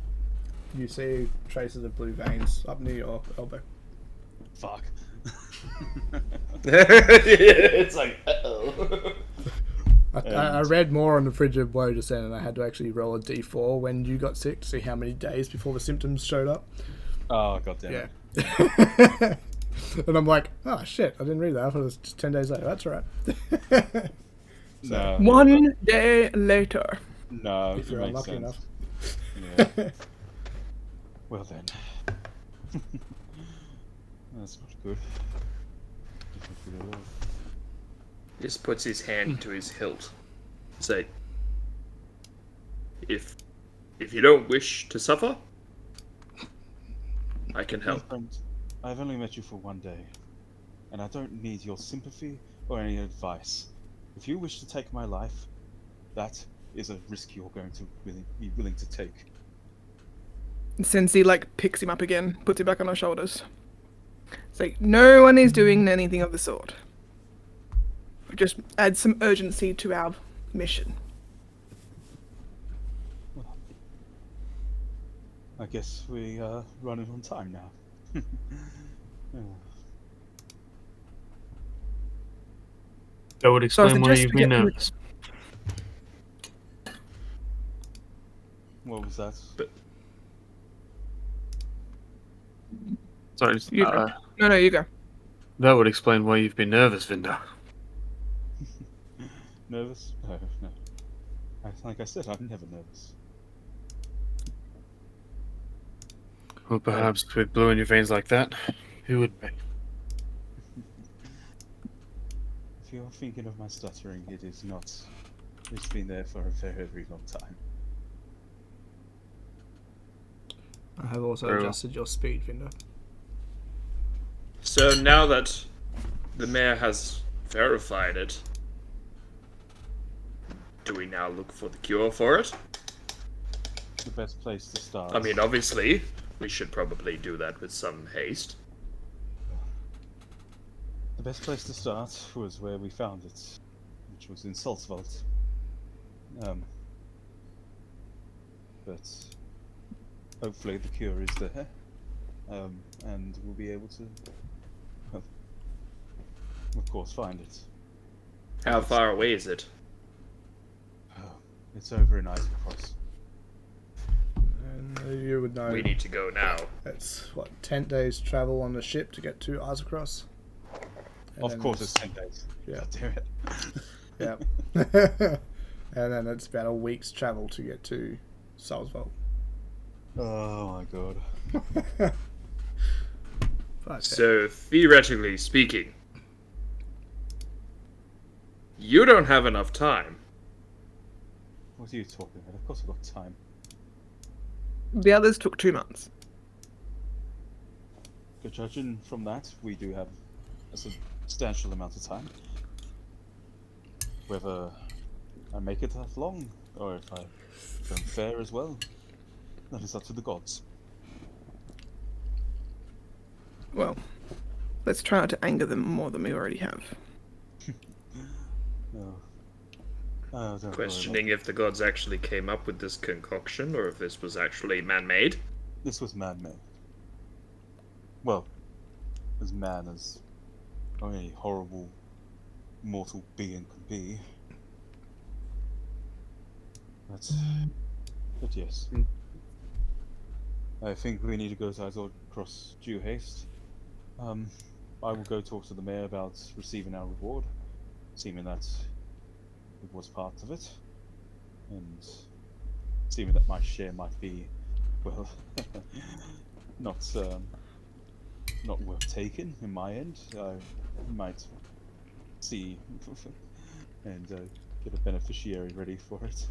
You see traces of blue veins up near your elbow. Fuck. It's like, uh-oh. I read more on the frigid blow just then, and I had to actually roll a d4 when you got sick to see how many days before the symptoms showed up. Oh, goddamn. Yeah. And I'm like, oh shit, I didn't read that. I thought it was just 10 days later. That's all right. No. One day later. No, If you're it makes unlucky sense. enough. Yeah. Well then. That's not good. Not good at all. Just puts his hand to his hilt. Say, if you don't wish to suffer, I can My help. friend, I've only met you for one day, and I don't need your sympathy or any advice. If you wish to take my life, that is a risk you're going to be willing to take. Sensi like picks him up again, puts him back on her shoulders. It's like no one is doing anything of the sort. Just add some urgency to our mission. Well, I guess we are running on time now. Yeah. That would explain why suggest you've we been get to nervous. What was that? Sorry, You go. No, you go. that would explain why you've been nervous, Vinda. Nervous? No, no. Like I said, I'm never nervous. Well, perhaps with blue in your veins like that, who would be? If you're thinking of my stuttering, it is not. It's been there for a very, very long time. I have also Very well. adjusted your speed, Vinda. So now that the mayor has verified it, do we now look for the cure for it? The best place to start. I mean, obviously, we should probably do that with some haste. The best place to start was where we found it, which was in Salzwald. But hopefully the cure is there, and we'll be able to, well, of course, find it. How far away is it? It's over in Eisencross. And you would know. We need to go now. It's, 10 days travel on the ship to get to Isocross? Of course, it's 10 days. Yeah. God damn it. Yeah. And then it's about a week's travel to get to Salzwald. Oh my god. So, theoretically speaking, you don't have enough time. What are you talking about? Of course I've got time. The others took 2 months. Judging from that, we do have a substantial amount of time. Whether I make it that long, or if I don't fare as well, that is up to the gods. Well, let's try not to anger them more than we already have. No. Don't worry Questioning if the gods actually came up with this concoction, or if this was actually man-made. This was man-made. Well, as man as any horrible mortal being can be. But yes. I think we need to go to Isocross due haste. I will go talk to the mayor about receiving our reward, seeming that it was part of it, and seeming that my share might be, well, not worth taking in my end. I might see and get a beneficiary ready for it.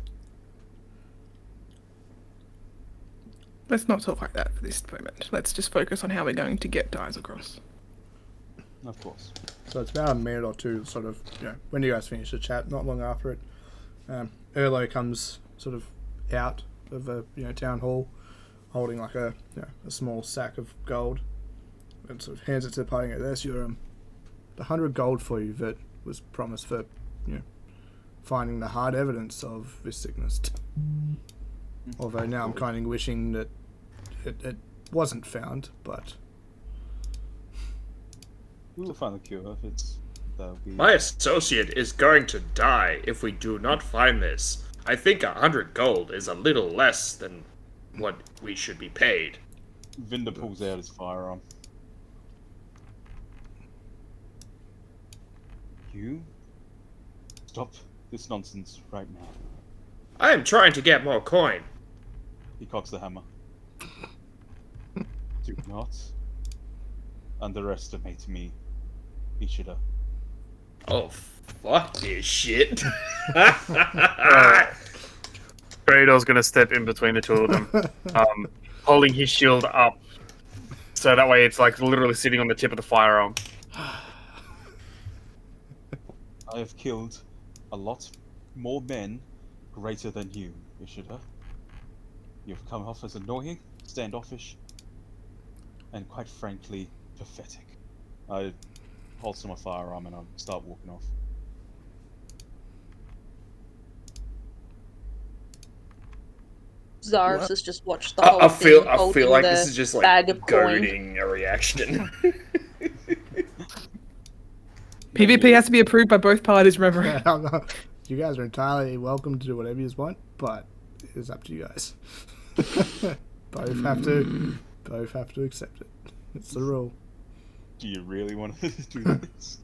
Let's not talk like that for this moment. Let's just focus on how we're going to get to Isocross. Of course. So it's about a minute or two, sort of, when you guys finish the chat, not long after it, Erlo comes sort of out of the town hall, holding like a small sack of gold, and sort of hands it to the party. There's your the 100 gold for you that was promised for finding the hard evidence of this sickness. Although now I'm kind of wishing that it wasn't found, but We'll find the cure if it's. That'll be. My associate is going to die if we do not find this. I think 100 gold is a little less than what we should be paid. Vinder pulls out his firearm. You stop this nonsense right now. I am trying to get more coin. He cocks the hammer. Do not underestimate me, Ishida. Oh, fuck this shit. Kratos gonna step in between the two of them, holding his shield up, so that way it's like literally sitting on the tip of the firearm. I have killed a lot more men greater than you, Ishida. You've come off as annoying, standoffish, and quite frankly, pathetic. I holster my firearm and I start walking off. Zaris has just watched the whole I thing. feel like this holding is just the bag like of coin. goading a reaction. PvP has to be approved by both parties, remember? You guys are entirely welcome to do whatever you want, but it's up to you guys. both have to accept it. It's the rule. Do you really want to do this?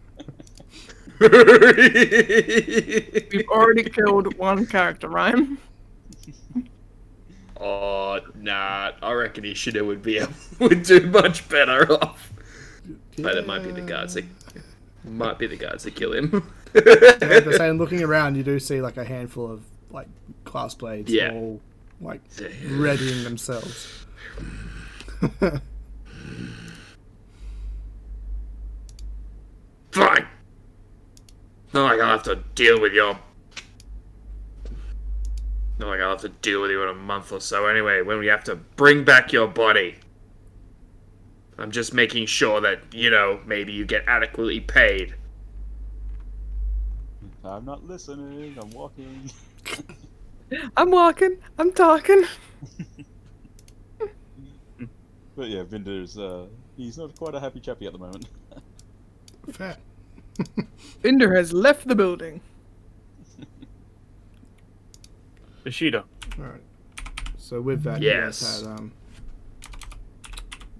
We've already killed one character, Ryan. Oh, nah. I reckon Ishida would do much better off. But it might be the guards that kill him. The same, looking around, you do see like a handful of like glass blades, Yeah. all like readying themselves. Fine. Not like I'll have to deal with you in a month or so anyway, when we have to bring back your body. I'm just making sure that, maybe you get adequately paid. I'm not listening, I'm walking. I'm walking. I'm talking. But yeah, Vinder's, he's not quite a happy chappy at the moment. Fair. Binder has left the building. Ishida. Alright. So with that, Yes. you guys had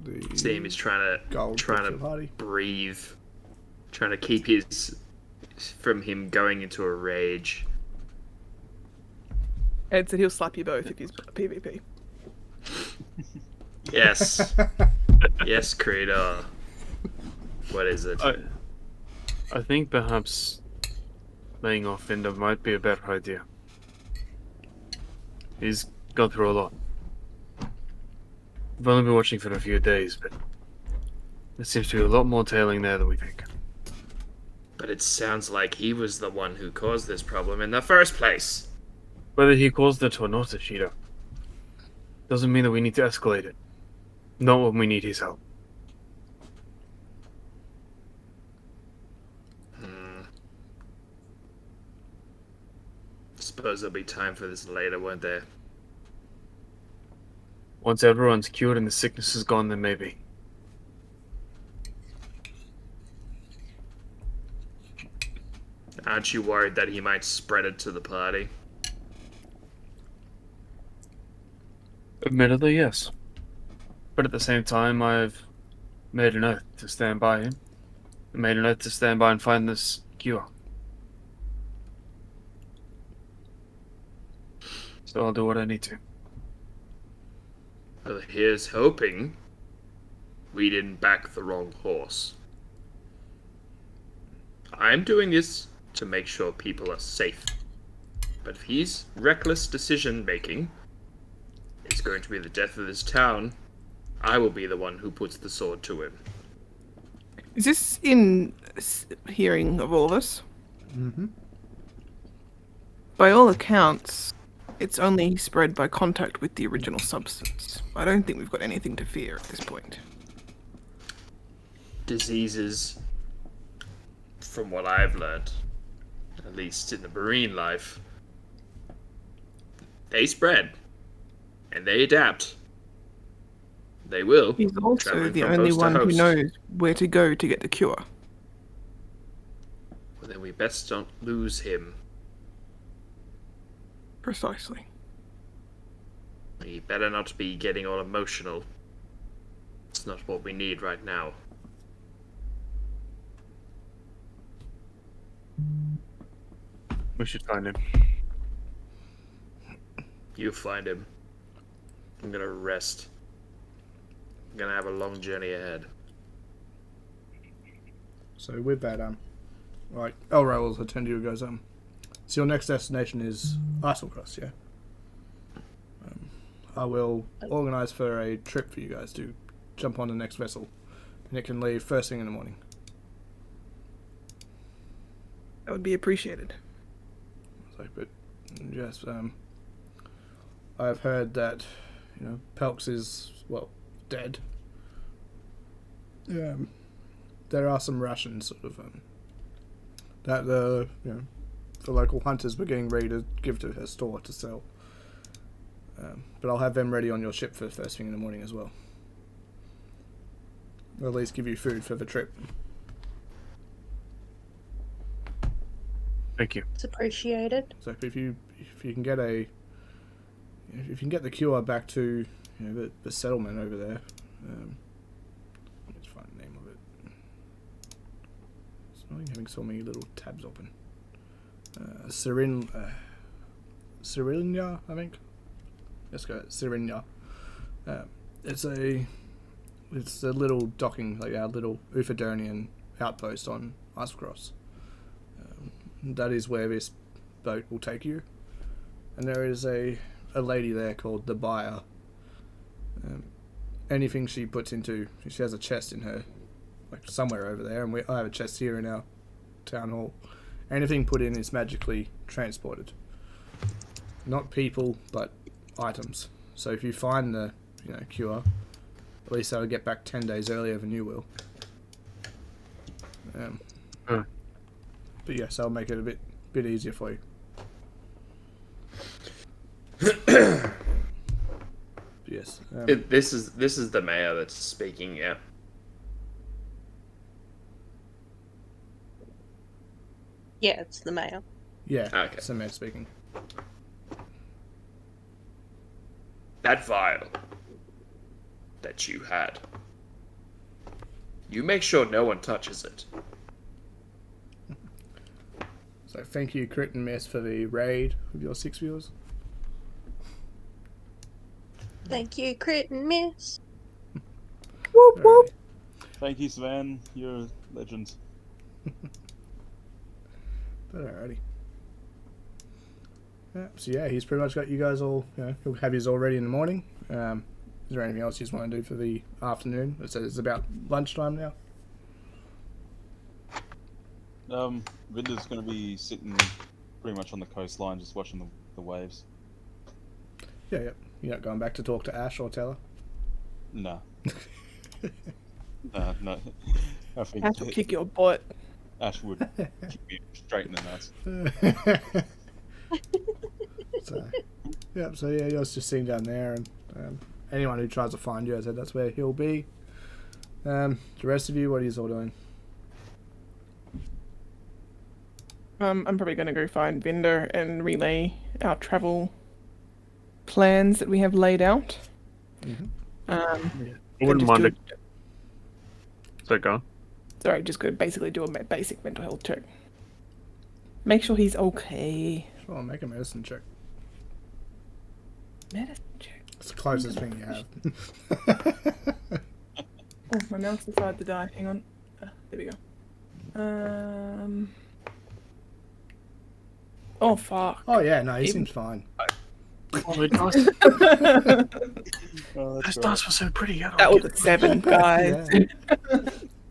the Steam is trying gold to party. breathe, trying to keep from him going into a rage. Ed said he'll slap you both if he's PvP. Yes. Yes, Creator. What is it? I think perhaps laying off Vinder might be a better idea. He's gone through a lot. I've only been watching for a few days, but there seems to be a lot more tailing there than we think. But it sounds like he was the one who caused this problem in the first place. Whether he caused it or not, Ishida, doesn't mean that we need to escalate it. Not when we need his help. Suppose there'll be time for this later, won't there? Once everyone's cured and the sickness is gone, then maybe. Aren't you worried that he might spread it to the party? Admittedly, yes. But at the same time, I've made an oath to stand by him. I made an oath to stand by and find this cure. So I'll do what I need to. Well, here's hoping we didn't back the wrong horse. I'm doing this to make sure people are safe. But if his reckless decision-making is going to be the death of this town, I will be the one who puts the sword to him. Is this in hearing of all of us? Mm-hmm. By all accounts, it's only spread by contact with the original substance. I don't think we've got anything to fear at this point. Diseases, from what I've learned, at least in the marine life, they spread. And they adapt. They will. He's also traveling the from only host to one who host. knows where to go to get the cure. Then we best don't lose him. Precisely. He better not be getting all emotional. It's not what we need right now. We should find him. You find him. I'm gonna rest. I'm gonna have a long journey ahead. So with that, right, Elro will attend to you and goes, so your next destination is Islecross, yeah? I will organise for a trip for you guys to jump on the next vessel, and it can leave first thing in the morning. That would be appreciated. But yes, I've heard that, Pelks is, dead. There are some rations, sort of, that the local hunters were getting ready to give to her store to sell. But I'll have them ready on your ship for first thing in the morning as well. Or at least give you food for the trip. Thank you. It's appreciated. So if you can get the cure back to the settlement over there, let's find the name of it. It's not even having so many little tabs open. Cyrilia, I think. Let's go. Cyrilia. It's a little docking, like a little Ufadonian outpost on Icecross. That is where this boat will take you. And there is a lady there called the Buyer. Anything she puts into, she has a chest in her, like somewhere over there, and I have a chest here in our town hall. Anything put in is magically transported. Not people, but items. So if you find the cure, at least they'll get back 10 days earlier than you will. But yes, I'll make it a bit easier for you. Yes. This is the mayor that's speaking, yeah. Yeah, it's the mayor. Yeah. Okay. It's the mayor speaking. That vial that you had. You make sure no one touches it. So thank you, Crit and Mess, for the raid with your 6 viewers. Thank you, Crit and Miss. Whoop whoop. Thank you, Svan. You're a legend. But alrighty. So yeah, he's pretty much got you guys all. He'll have yous all ready in the morning. Is there anything else you just want to do for the afternoon? It's about lunchtime now. Vinder's going to be sitting pretty much on the coastline, just watching the waves. Yeah. You're not going back to talk to Ash or tell her? No. No. I think Ash will kick your butt. Ash would kick me straight in the nuts. So yeah, you're just sitting down there, and anyone who tries to find you, I said that's where he'll be. The rest of you, what are you all doing? I'm probably going to go find Vinder and relay our travel plans that we have laid out. Mm-hmm. I wouldn't mind it. So go on. Sorry, just go basically do a basic mental health check. Make sure he's okay. Sure, make a medicine check. Medicine check. It's the closest thing you have. Oh, my mouse decided to die. Hang on. There we go. Oh, fuck. Oh yeah, no, he seems fine. Oh, the dice. Oh, Those that's dice were so pretty. That was a 7, guys.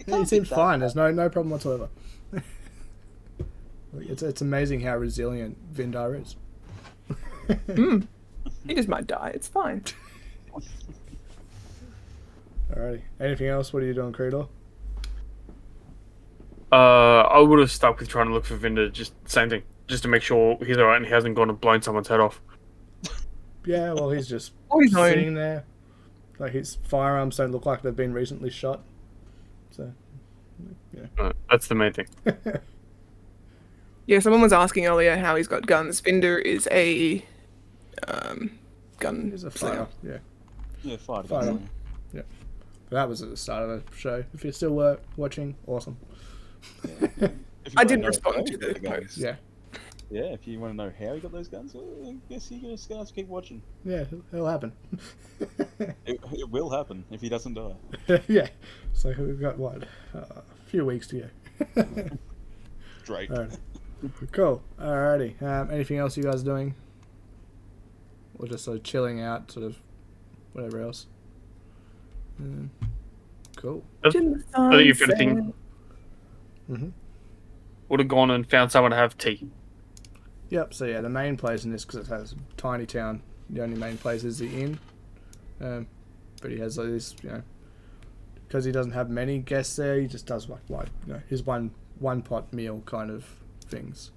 Yeah, he seems fine. There's no problem whatsoever. It's amazing how resilient Vindar is. He just might die. It's fine. Alrighty. Anything else? What are you doing, Creedor? I would have stuck with trying to look for Vinder. Just same thing, just to make sure he's alright and he hasn't gone and blown someone's head off. Yeah, well, he's just He's home. sitting there. Like his firearms don't look like they've been recently shot. So, yeah. That's the main thing. Yeah, someone was asking earlier how he's got guns. Vinder is a gun He's a slinger. fighter. Yeah. Yeah, fighter. Fighter. gun. But that was at the start of the show. If you're still watching, awesome. If you I wanna didn't know respond how to he the got guns, post. Yeah. Yeah, if you want to know how he got those guns, well, I guess you're just gonna have to keep watching. Yeah, it'll happen. It will happen if he doesn't die. Yeah. So we've got what? A few weeks to go. Drake. Alright. Cool. Alrighty. Anything else you guys are doing? Or just sort of chilling out, sort of whatever else? Cool. I think if anything, Mm-hmm. would have gone and found someone to have tea. Yep, so yeah, the main place in this, because it has a tiny town, the only main place is the inn. But he has like this, because he doesn't have many guests there, he just does like his one pot meal kind of things.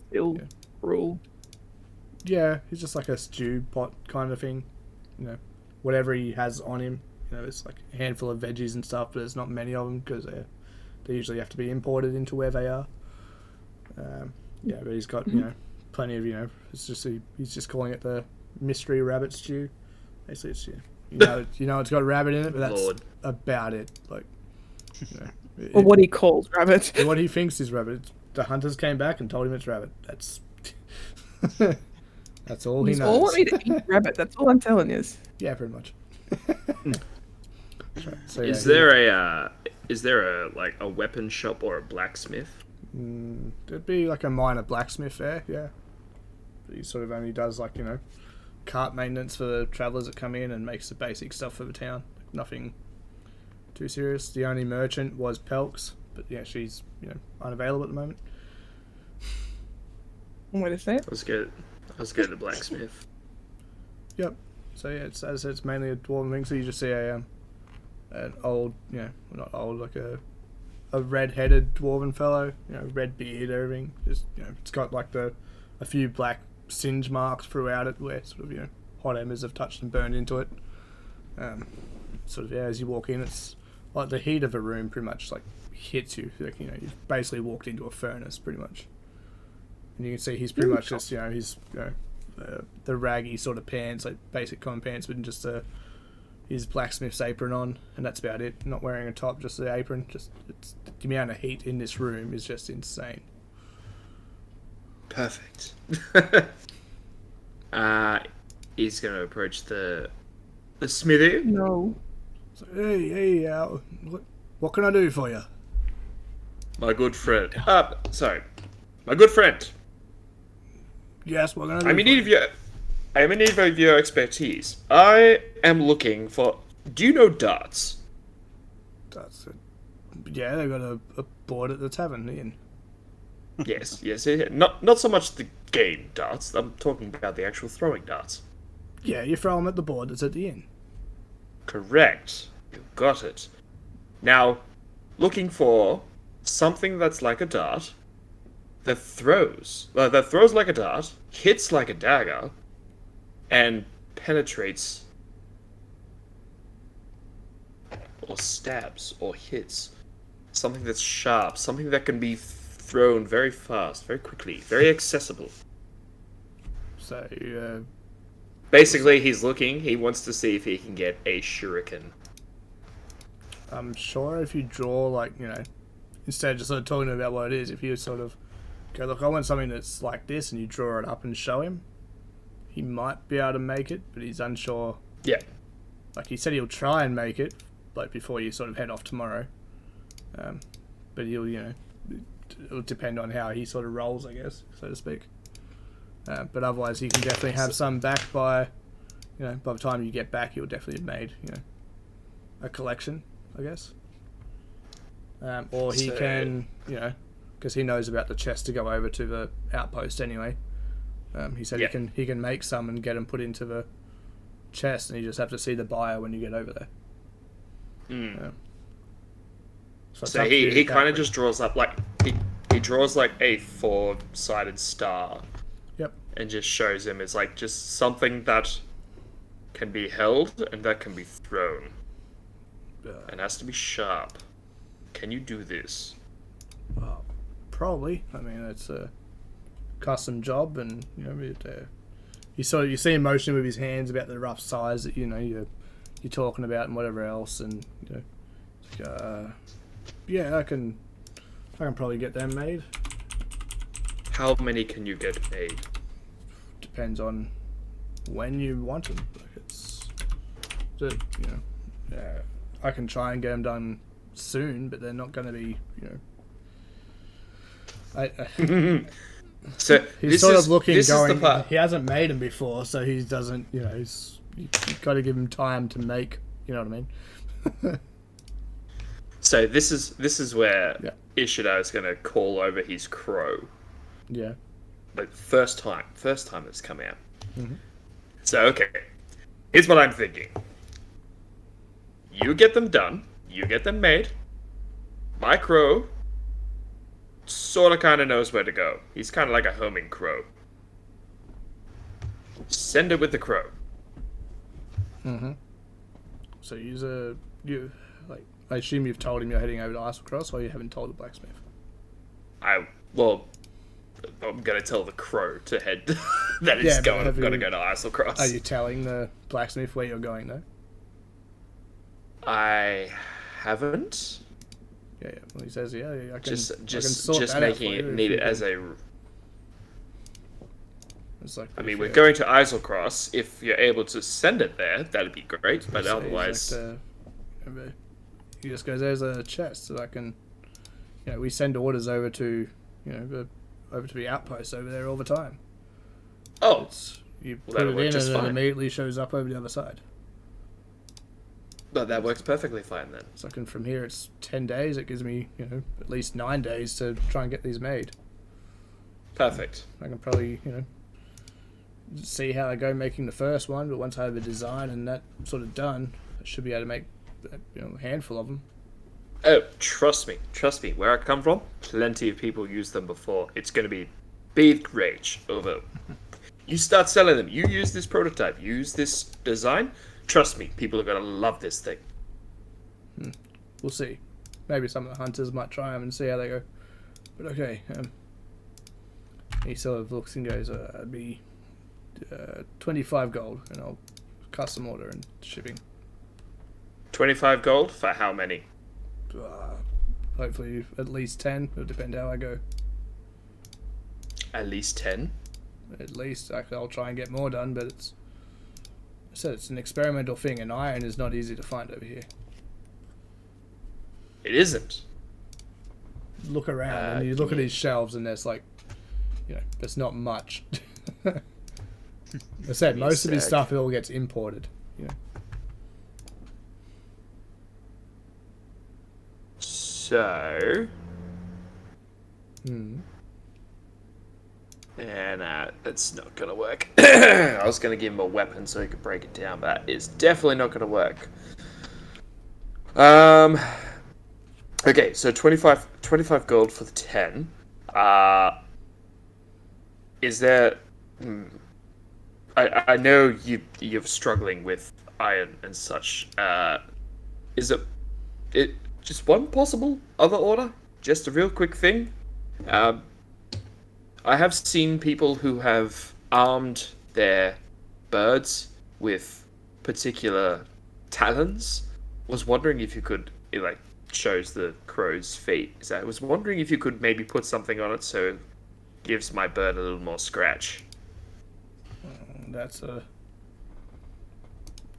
Still yeah. rule. Yeah, he's just like a stew pot kind of thing. Whatever he has on him. It's like a handful of veggies and stuff, but there's not many of them because they usually have to be imported into where they are. Yeah, but he's got plenty of it's just he's just calling it the mystery rabbit stew. Basically, it's it's got rabbit in it, but that's Lord. about it. Like, Or what he calls rabbit. what he thinks is rabbit. The hunters came back and told him it's rabbit. That's that's all he He's knows. all want me to eat rabbit. That's all I'm telling you. Yeah, pretty much. So, yeah, Is there a weapon shop or a blacksmith? There'd be like a minor blacksmith there, yeah. But he sort of only does like, cart maintenance for the travellers that come in and makes the basic stuff for the town. Nothing too serious. The only merchant was Pelks, but yeah, she's, unavailable at the moment. What is that? I was good at the blacksmith. Yep. So yeah, as I said, it's mainly a dwarven thing, so you just see an old, not old, like a red-headed dwarven fellow, red beard, everything. Just, it's got like a few black singe marks throughout it where sort of, hot embers have touched and burned into it. Sort of, as you walk in, it's like the heat of a room pretty much like hits you. Like, you've basically walked into a furnace pretty much. And you can see he's pretty much just, he's, the raggy sort of pants, like basic common pants, but just his blacksmith's apron on, and that's about it. Not wearing a top, just the apron. Just the amount of heat in this room is just insane. Perfect. He's going to approach the smithy. No. So, hey, what can I do for you? My good friend. My good friend. Yes, what can I do? I am in need of your expertise. I am looking for. Do you know darts? That's it. Yeah, they've got a board at the tavern inn. Yes. Not so much the game darts. I'm talking about the actual throwing darts. Yeah, you throw them at the board that's at the inn. Correct. You got it. Now, looking for something that's like a dart, that throws like a dart, hits like a dagger, and penetrates or stabs or hits. Something that's sharp, something that can be thrown very fast, very quickly, very accessible. So, Basically, he wants to see if he can get a shuriken. I'm sure if you draw, like, instead of just sort of talking about what it is, if you sort of go, look, I want something that's like this, and you draw it up and show him, he might be able to make it, but he's unsure. Yeah. Like, he said he'll try and make it, like, before you sort of head off tomorrow. But he'll, it'll depend on how he sort of rolls, I guess, so to speak. But otherwise, he can definitely have some back by the time you get back, you'll definitely have made, a collection, I guess. Or he can, because he knows about the chest to go over to the outpost anyway. He said he can make some and get them put into the chest, and you just have to see the buyer when you get over there. So he kind of just draws up like he draws like a 4-sided star. Yep. And just shows him it's like just something that can be held and that can be thrown. And has to be sharp. Can you do this? Well, Probably. I mean, it's a custom job, and you know, you see him motioning with his hands about the rough size that you're talking about and whatever else, and yeah, I can probably get them made. How many can you get made? Depends on when you want them. I can try and get them done soon, but they're not going to be, So he's sort of looking, this going. is the part. He hasn't made them before, so he doesn't. You've got to give him time to make. You know what I mean? So this is where Yeah. Ishida is going to call over his crow. Yeah. Like first time it's come out. Mhm. So okay, here's what I'm thinking. You get them done. You get them made. My crow sort of kind of knows where to go. He's kind of like a homing crow. Send it with the crow. Mm-hmm. So I assume you've told him you're heading over to Islecross, or you haven't told the blacksmith? I'm gonna tell the crow to head that Yeah, it's but gonna go to Islecross. Are you telling the blacksmith where you're going, though? I haven't. Yeah. Well, he says, yeah, I can. Just I can sort just that out making for it you if need you it as can. a. It's like, I mean, we're going to Islecross. If you're able to send it there, that'd be great. But So otherwise, he just goes, "There's a chest that I can." We send orders over to, over to the outpost over there all the time. oh, You Well, put that'll it work in, just and it fine. immediately shows up over the other side. but that works perfectly fine then. So from here, it's 10 days. It gives me, at least 9 days to try and get these made. Perfect. I can probably, see how I go making the first one, but once I have the design and that sort of done, I should be able to make, a handful of them. Oh, trust me. Where I come from, plenty of people used them before. It's going to be big rage over. You start selling them. You use this prototype. Use this design. Trust me, people are going to love this thing. We'll see. Maybe some of the hunters might try them and see how they go. But okay. He sort of looks and goes, "It'd be 25 gold, and I'll custom order and shipping. 25 gold for how many? Hopefully at least 10. It'll depend how I go. At least 10. At least I'll try and get more done, but it's an experimental thing, and iron is not easy to find over here. It isn't. Look around and you look at these shelves, and there's there's not much. I said most of his stuff all gets imported. So. Hmm. And that's not gonna work. I was gonna give him a weapon so he could break it down, but that is definitely not gonna work. Okay, so 25 gold for the 10. Is there? I know you're struggling with iron and such. Is it just one possible other order? Just a real quick thing. I have seen people who have armed their birds with particular talons. Was wondering if you could, it shows the crow's feet. I was wondering if you could maybe put something on it so it gives my bird a little more scratch.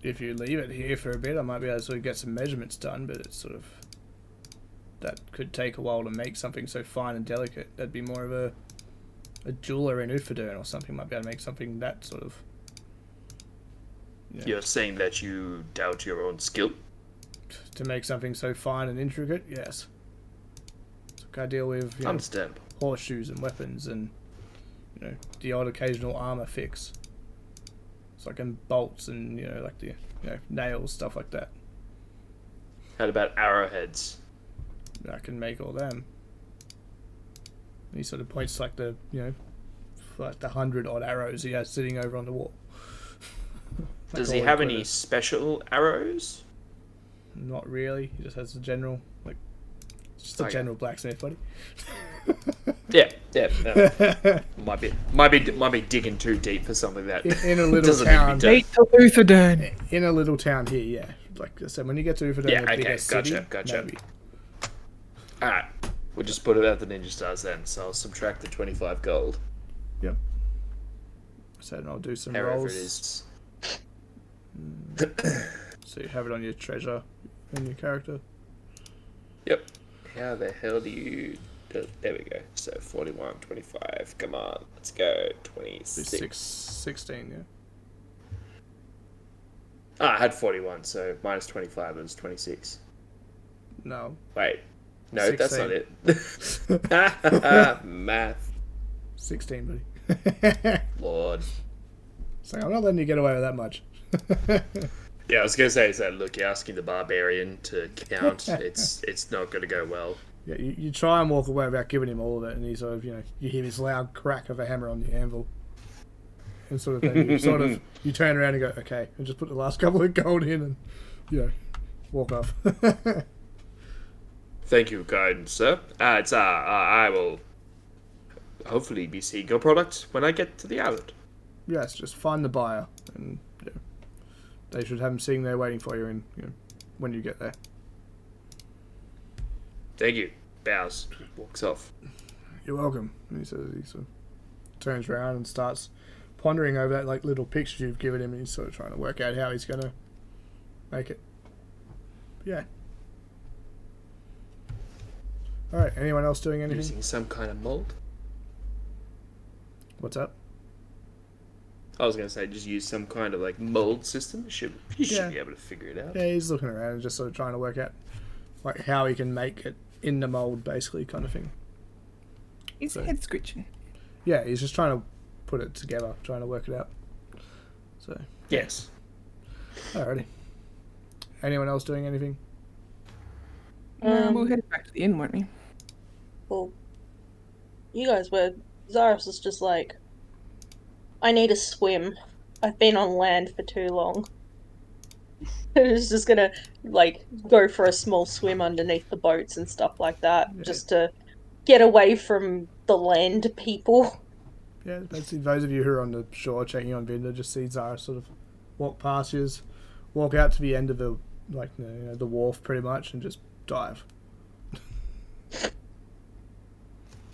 If you leave it here for a bit, I might be able to sort of get some measurements done, but it's that could take a while to make something so fine and delicate. That'd be more of a jeweler in Ufadern or something might be able to make something that sort of. You're saying that you doubt your own skill? To make something so fine and intricate, yes. So I deal with Understandable. horseshoes and weapons and the odd occasional armor fix. So I can bolts and nails, stuff like that. How about arrowheads? I can make all them. And he sort of points to the 100 odd arrows he has sitting over on the wall. Does he have any special arrows? Not really. He just has a general, just a general blacksmith, buddy. Yeah. Might be digging too deep for something that In a little doesn't town. need to be Meet to Uthodurn. In a little town here, yeah. Like I said, when you get to Uthodurn, Yeah, a okay, bigger city, gotcha. maybe. Alright, we'll just put it at the ninja stars then, so I'll subtract the 25 gold. Yep. So then I'll do some However rolls. it is. So you have it on your treasure and your character. Yep. How the hell do you... There we go. So 41, 25. Come on, let's go. 26. 16, yeah. I had 41, so minus 25 is 26. No. Wait. No, 16. that's not it. Math. 16, buddy. Lord. So I'm not letting you get away with that much. Yeah, I was gonna say, is that look, you're asking the barbarian to count. It's not gonna go well. Yeah, you try and walk away without giving him all of it, and he sort of, you hear this loud crack of a hammer on the anvil. And sort of then you turn around and go, okay, and just put the last couple of gold in and, walk off. Thank you, kind sir. I will hopefully be seeing your product when I get to the island. Yes, just find the buyer, and they should have him sitting there waiting for you, when you get there. Thank you. Bows. Walks off. You're welcome. And he sort of turns around and starts pondering over that little picture you've given him, and he's sort of trying to work out how he's going to make it. Yeah. All right. Anyone else doing anything? Using some kind of mold. What's up? I was gonna say just use some kind of mold system. You should be able to figure it out. Yeah, he's looking around and just sort of trying to work out how he can make it in the mold, basically, kind of thing. He's head scratching. Yeah, he's just trying to put it together, trying to work it out. So yes. Alrighty. Anyone else doing anything? We'll head back to the inn, won't we? Well, you guys were. Zaris was just like, I need a swim. I've been on land for too long. He was just gonna, go for a small swim underneath the boats and stuff like that, just to get away from the land people. Yeah, basically, those of you who are on the shore checking on Vinda just see Zara sort of walk past you, walk out to the end of the, the wharf pretty much, and just dive.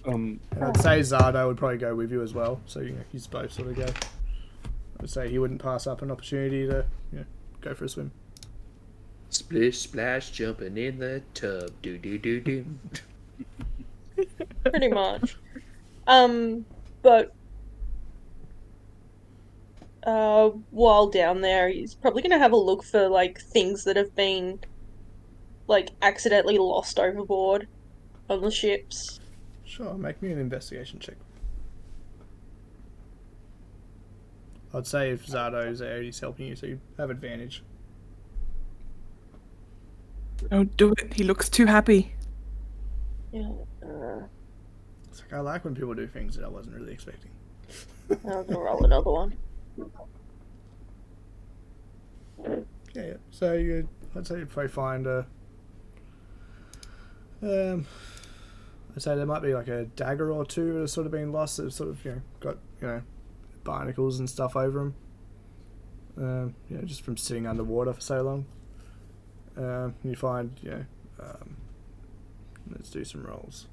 And I'd say Zardo would probably go with you as well, so you both sort of go. I would say he wouldn't pass up an opportunity to go for a swim. Splish splash, jumping in the tub, do. Pretty much. But while down there, he's probably gonna have a look for things that have been accidentally lost overboard on the ships. Sure, make me an investigation check. I'd say if Zardo's there, he's helping you, so you have advantage. Don't do it. He looks too happy. Yeah. It's I like when people do things that I wasn't really expecting. I'm gonna roll another one. Yeah. So I'd say you'd probably find I'd say there might be a dagger or two that have sort of been lost that have sort of got barnacles and stuff over them. Just from sitting underwater for so long. You find let's do some rolls.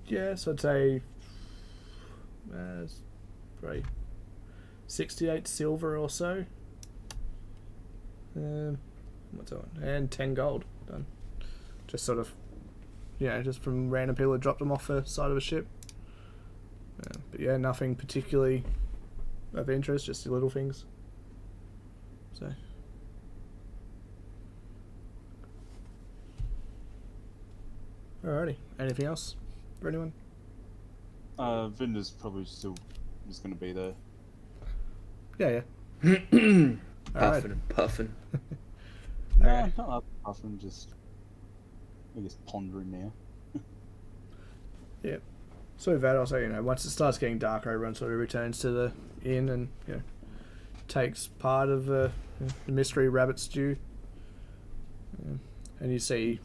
So I'd say it's probably 68 silver or so. What's that one? And 10 gold. Done. Just sort of, just from random people who dropped them off the side of a ship. But nothing particularly of interest, just the little things. So. Alrighty. Anything else for anyone? Vinder's probably still just going to be there. Yeah. Puffing and puffing. No, not puffing, just pondering now. Yeah. So with that, also, once it starts getting darker, everyone sort of returns to the inn and, takes part of the mystery rabbit stew. and you see,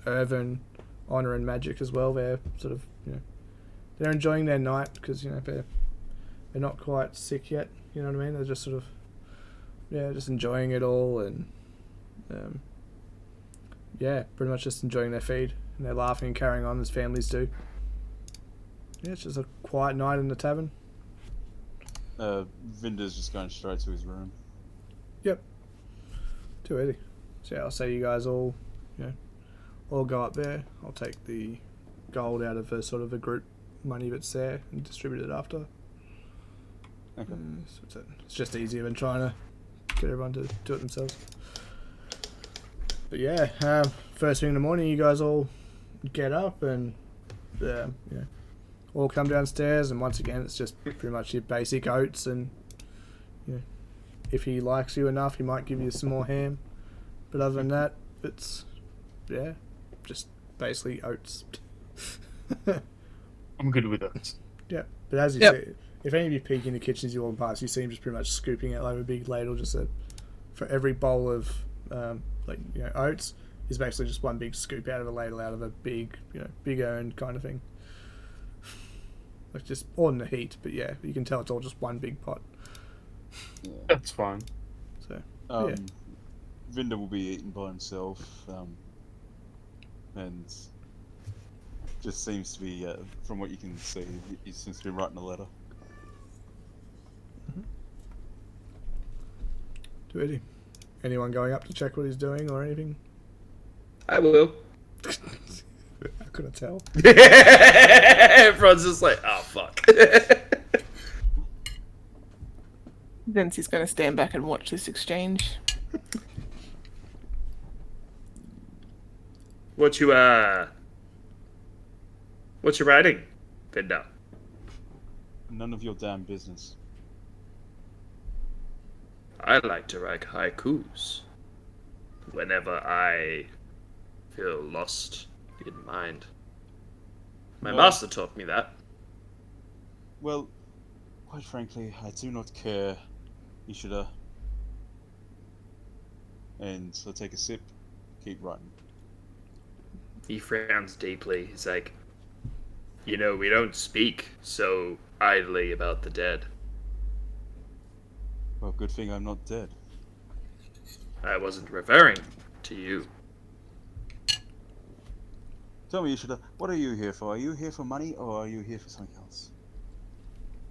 Irvin, Honor, and Magic as well. They're sort of, they're enjoying their night because they're not quite sick yet. You know what I mean? They're just sort of, just enjoying it all, and pretty much just enjoying their feed, and they're laughing and carrying on as families do. Yeah, it's just a quiet night in the tavern. Vinder's just going straight to his room. Yep. Too easy. So I'll say you guys all, all go up there. I'll take the gold out of sort of the group money that's there and distribute it after. Okay. So it's just easier than trying to get everyone to do it themselves. But yeah, first thing in the morning, you guys all get up and all come downstairs, and once again, it's just pretty much your basic oats, and if he likes you enough, he might give you some more ham. But other than that, it's just basically oats. I'm good with that. Yeah, but as you see, if any of you peek in the kitchens you walk past, you see him just pretty much scooping out like a big ladle, just for every bowl of oats is basically just one big scoop out of a ladle out of a big big urn kind of thing. Like just all in the heat, but yeah, you can tell it's all just one big pot. Yeah. That's fine. So Vinder will be eating by himself, and just seems to be, from what you can see, he seems to be writing a letter. Too easy. Anyone going up to check what he's doing or anything? I will. How could I tell? Everyone's just like, oh fuck. Vincy's going to stand back and watch this exchange. What you writing, Vinder? None of your damn business. I like to write haikus whenever I feel lost in mind. My master taught me that. Well, quite frankly, I do not care, Ishida. And so take a sip, keep writing. He frowns deeply. He's like, we don't speak so idly about the dead. Well, good thing I'm not dead. I wasn't referring to you. Tell me, Ishida, what are you here for? Are you here for money, or are you here for something else?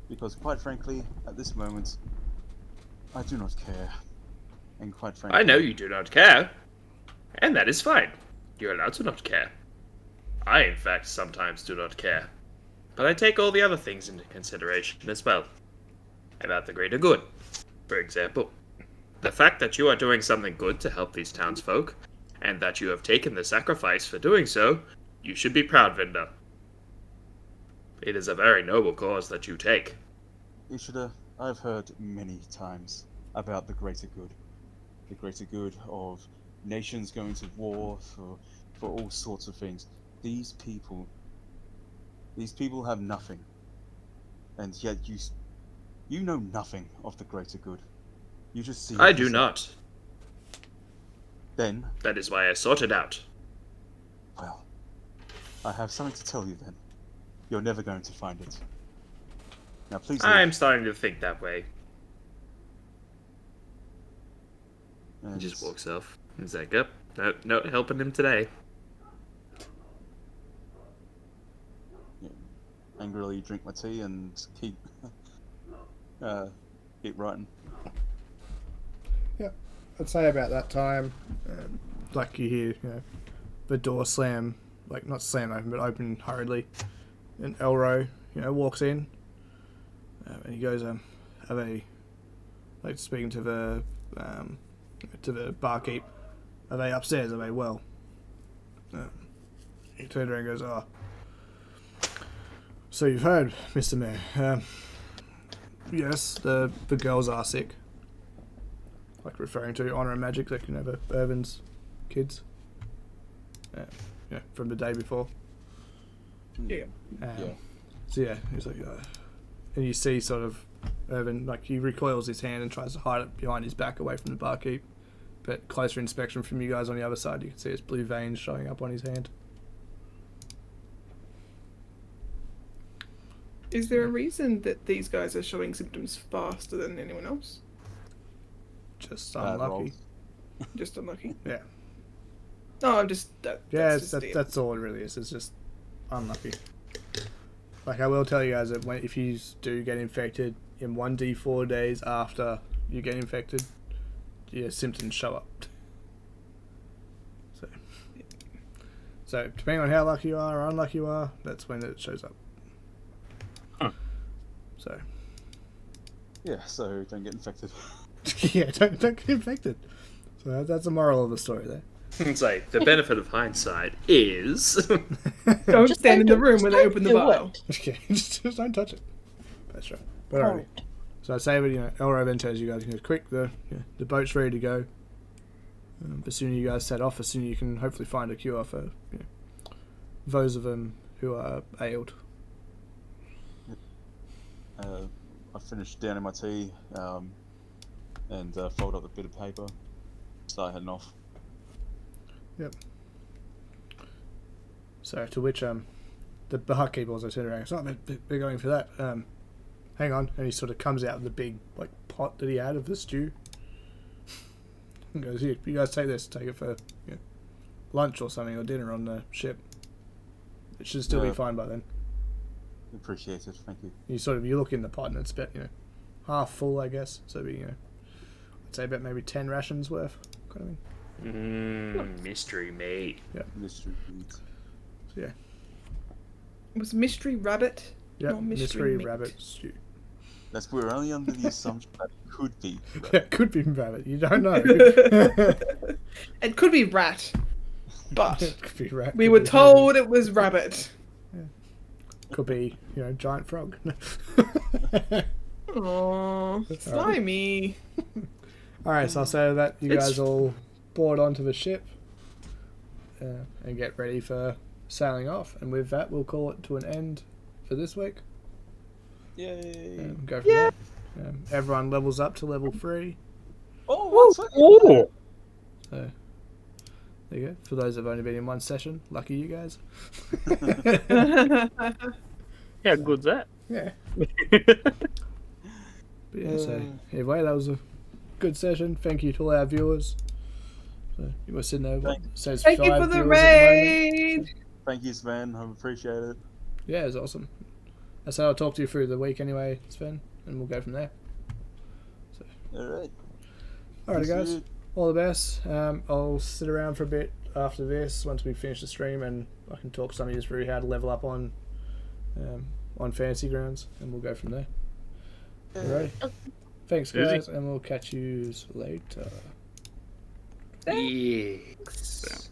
Because, quite frankly, at this moment, I do not care. And quite frankly... I know you do not care. And that is fine. You're allowed to not care. I, in fact, sometimes do not care. But I take all the other things into consideration as well. About the greater good. For example, the fact that you are doing something good to help these townsfolk, and that you have taken the sacrifice for doing so, you should be proud, Vinder. It is a very noble cause that you take. Ishida, I've heard many times about the greater good. The greater good of nations going to war for all sorts of things. These people have nothing. And yet you know nothing of the greater good. You just see... I do not. Then... That is why I sought it out. Well, I have something to tell you then. You're never going to find it. Now please leave. I'm starting to think that way. And He just walks off. He's like, yep, no helping him today. angrily drink my tea and keep writing. Yeah, I'd say about that time, like you hear, the door slam, like not slam open, but open hurriedly, and Elro, walks in, and he goes, "Are they, like speaking to the barkeep? Are they upstairs? Are they well?" He turned around and goes, "Oh, so you've heard, Mr. Mayor? Yes, the girls are sick." Like referring to Honor and Magic, like Irvin's kids. From the day before. Yeah. So yeah, he's like, and you see sort of Irvin, like he recoils his hand and tries to hide it behind his back away from the barkeep, but closer inspection from you guys on the other side, you can see his blue veins showing up on his hand. Is there a reason that these guys are showing symptoms faster than anyone else? Just Bad unlucky. rolls. Just unlucky. Yeah. No, I'm just that. Yeah, that's, just it. that's all it really is. It's just unlucky. Like, I will tell you guys that if you do get infected, in 1d4 days after you get infected, your symptoms show up. So depending on how lucky you are or unlucky you are, that's when it shows up. Huh. So. Yeah, so don't get infected. Yeah, don't get infected. So that's the moral of the story there. It's like the benefit of hindsight is. Don't Just stand in the don't- room just when they don't open the do vial. Okay, just don't touch it. That's right. But alrighty. So I say, Elro then tells you guys, quick, the boat's ready to go. The sooner you guys set off, the sooner you can hopefully find a cure for those of them who are ailed. I finished downing my tea and fold up a bit of paper. Start heading off. Yep. So to which the barkeep also turned around. It's not they're going for that. Hang on, and he sort of comes out with the big pot that he had of the stew. And goes, here, you guys take this, take it for lunch or something or dinner on the ship. It should still be fine by then. Appreciate it, thank you. You look in the pot and it's about half full, I guess. So it'd be I'd say about maybe 10 rations worth, kind of thing. Mystery meat. Mystery meat. So yeah, It was mystery rabbit. yep, not mystery meat. rabbit stew. We're only under the assumption that it could be. Yeah, could be rabbit. You don't know. It could be rat, but It could be rat. we could were be told it was rabbit. Could be giant frog. Aww, slimy. All right, so I'll say that you guys all board onto the ship and get ready for sailing off. And with that, we'll call it to an end for this week. Yay! Go from there. Everyone levels up to level 3. Oh, what's that? Oh! So there you go. For those that have only been in one session, lucky you guys. How good's that? Yeah. But yeah, so anyway, that was a good session. Thank you to all our viewers. So you were sitting there. Says Thank you 5 for the viewers at the moment. raid. Thank you, Sven. I appreciate it. Yeah, it's awesome. So I'll talk to you through the week anyway, Sven, and we'll go from there. Alright. Alright, guys. All the best. I'll sit around for a bit after this once we finish the stream, and I can talk some of you through how to level up on Fantasy Grounds, and we'll go from there. Alright. Thanks, guys, and we'll catch you later. Thanks.